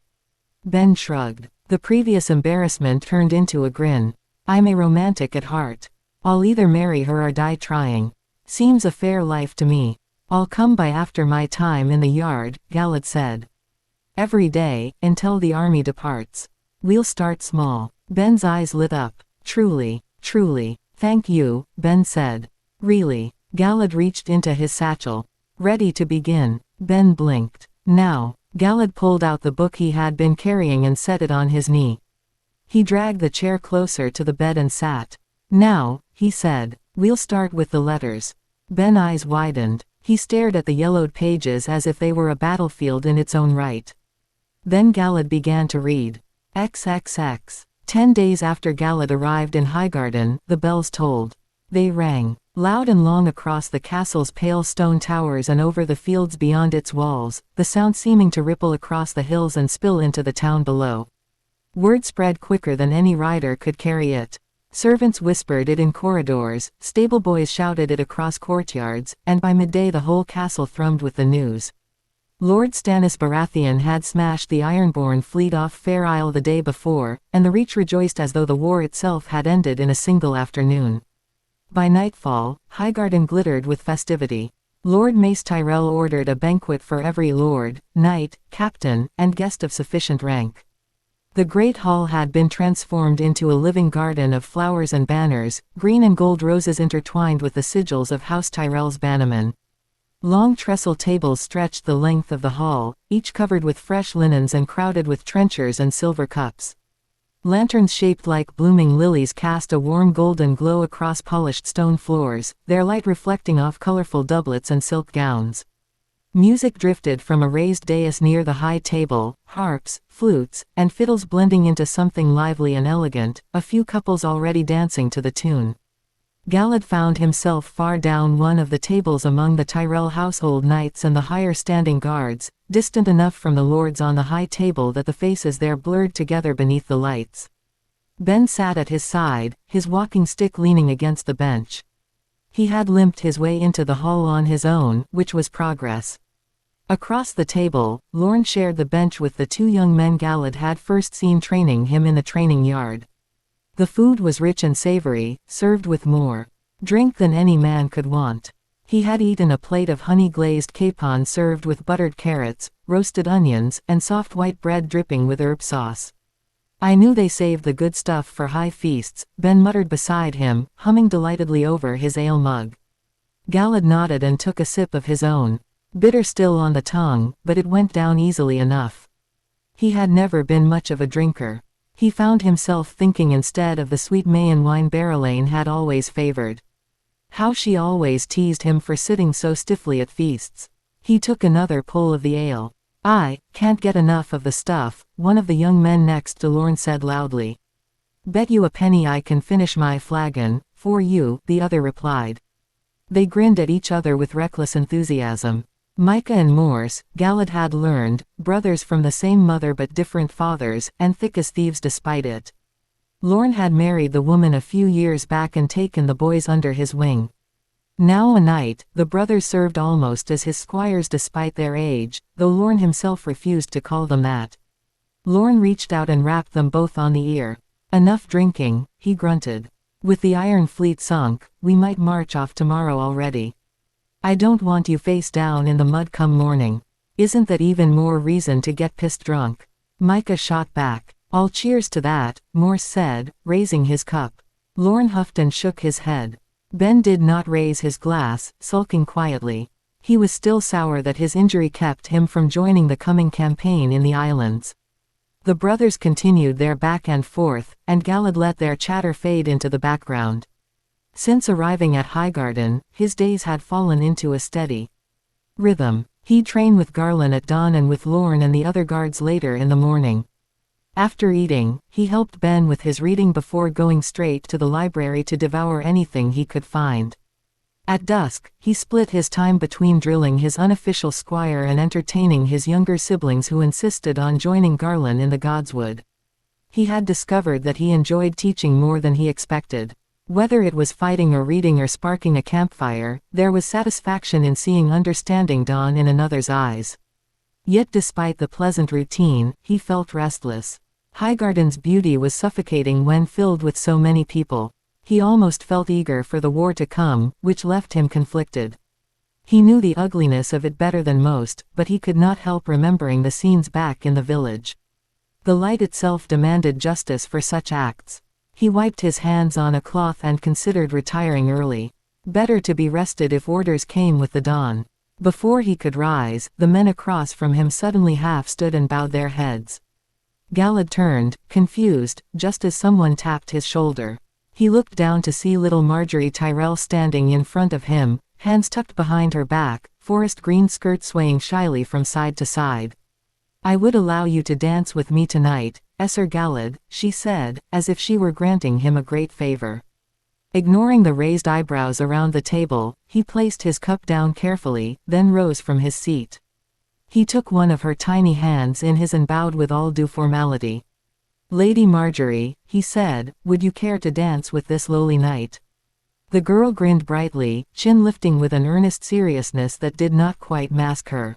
Ben shrugged. The previous embarrassment turned into a grin. I'm a romantic at heart. I'll either marry her or die trying. Seems a fair life to me. I'll come by after my time in the yard, Galad said. Every day, until the army departs. We'll start small. Ben's eyes lit up. Truly, truly. Thank you, Ben said. Really. Galad reached into his satchel. Ready to begin. Ben blinked. Now. Galad pulled out the book he had been carrying and set it on his knee. He dragged the chair closer to the bed and sat. Now, he said. We'll start with the letters. Ben's eyes widened. He stared at the yellowed pages as if they were a battlefield in its own right. Then Galad began to read. XXX. 10 days after Galad arrived in Highgarden, the bells tolled. They rang, loud and long across the castle's pale stone towers and over the fields beyond its walls, the sound seeming to ripple across the hills and spill into the town below. Word spread quicker than any rider could carry it. Servants whispered it in corridors, stable boys shouted it across courtyards, and by midday the whole castle thrummed with the news. Lord Stannis Baratheon had smashed the Ironborn fleet off Fair Isle the day before, and the Reach rejoiced as though the war itself had ended in a single afternoon. By nightfall, Highgarden glittered with festivity. Lord Mace Tyrell ordered a banquet for every lord, knight, captain, and guest of sufficient rank. The great hall had been transformed into a living garden of flowers and banners, green and gold roses intertwined with the sigils of House Tyrell's bannermen. Long trestle tables stretched the length of the hall, each covered with fresh linens and crowded with trenchers and silver cups. Lanterns shaped like blooming lilies cast a warm golden glow across polished stone floors, their light reflecting off colorful doublets and silk gowns. Music drifted from a raised dais near the high table, harps, flutes, and fiddles blending into something lively and elegant, a few couples already dancing to the tune. Galad found himself far down one of the tables among the Tyrell household knights and the higher-standing guards, distant enough from the lords on the high table that the faces there blurred together beneath the lights. Ben sat at his side, his walking stick leaning against the bench. He had limped his way into the hall on his own, which was progress. Across the table, Lorne shared the bench with the two young men Galad had first seen training him in the training yard. The food was rich and savory, served with more drink than any man could want. He had eaten a plate of honey-glazed capon served with buttered carrots, roasted onions, and soft white bread dripping with herb sauce. "I knew they saved the good stuff for high feasts," Ben muttered beside him, humming delightedly over his ale mug. Galad nodded and took a sip of his own. Bitter still on the tongue, but it went down easily enough. He had never been much of a drinker. He found himself thinking instead of the sweet Mayan wine Barrelane had always favored. How she always teased him for sitting so stiffly at feasts. He took another pull of the ale. "I can't get enough of the stuff," one of the young men next to Lorne said loudly. "Bet you a penny I can finish my flagon, for you," the other replied. They grinned at each other with reckless enthusiasm. Micah and Morse, Galad had learned, brothers from the same mother but different fathers, and thick as thieves despite it. Lorne had married the woman a few years back and taken the boys under his wing. Now a knight, the brothers served almost as his squires despite their age, though Lorne himself refused to call them that. Lorne reached out and rapped them both on the ear. "Enough drinking," he grunted. "With the Iron Fleet sunk, we might march off tomorrow already. I don't want you face down in the mud come morning. Isn't that even more reason to get pissed drunk?" Micah shot back. "All cheers to that," Morse said, raising his cup. Lorne huffed and shook his head. Ben did not raise his glass, sulking quietly. He was still sour that his injury kept him from joining the coming campaign in the islands. The brothers continued their back and forth, and Galad let their chatter fade into the background. Since arriving at Highgarden, his days had fallen into a steady rhythm. He'd train with Garland at dawn and with Lorne and the other guards later in the morning. After eating, he helped Ben with his reading before going straight to the library to devour anything he could find. At dusk, he split his time between drilling his unofficial squire and entertaining his younger siblings who insisted on joining Garland in the Godswood. He had discovered that he enjoyed teaching more than he expected. Whether it was fighting or reading or sparking a campfire, there was satisfaction in seeing understanding dawn in another's eyes. Yet despite the pleasant routine, he felt restless. Highgarden's beauty was suffocating when filled with so many people. He almost felt eager for the war to come, which left him conflicted. He knew the ugliness of it better than most, but he could not help remembering the scenes back in the village. The light itself demanded justice for such acts. He wiped his hands on a cloth and considered retiring early. Better to be rested if orders came with the dawn. Before he could rise, the men across from him suddenly half stood and bowed their heads. Galad turned, confused, just as someone tapped his shoulder. He looked down to see little Marjorie Tyrell standing in front of him, hands tucked behind her back, forest green skirt swaying shyly from side to side. "I would allow you to dance with me tonight, Esser Galad," she said, as if she were granting him a great favor. Ignoring the raised eyebrows around the table, he placed his cup down carefully, then rose from his seat. He took one of her tiny hands in his and bowed with all due formality. "Lady Marjorie," he said, "would you care to dance with this lowly knight?" The girl grinned brightly, chin lifting with an earnest seriousness that did not quite mask her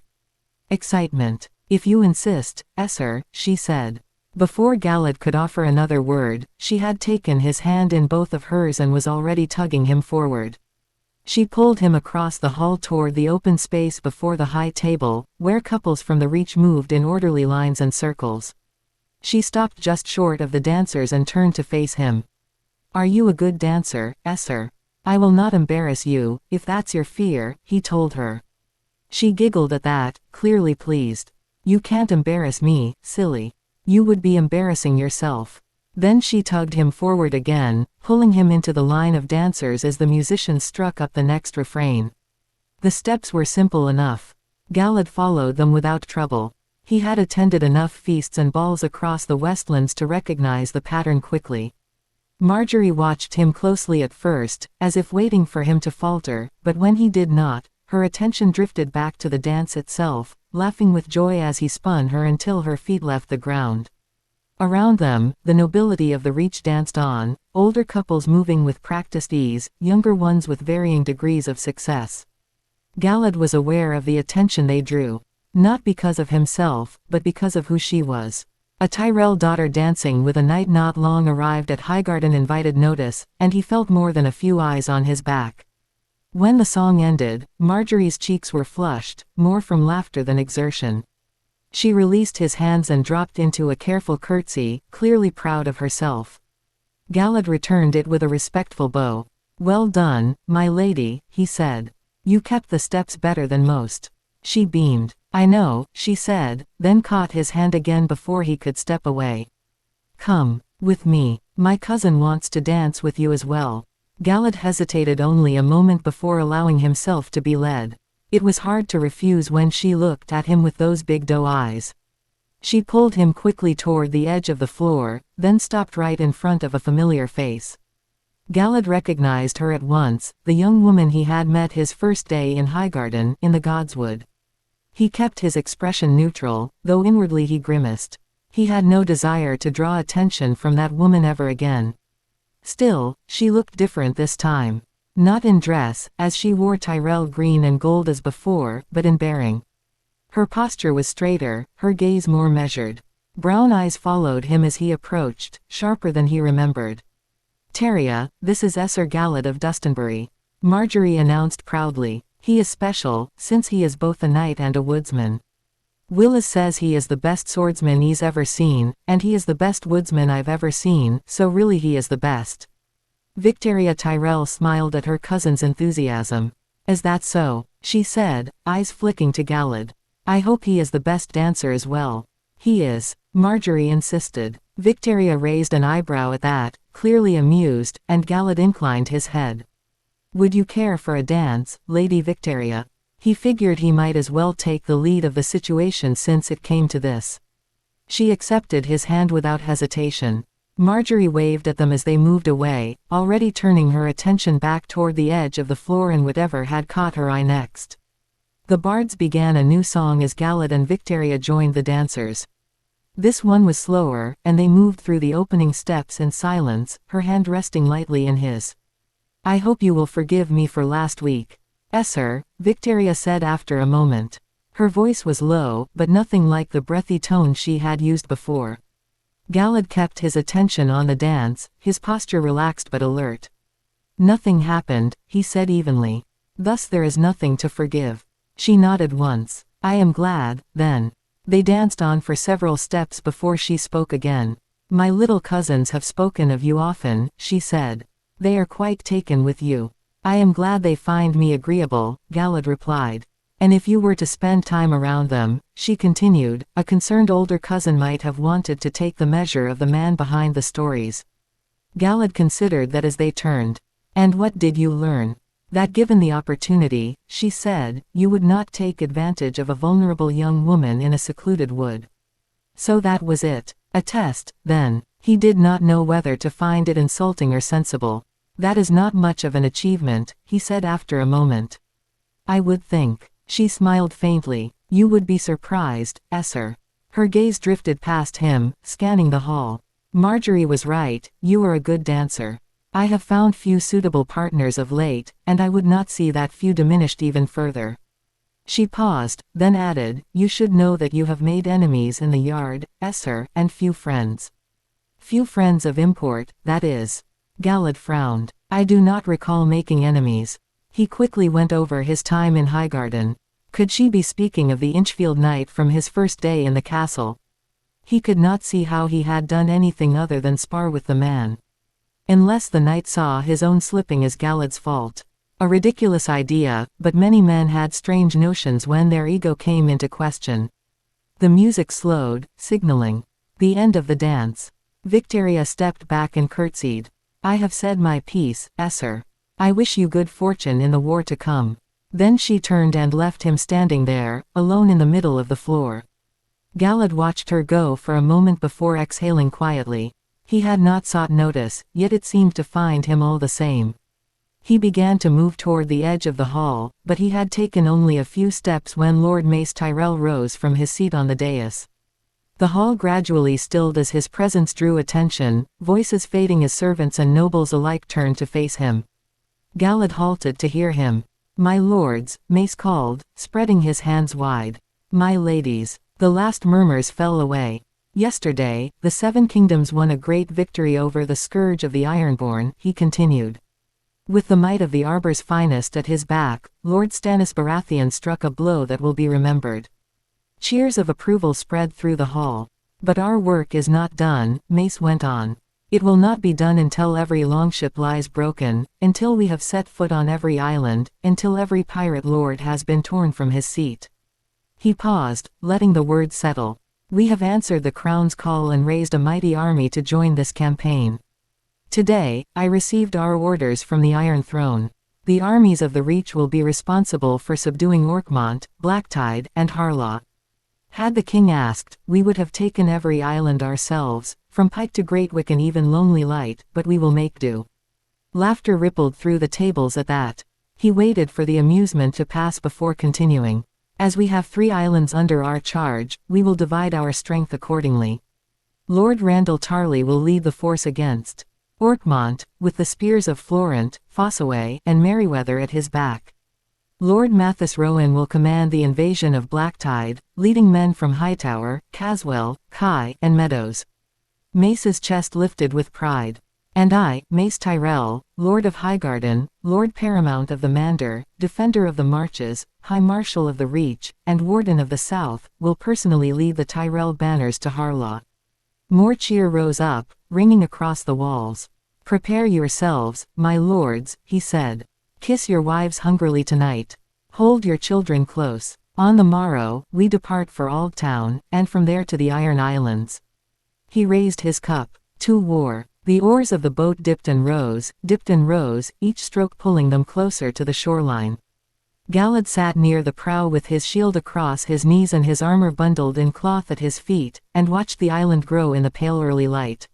excitement. "If you insist, Esser," she said. Before Galad could offer another word, she had taken his hand in both of hers and was already tugging him forward. She pulled him across the hall toward the open space before the high table, where couples from the reach moved in orderly lines and circles. She stopped just short of the dancers and turned to face him. "Are you a good dancer, Esser?" "I will not embarrass you, if that's your fear," he told her. She giggled at that, clearly pleased. "You can't embarrass me, silly. You would be embarrassing yourself." Then she tugged him forward again, pulling him into the line of dancers as the musicians struck up the next refrain. The steps were simple enough. Galad followed them without trouble. He had attended enough feasts and balls across the Westlands to recognize the pattern quickly. Marjorie watched him closely at first, as if waiting for him to falter, but when he did not, her attention drifted back to the dance itself, laughing with joy as he spun her until her feet left the ground. Around them, the nobility of the Reach danced on, older couples moving with practiced ease, younger ones with varying degrees of success. Galad was aware of the attention they drew. Not because of himself, but because of who she was. A Tyrell daughter dancing with a knight not long arrived at Highgarden invited notice, and he felt more than a few eyes on his back. When the song ended, Marjorie's cheeks were flushed, more from laughter than exertion. She released his hands and dropped into a careful curtsy, clearly proud of herself. Galad returned it with a respectful bow. "Well done, my lady," he said. "You kept the steps better than most." She beamed. "I know," she said, then caught his hand again before he could step away. "Come with me. My cousin wants to dance with you as well." Galad hesitated only a moment before allowing himself to be led. It was hard to refuse when she looked at him with those big doe eyes. She pulled him quickly toward the edge of the floor, then stopped right in front of a familiar face. Galad recognized her at once, the young woman he had met his first day in Highgarden, in the Godswood. He kept his expression neutral, though inwardly he grimaced. He had no desire to draw attention from that woman ever again. Still, she looked different this time. Not in dress, as she wore Tyrell green and gold as before, but in bearing. Her posture was straighter, her gaze more measured. Brown eyes followed him as he approached, sharper than he remembered. "Taria, this is Esser Galad of Dustinbury," Marjorie announced proudly. "He is special, since he is both a knight and a woodsman. Willis says he is the best swordsman he's ever seen, and he is the best woodsman I've ever seen, so really he is the best." Victoria Tyrell smiled at her cousin's enthusiasm. "Is that so?" she said, eyes flicking to Galad. "I hope he is the best dancer as well." "He is," Marjorie insisted. Victoria raised an eyebrow at that, clearly amused, and Galad inclined his head. "Would you care for a dance, Lady Victoria?" He figured he might as well take the lead of the situation since it came to this. She accepted his hand without hesitation. Marjorie waved at them as they moved away, already turning her attention back toward the edge of the floor and whatever had caught her eye next. The bards began a new song as Galad and Victoria joined the dancers. This one was slower, and they moved through the opening steps in silence, her hand resting lightly in his. "I hope you will forgive me for last week, Esser," Victoria said after a moment. Her voice was low, but nothing like the breathy tone she had used before. Galad kept his attention on the dance, his posture relaxed but alert. "Nothing happened," he said evenly. "Thus there is nothing to forgive." She nodded once. "I am glad, then." They danced on for several steps before she spoke again. "My little cousins have spoken of you often," she said. "They are quite taken with you." "I am glad they find me agreeable," Galad replied. "And if you were to spend time around them," she continued, a concerned older cousin might have wanted to take the measure of the man behind the stories. Galad considered that as they turned. "And what did you learn?" "That given the opportunity," she said, "you would not take advantage of a vulnerable young woman in a secluded wood." So that was it. A test, then. He did not know whether to find it insulting or sensible. "That is not much of an achievement," he said after a moment. "I would think." She smiled faintly. "You would be surprised, Esser." Her gaze drifted past him, scanning the hall. "Marjorie was right, you are a good dancer. I have found few suitable partners of late, and I would not see that few diminished even further." She paused, then added, "You should know that you have made enemies in the yard, Esser, and few friends." "Few friends of import, that is." Galad frowned. "I do not recall making enemies." He quickly went over his time in Highgarden. Could she be speaking of the Inchfield knight from his first day in the castle? He could not see how he had done anything other than spar with the man. Unless the knight saw his own slipping as Galad's fault. A ridiculous idea, but many men had strange notions when their ego came into question. The music slowed, signaling the end of the dance. Victoria stepped back and curtsied. "I have said my piece, Esser. I wish you good fortune in the war to come." Then she turned and left him standing there, alone in the middle of the floor. Galad watched her go for a moment before exhaling quietly. He had not sought notice, yet it seemed to find him all the same. He began to move toward the edge of the hall, but he had taken only a few steps when Lord Mace Tyrell rose from his seat on the dais. The hall gradually stilled as his presence drew attention, voices fading as servants and nobles alike turned to face him. Galad halted to hear him. "My lords," Mace called, spreading his hands wide. "My ladies." The last murmurs fell away. "Yesterday, the Seven Kingdoms won a great victory over the scourge of the Ironborn," he continued. "With the might of the Arbor's finest at his back, Lord Stannis Baratheon struck a blow that will be remembered." Cheers of approval spread through the hall. "But our work is not done," Mace went on. "It will not be done until every longship lies broken, until we have set foot on every island, until every pirate lord has been torn from his seat." He paused, letting the words settle. "We have answered the Crown's call and raised a mighty army to join this campaign. Today, I received our orders from the Iron Throne. The armies of the Reach will be responsible for subduing Orkmont, Blacktide, and Harlaw. Had the king asked, we would have taken every island ourselves, from Pike to Greatwick and even Lonely Light, but we will make do." Laughter rippled through the tables at that. He waited for the amusement to pass before continuing. "As we have 3 islands under our charge, we will divide our strength accordingly. Lord Randall Tarley will lead the force against Orkmont, with the spears of Florent, Fossaway, and Merryweather at his back. Lord Mathis Rowan will command the invasion of Blacktide, leading men from Hightower, Caswell, Kai, and Meadows." Mace's chest lifted with pride. "And I, Mace Tyrell, Lord of Highgarden, Lord Paramount of the Manor, Defender of the Marches, High Marshal of the Reach, and Warden of the South, will personally lead the Tyrell banners to Harlaw." More cheer rose up, ringing across the walls. "Prepare yourselves, my lords," he said. "Kiss your wives hungrily tonight. Hold your children close. On the morrow, we depart for Aldtown, and from there to the Iron Islands." He raised his cup. "To war." The oars of the boat dipped and rose, each stroke pulling them closer to the shoreline. Galad sat near the prow with his shield across his knees and his armor bundled in cloth at his feet, and watched the island grow in the pale early light.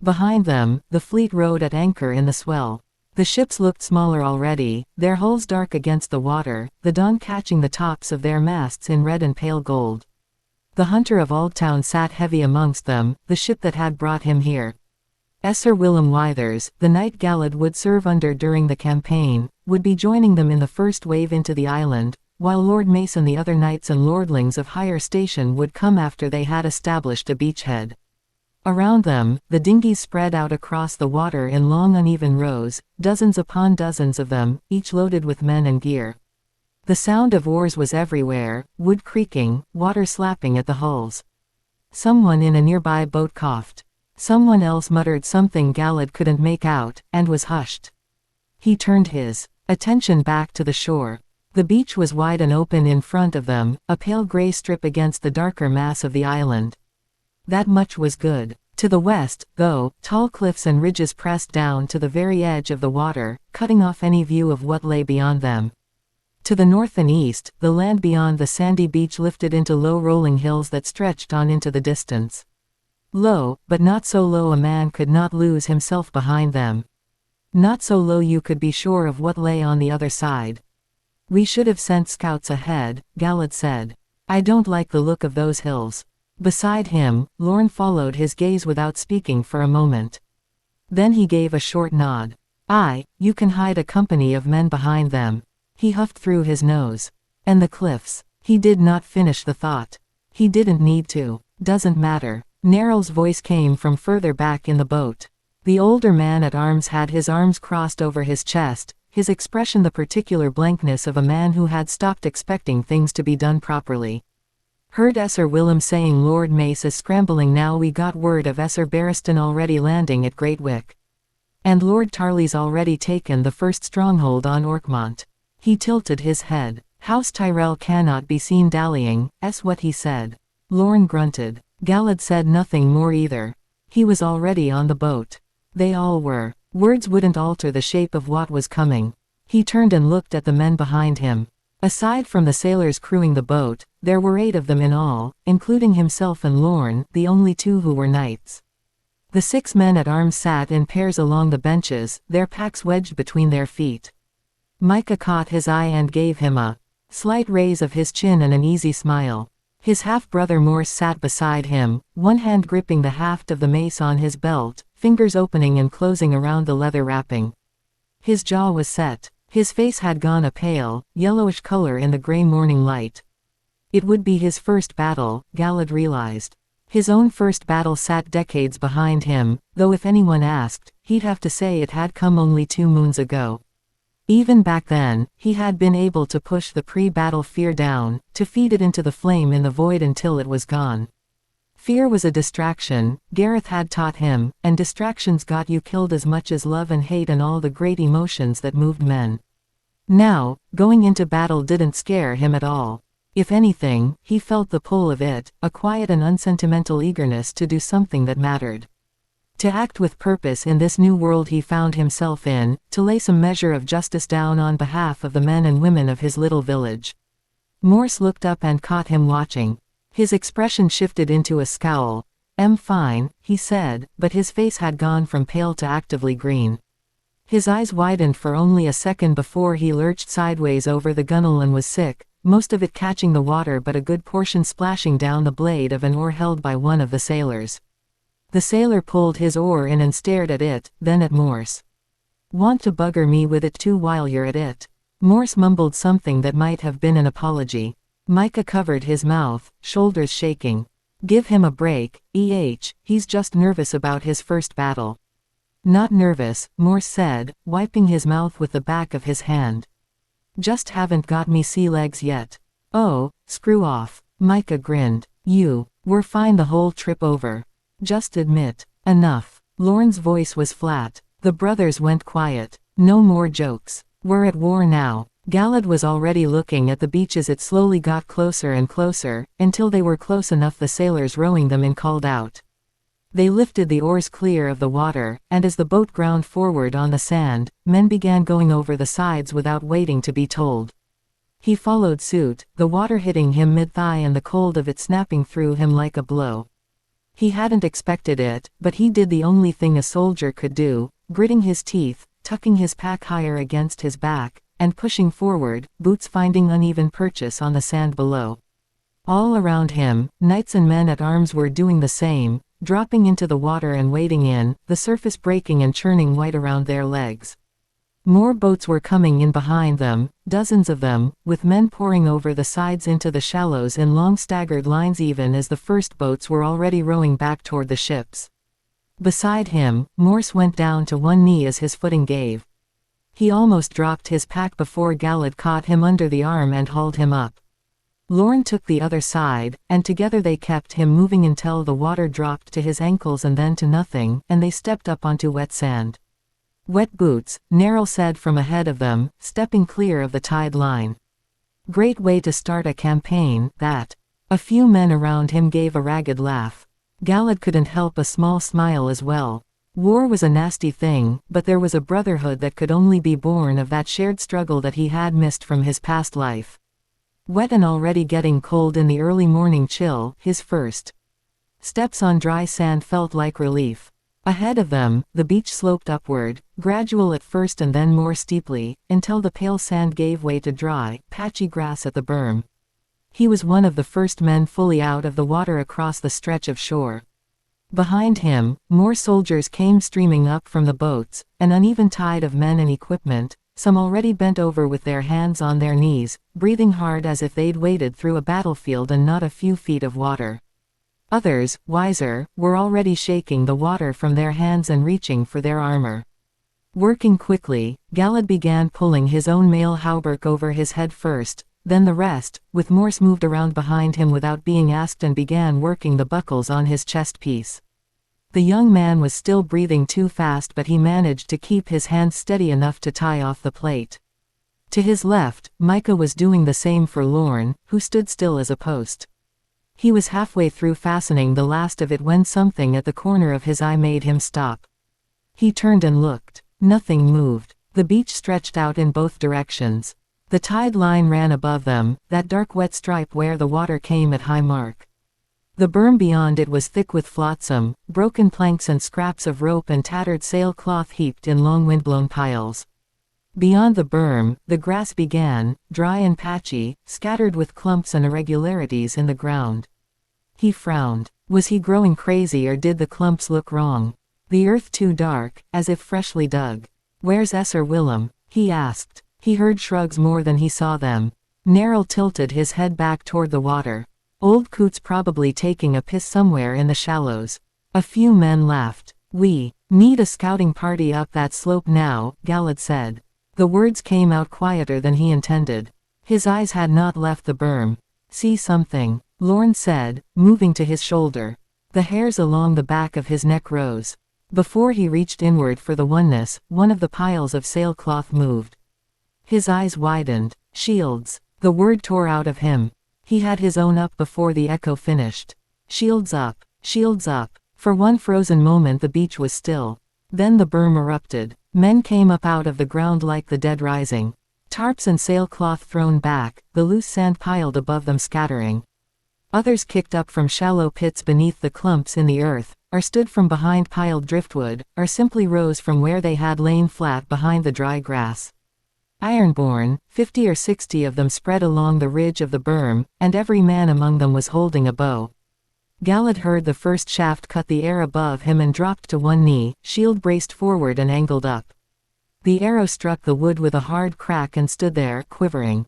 Behind them, the fleet rode at anchor in the swell. The ships looked smaller already, their hulls dark against the water, the dawn catching the tops of their masts in red and pale gold. The hunter of Aldtown sat heavy amongst them, the ship that had brought him here. Sir Willem Withers, the knight Galad would serve under during the campaign, would be joining them in the first wave into the island, while Lord Mace and the other knights and lordlings of higher station would come after they had established a beachhead. Around them, the dinghies spread out across the water in long uneven rows, dozens upon dozens of them, each loaded with men and gear. The sound of oars was everywhere, wood creaking, water slapping at the hulls. Someone in a nearby boat coughed. Someone else muttered something Galad couldn't make out, and was hushed. He turned his attention back to the shore. The beach was wide and open in front of them, a pale gray strip against the darker mass of the island. That much was good. To the west, though, tall cliffs and ridges pressed down to the very edge of the water, cutting off any view of what lay beyond them. To the north and east, the land beyond the sandy beach lifted into low rolling hills that stretched on into the distance. Low, but not so low a man could not lose himself behind them. Not so low you could be sure of what lay on the other side. "We should have sent scouts ahead," Galad said. "I don't like the look of those hills." Beside him, Lorne followed his gaze without speaking for a moment. Then he gave a short nod. "Aye, you can hide a company of men behind them." He huffed through his nose. "And the cliffs." He did not finish the thought. He didn't need to. "Doesn't matter." Neryl's voice came from further back in the boat. The older man at arms had his arms crossed over his chest, his expression the particular blankness of a man who had stopped expecting things to be done properly. "Heard Sir Willem saying Lord Mace is scrambling now. We got word of Sir Barristan already landing at Greatwick. And Lord Tarley's already taken the first stronghold on Orkmont." He tilted his head. "House Tyrell cannot be seen dallying," s what he said. Lorne grunted. Galad said nothing more either. He was already on the boat. They all were. Words wouldn't alter the shape of what was coming. He turned and looked at the men behind him. Aside from the sailors crewing the boat, there were 8 of them in all, including himself and Lorne, the only 2 who were knights. The 6 men at arms sat in pairs along the benches, their packs wedged between their feet. Micah caught his eye and gave him a slight raise of his chin and an easy smile. His half-brother Morse sat beside him, one hand gripping the haft of the mace on his belt, fingers opening and closing around the leather wrapping. His jaw was set. His face had gone a pale, yellowish color in the gray morning light. It would be his first battle, Galad realized. His own first battle sat decades behind him, though if anyone asked, he'd have to say it had come only 2 moons ago. Even back then, he had been able to push the pre-battle fear down, to feed it into the flame in the void until it was gone. Fear was a distraction, Gareth had taught him, and distractions got you killed as much as love and hate and all the great emotions that moved men. Now, going into battle didn't scare him at all. If anything, he felt the pull of it, a quiet and unsentimental eagerness to do something that mattered. To act with purpose in this new world he found himself in, to lay some measure of justice down on behalf of the men and women of his little village. Morse looked up and caught him watching. His expression shifted into a scowl. Fine, he said, but his face had gone from pale to actively green. His eyes widened for only a second before he lurched sideways over the gunwale and was sick, most of it catching the water but a good portion splashing down the blade of an oar held by one of the sailors. The sailor pulled his oar in and stared at it, then at Morse. "Want to bugger me with it too while you're at it?" Morse mumbled something that might have been an apology. Micah covered his mouth, shoulders shaking. "Give him a break, he's just nervous about his first battle." "Not nervous," Morse said, wiping his mouth with the back of his hand. "Just haven't got me sea legs yet." "Oh, screw off." Micah grinned. We're fine the whole trip over. Just admit." "Enough." Lorne's voice was flat. The brothers went quiet. "No more jokes. We're at war now." Galad was already looking at the beach as it slowly got closer and closer, until they were close enough the sailors rowing them in called out. They lifted the oars clear of the water, and as the boat ground forward on the sand, men began going over the sides without waiting to be told. He followed suit, the water hitting him mid-thigh and the cold of it snapping through him like a blow. He hadn't expected it, but he did the only thing a soldier could do, gritting his teeth, tucking his pack higher against his back, and pushing forward, boots finding uneven purchase on the sand below. All around him, knights and men at arms were doing the same, dropping into the water and wading in, the surface breaking and churning white around their legs. More boats were coming in behind them, dozens of them, with men pouring over the sides into the shallows in long staggered lines even as the first boats were already rowing back toward the ships. Beside him, Morse went down to one knee as his footing gave. He almost dropped his pack before Galad caught him under the arm and hauled him up. Lorne took the other side, and together they kept him moving until the water dropped to his ankles and then to nothing, and they stepped up onto wet sand. "Wet boots," Neril said from ahead of them, stepping clear of the tide line. "Great way to start a campaign, that." A few men around him gave a ragged laugh. Galad couldn't help a small smile as well. War was a nasty thing, but there was a brotherhood that could only be born of that shared struggle that he had missed from his past life. Wet and already getting cold in the early morning chill, his first steps on dry sand felt like relief. Ahead of them, the beach sloped upward, gradual at first and then more steeply, until the pale sand gave way to dry, patchy grass at the berm. He was one of the first men fully out of the water across the stretch of shore. Behind him, more soldiers came streaming up from the boats, an uneven tide of men and equipment, some already bent over with their hands on their knees, breathing hard as if they'd waded through a battlefield and not a few feet of water. Others, wiser, were already shaking the water from their hands and reaching for their armor. Working quickly, Galad began pulling his own mail hauberk over his head first, then the rest, with Morse moved around behind him without being asked and began working the buckles on his chest piece. The young man was still breathing too fast but he managed to keep his hands steady enough to tie off the plate. To his left, Micah was doing the same for Lorne, who stood still as a post. He was halfway through fastening the last of it when something at the corner of his eye made him stop. He turned and looked. Nothing moved. The beach stretched out in both directions. The tide line ran above them, that dark wet stripe where the water came at high mark. The berm beyond it was thick with flotsam, broken planks and scraps of rope and tattered sailcloth heaped in long windblown piles. Beyond the berm, the grass began, dry and patchy, scattered with clumps and irregularities in the ground. He frowned. Was he growing crazy or did the clumps look wrong? The earth too dark, as if freshly dug. "Where's Esser Willem?" he asked. He heard shrugs more than he saw them. Neril tilted his head back toward the water. "Old Coot's probably taking a piss somewhere in the shallows." A few men laughed. "We need a scouting party up that slope now," Galad said. The words came out quieter than he intended. His eyes had not left the berm. "See something?" Lorne said, moving to his shoulder. The hairs along the back of his neck rose. Before he reached inward for the oneness, one of the piles of sailcloth moved. His eyes widened. "Shields." The word tore out of him. He had his own up before the echo finished. "Shields up. Shields up." For one frozen moment the beach was still. Then the berm erupted. Men came up out of the ground like the dead rising. Tarps and sailcloth thrown back, the loose sand piled above them scattering. Others kicked up from shallow pits beneath the clumps in the earth, or stood from behind piled driftwood, or simply rose from where they had lain flat behind the dry grass. Ironborn, 50 or 60 of them spread along the ridge of the berm, and every man among them was holding a bow. Galad heard the first shaft cut the air above him and dropped to one knee, shield braced forward and angled up. The arrow struck the wood with a hard crack and stood there, quivering.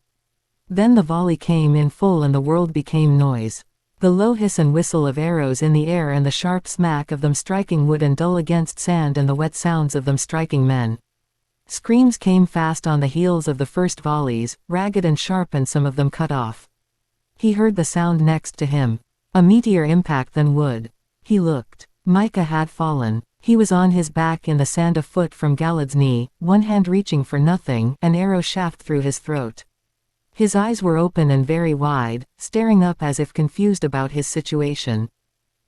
Then the volley came in full and the world became noise. The low hiss and whistle of arrows in the air and the sharp smack of them striking wood and dull against sand and the wet sounds of them striking men. Screams came fast on the heels of the first volleys, ragged and sharp and some of them cut off. He heard the sound next to him. A meteor impact than wood. He looked. Micah had fallen. He was on his back in the sand a foot from Galad's knee, one hand reaching for nothing, an arrow shaft through his throat. His eyes were open and very wide, staring up as if confused about his situation.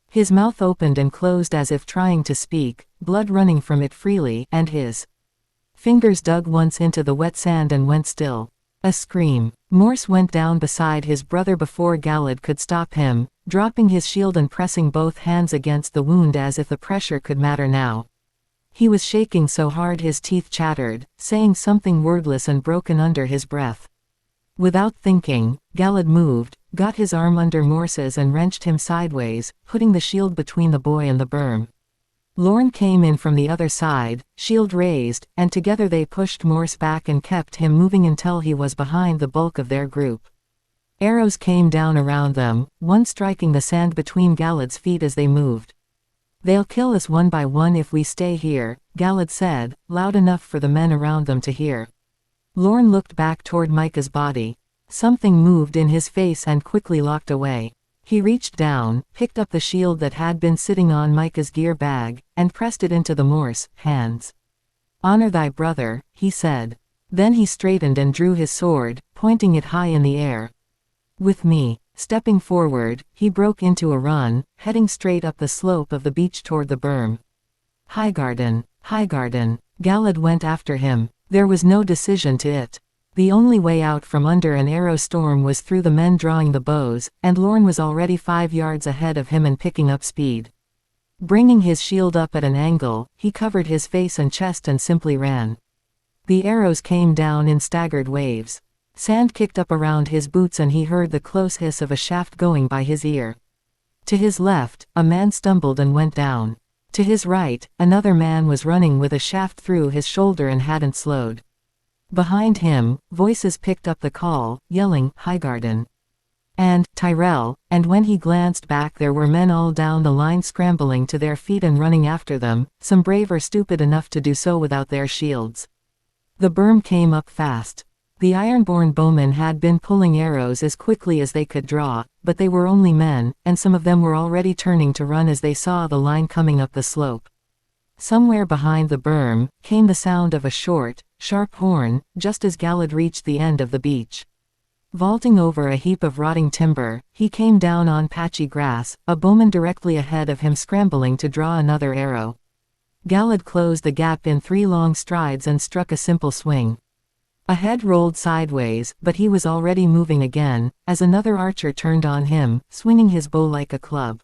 His mouth opened and closed as if trying to speak, blood running from it freely, and his fingers dug once into the wet sand and went still. A scream. Morse went down beside his brother before Galad could stop him, dropping his shield and pressing both hands against the wound as if the pressure could matter now. He was shaking so hard his teeth chattered, saying something wordless and broken under his breath. Without thinking, Galad moved, got his arm under Morse's and wrenched him sideways, putting the shield between the boy and the berm. Lorne came in from the other side, shield raised, and together they pushed Morse back and kept him moving until he was behind the bulk of their group. Arrows came down around them, one striking the sand between Galad's feet as they moved. "They'll kill us one by one if we stay here," Galad said, loud enough for the men around them to hear. Lorne looked back toward Micah's body. Something moved in his face and quickly locked away. He reached down, picked up the shield that had been sitting on Micah's gear bag, and pressed it into the Morse hands. "Honor thy brother," he said. Then he straightened and drew his sword, pointing it high in the air. "With me." Stepping forward, he broke into a run, heading straight up the slope of the beach toward the berm. Highgarden, Highgarden. Galad went after him. There was no decision to it. The only way out from under an arrow storm was through the men drawing the bows, and Lorne was already 5 yards ahead of him and picking up speed. Bringing his shield up at an angle, he covered his face and chest and simply ran. The arrows came down in staggered waves. Sand kicked up around his boots and he heard the close hiss of a shaft going by his ear. To his left, a man stumbled and went down. To his right, another man was running with a shaft through his shoulder and hadn't slowed. Behind him, voices picked up the call, yelling, "Highgarden!" And, "Tyrell," and when he glanced back there were men all down the line scrambling to their feet and running after them, some brave or stupid enough to do so without their shields. The berm came up fast. The Ironborn bowmen had been pulling arrows as quickly as they could draw, but they were only men, and some of them were already turning to run as they saw the line coming up the slope. Somewhere behind the berm, came the sound of a short, sharp horn, just as Galad reached the end of the beach. Vaulting over a heap of rotting timber, he came down on patchy grass, a bowman directly ahead of him scrambling to draw another arrow. Galad closed the gap in 3 long strides and struck a simple swing. A head rolled sideways, but he was already moving again, as another archer turned on him, swinging his bow like a club.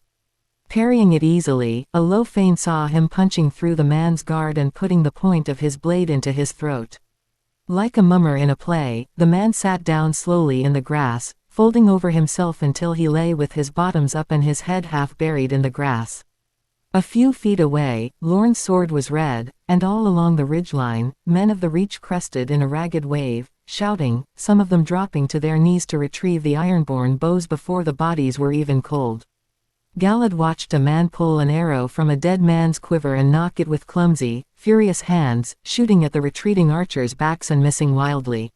Parrying it easily, a low feint saw him punching through the man's guard and putting the point of his blade into his throat. Like a mummer in a play, the man sat down slowly in the grass, folding over himself until he lay with his bottoms up and his head half buried in the grass. A few feet away, Lorne's sword was red, and all along the ridgeline, men of the Reach crested in a ragged wave, shouting, some of them dropping to their knees to retrieve the ironborn bows before the bodies were even cold. Galad watched a man pull an arrow from a dead man's quiver and knock it with clumsy, furious hands, shooting at the retreating archers' backs and missing wildly.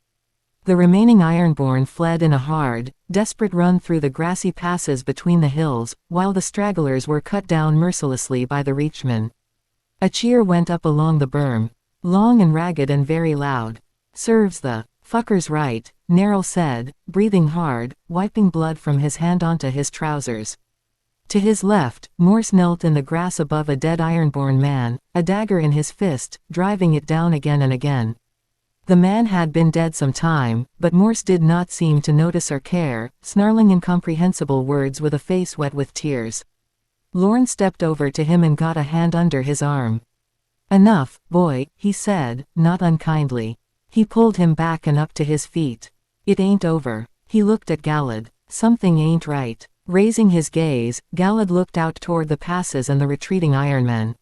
The remaining ironborn fled in a hard, desperate run through the grassy passes between the hills, while the stragglers were cut down mercilessly by the Reachmen. A cheer went up along the berm, long and ragged and very loud. "Serves the fuckers right," Neril said, breathing hard, wiping blood from his hand onto his trousers. To his left, Morse knelt in the grass above a dead ironborn man, a dagger in his fist, driving it down again and again. The man had been dead some time, but Morse did not seem to notice or care, snarling incomprehensible words with a face wet with tears. Lorne stepped over to him and got a hand under his arm. "Enough, boy," he said, not unkindly. He pulled him back and up to his feet. "It ain't over." He looked at Galad. "Something ain't right." Raising his gaze, Galad looked out toward the passes and the retreating ironmen.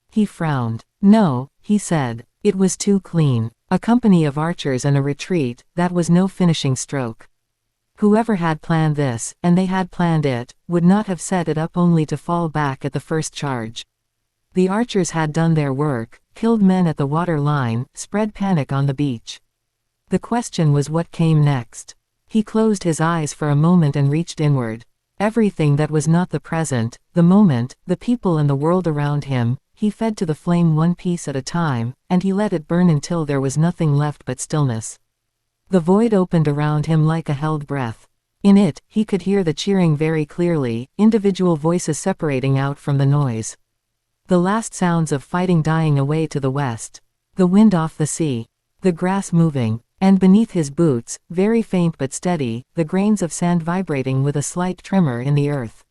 He frowned. "No," he said. "It was too clean. A company of archers and a retreat, that was no finishing stroke. Whoever had planned this, and they had planned it, would not have set it up only to fall back at the first charge. The archers had done their work, killed men at the water line, spread panic on the beach. The question was what came next. He closed his eyes for a moment and reached inward. Everything that was not the present, the moment, the people and the world around him, he fed to the flame one piece at a time, and he let it burn until there was nothing left but stillness. The void opened around him like a held breath. In it, he could hear the cheering very clearly, individual voices separating out from the noise. The last sounds of fighting dying away to the west. The wind off the sea. The grass moving. And beneath his boots, very faint but steady, the grains of sand vibrating with a slight tremor in the earth.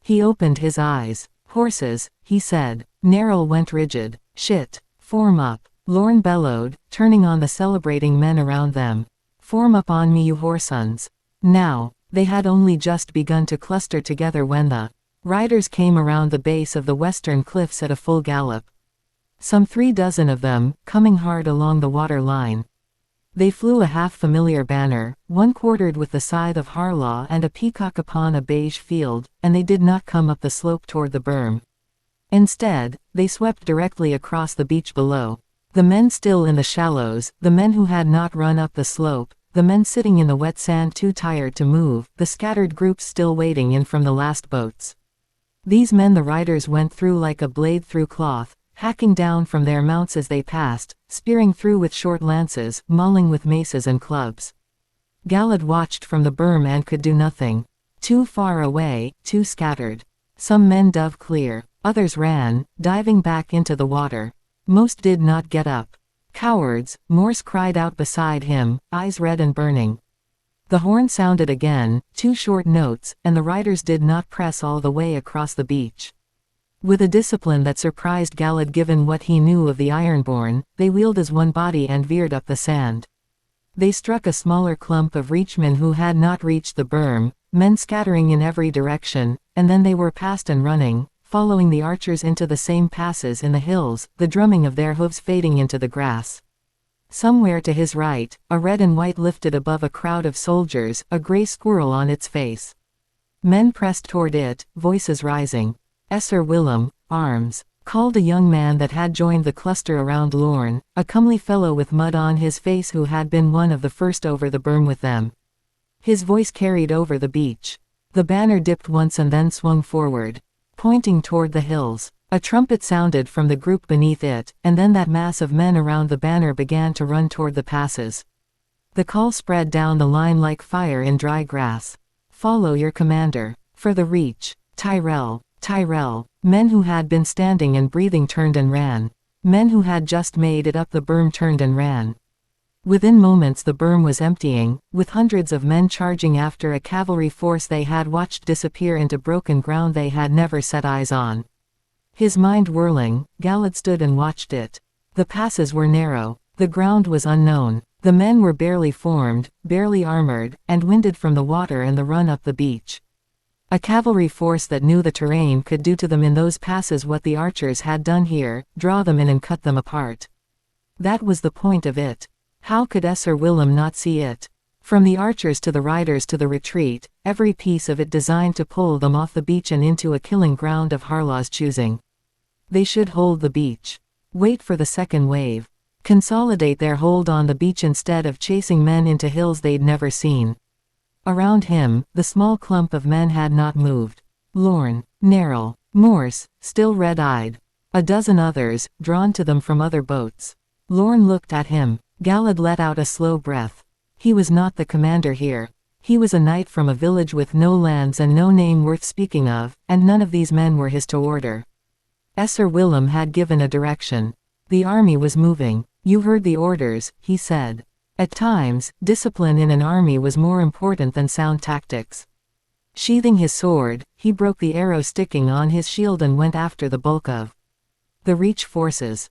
He opened his eyes. "Horses," he said. Neril went rigid. "Shit. Form up," Lorne bellowed, turning on the celebrating men around them. "Form up on me, you whoresons." Now, they had only just begun to cluster together when the riders came around the base of the western cliffs at a full gallop. Some 3 dozen of them, coming hard along the water line. They flew a half-familiar banner, one quartered with the scythe of Harlaw and a peacock upon a beige field, and they did not come up the slope toward the berm. Instead, they swept directly across the beach below. The men still in the shallows, the men who had not run up the slope, the men sitting in the wet sand too tired to move, the scattered groups still waiting in from the last boats. These men the riders went through like a blade through cloth, hacking down from their mounts as they passed, spearing through with short lances, mauling with maces and clubs. Galad watched from the berm and could do nothing. Too far away, too scattered. Some men dove clear. Others ran, diving back into the water. Most did not get up. "Cowards," Morse cried out beside him, eyes red and burning. The horn sounded again, 2 short notes, and the riders did not press all the way across the beach. With a discipline that surprised Galad given what he knew of the Ironborn, they wheeled as one body and veered up the sand. They struck a smaller clump of Reachmen who had not reached the berm, men scattering in every direction, and then they were past and running, following the archers into the same passes in the hills, the drumming of their hooves fading into the grass. Somewhere to his right, a red and white lifted above a crowd of soldiers, a gray squirrel on its face. Men pressed toward it, voices rising. "Esser Willem, arms," called a young man that had joined the cluster around Lorne, a comely fellow with mud on his face who had been one of the first over the berm with them. His voice carried over the beach. The banner dipped once and then swung forward, pointing toward the hills. A trumpet sounded from the group beneath it, and then that mass of men around the banner began to run toward the passes. The call spread down the line like fire in dry grass. "Follow your commander. For the Reach. Tyrell. Tyrell. Men who had been standing and breathing turned and ran. Men who had just made it up the berm turned and ran. Within moments the berm was emptying, with hundreds of men charging after a cavalry force they had watched disappear into broken ground they had never set eyes on. His mind whirling, Galad stood and watched it. The passes were narrow. The ground was unknown. The men were barely formed, barely armored, and winded from the water and the run up the beach. A cavalry force that knew the terrain could do to them in those passes what the archers had done here, draw them in and cut them apart. That was the point of it. How could Sir Willem not see it? From the archers to the riders to the retreat, every piece of it designed to pull them off the beach and into a killing ground of Harlaw's choosing. They should hold the beach. Wait for the second wave. Consolidate their hold on the beach instead of chasing men into hills they'd never seen. Around him, the small clump of men had not moved. Lorne, Neril, Morse, still red-eyed. A dozen others, drawn to them from other boats. Lorne looked at him. Galad let out a slow breath. He was not the commander here. He was a knight from a village with no lands and no name worth speaking of, and none of these men were his to order. Sir Willem had given a direction. The army was moving. You heard the orders, he said. At times, discipline in an army was more important than sound tactics. Sheathing his sword, he broke the arrow sticking on his shield and went after the bulk of the Reach forces.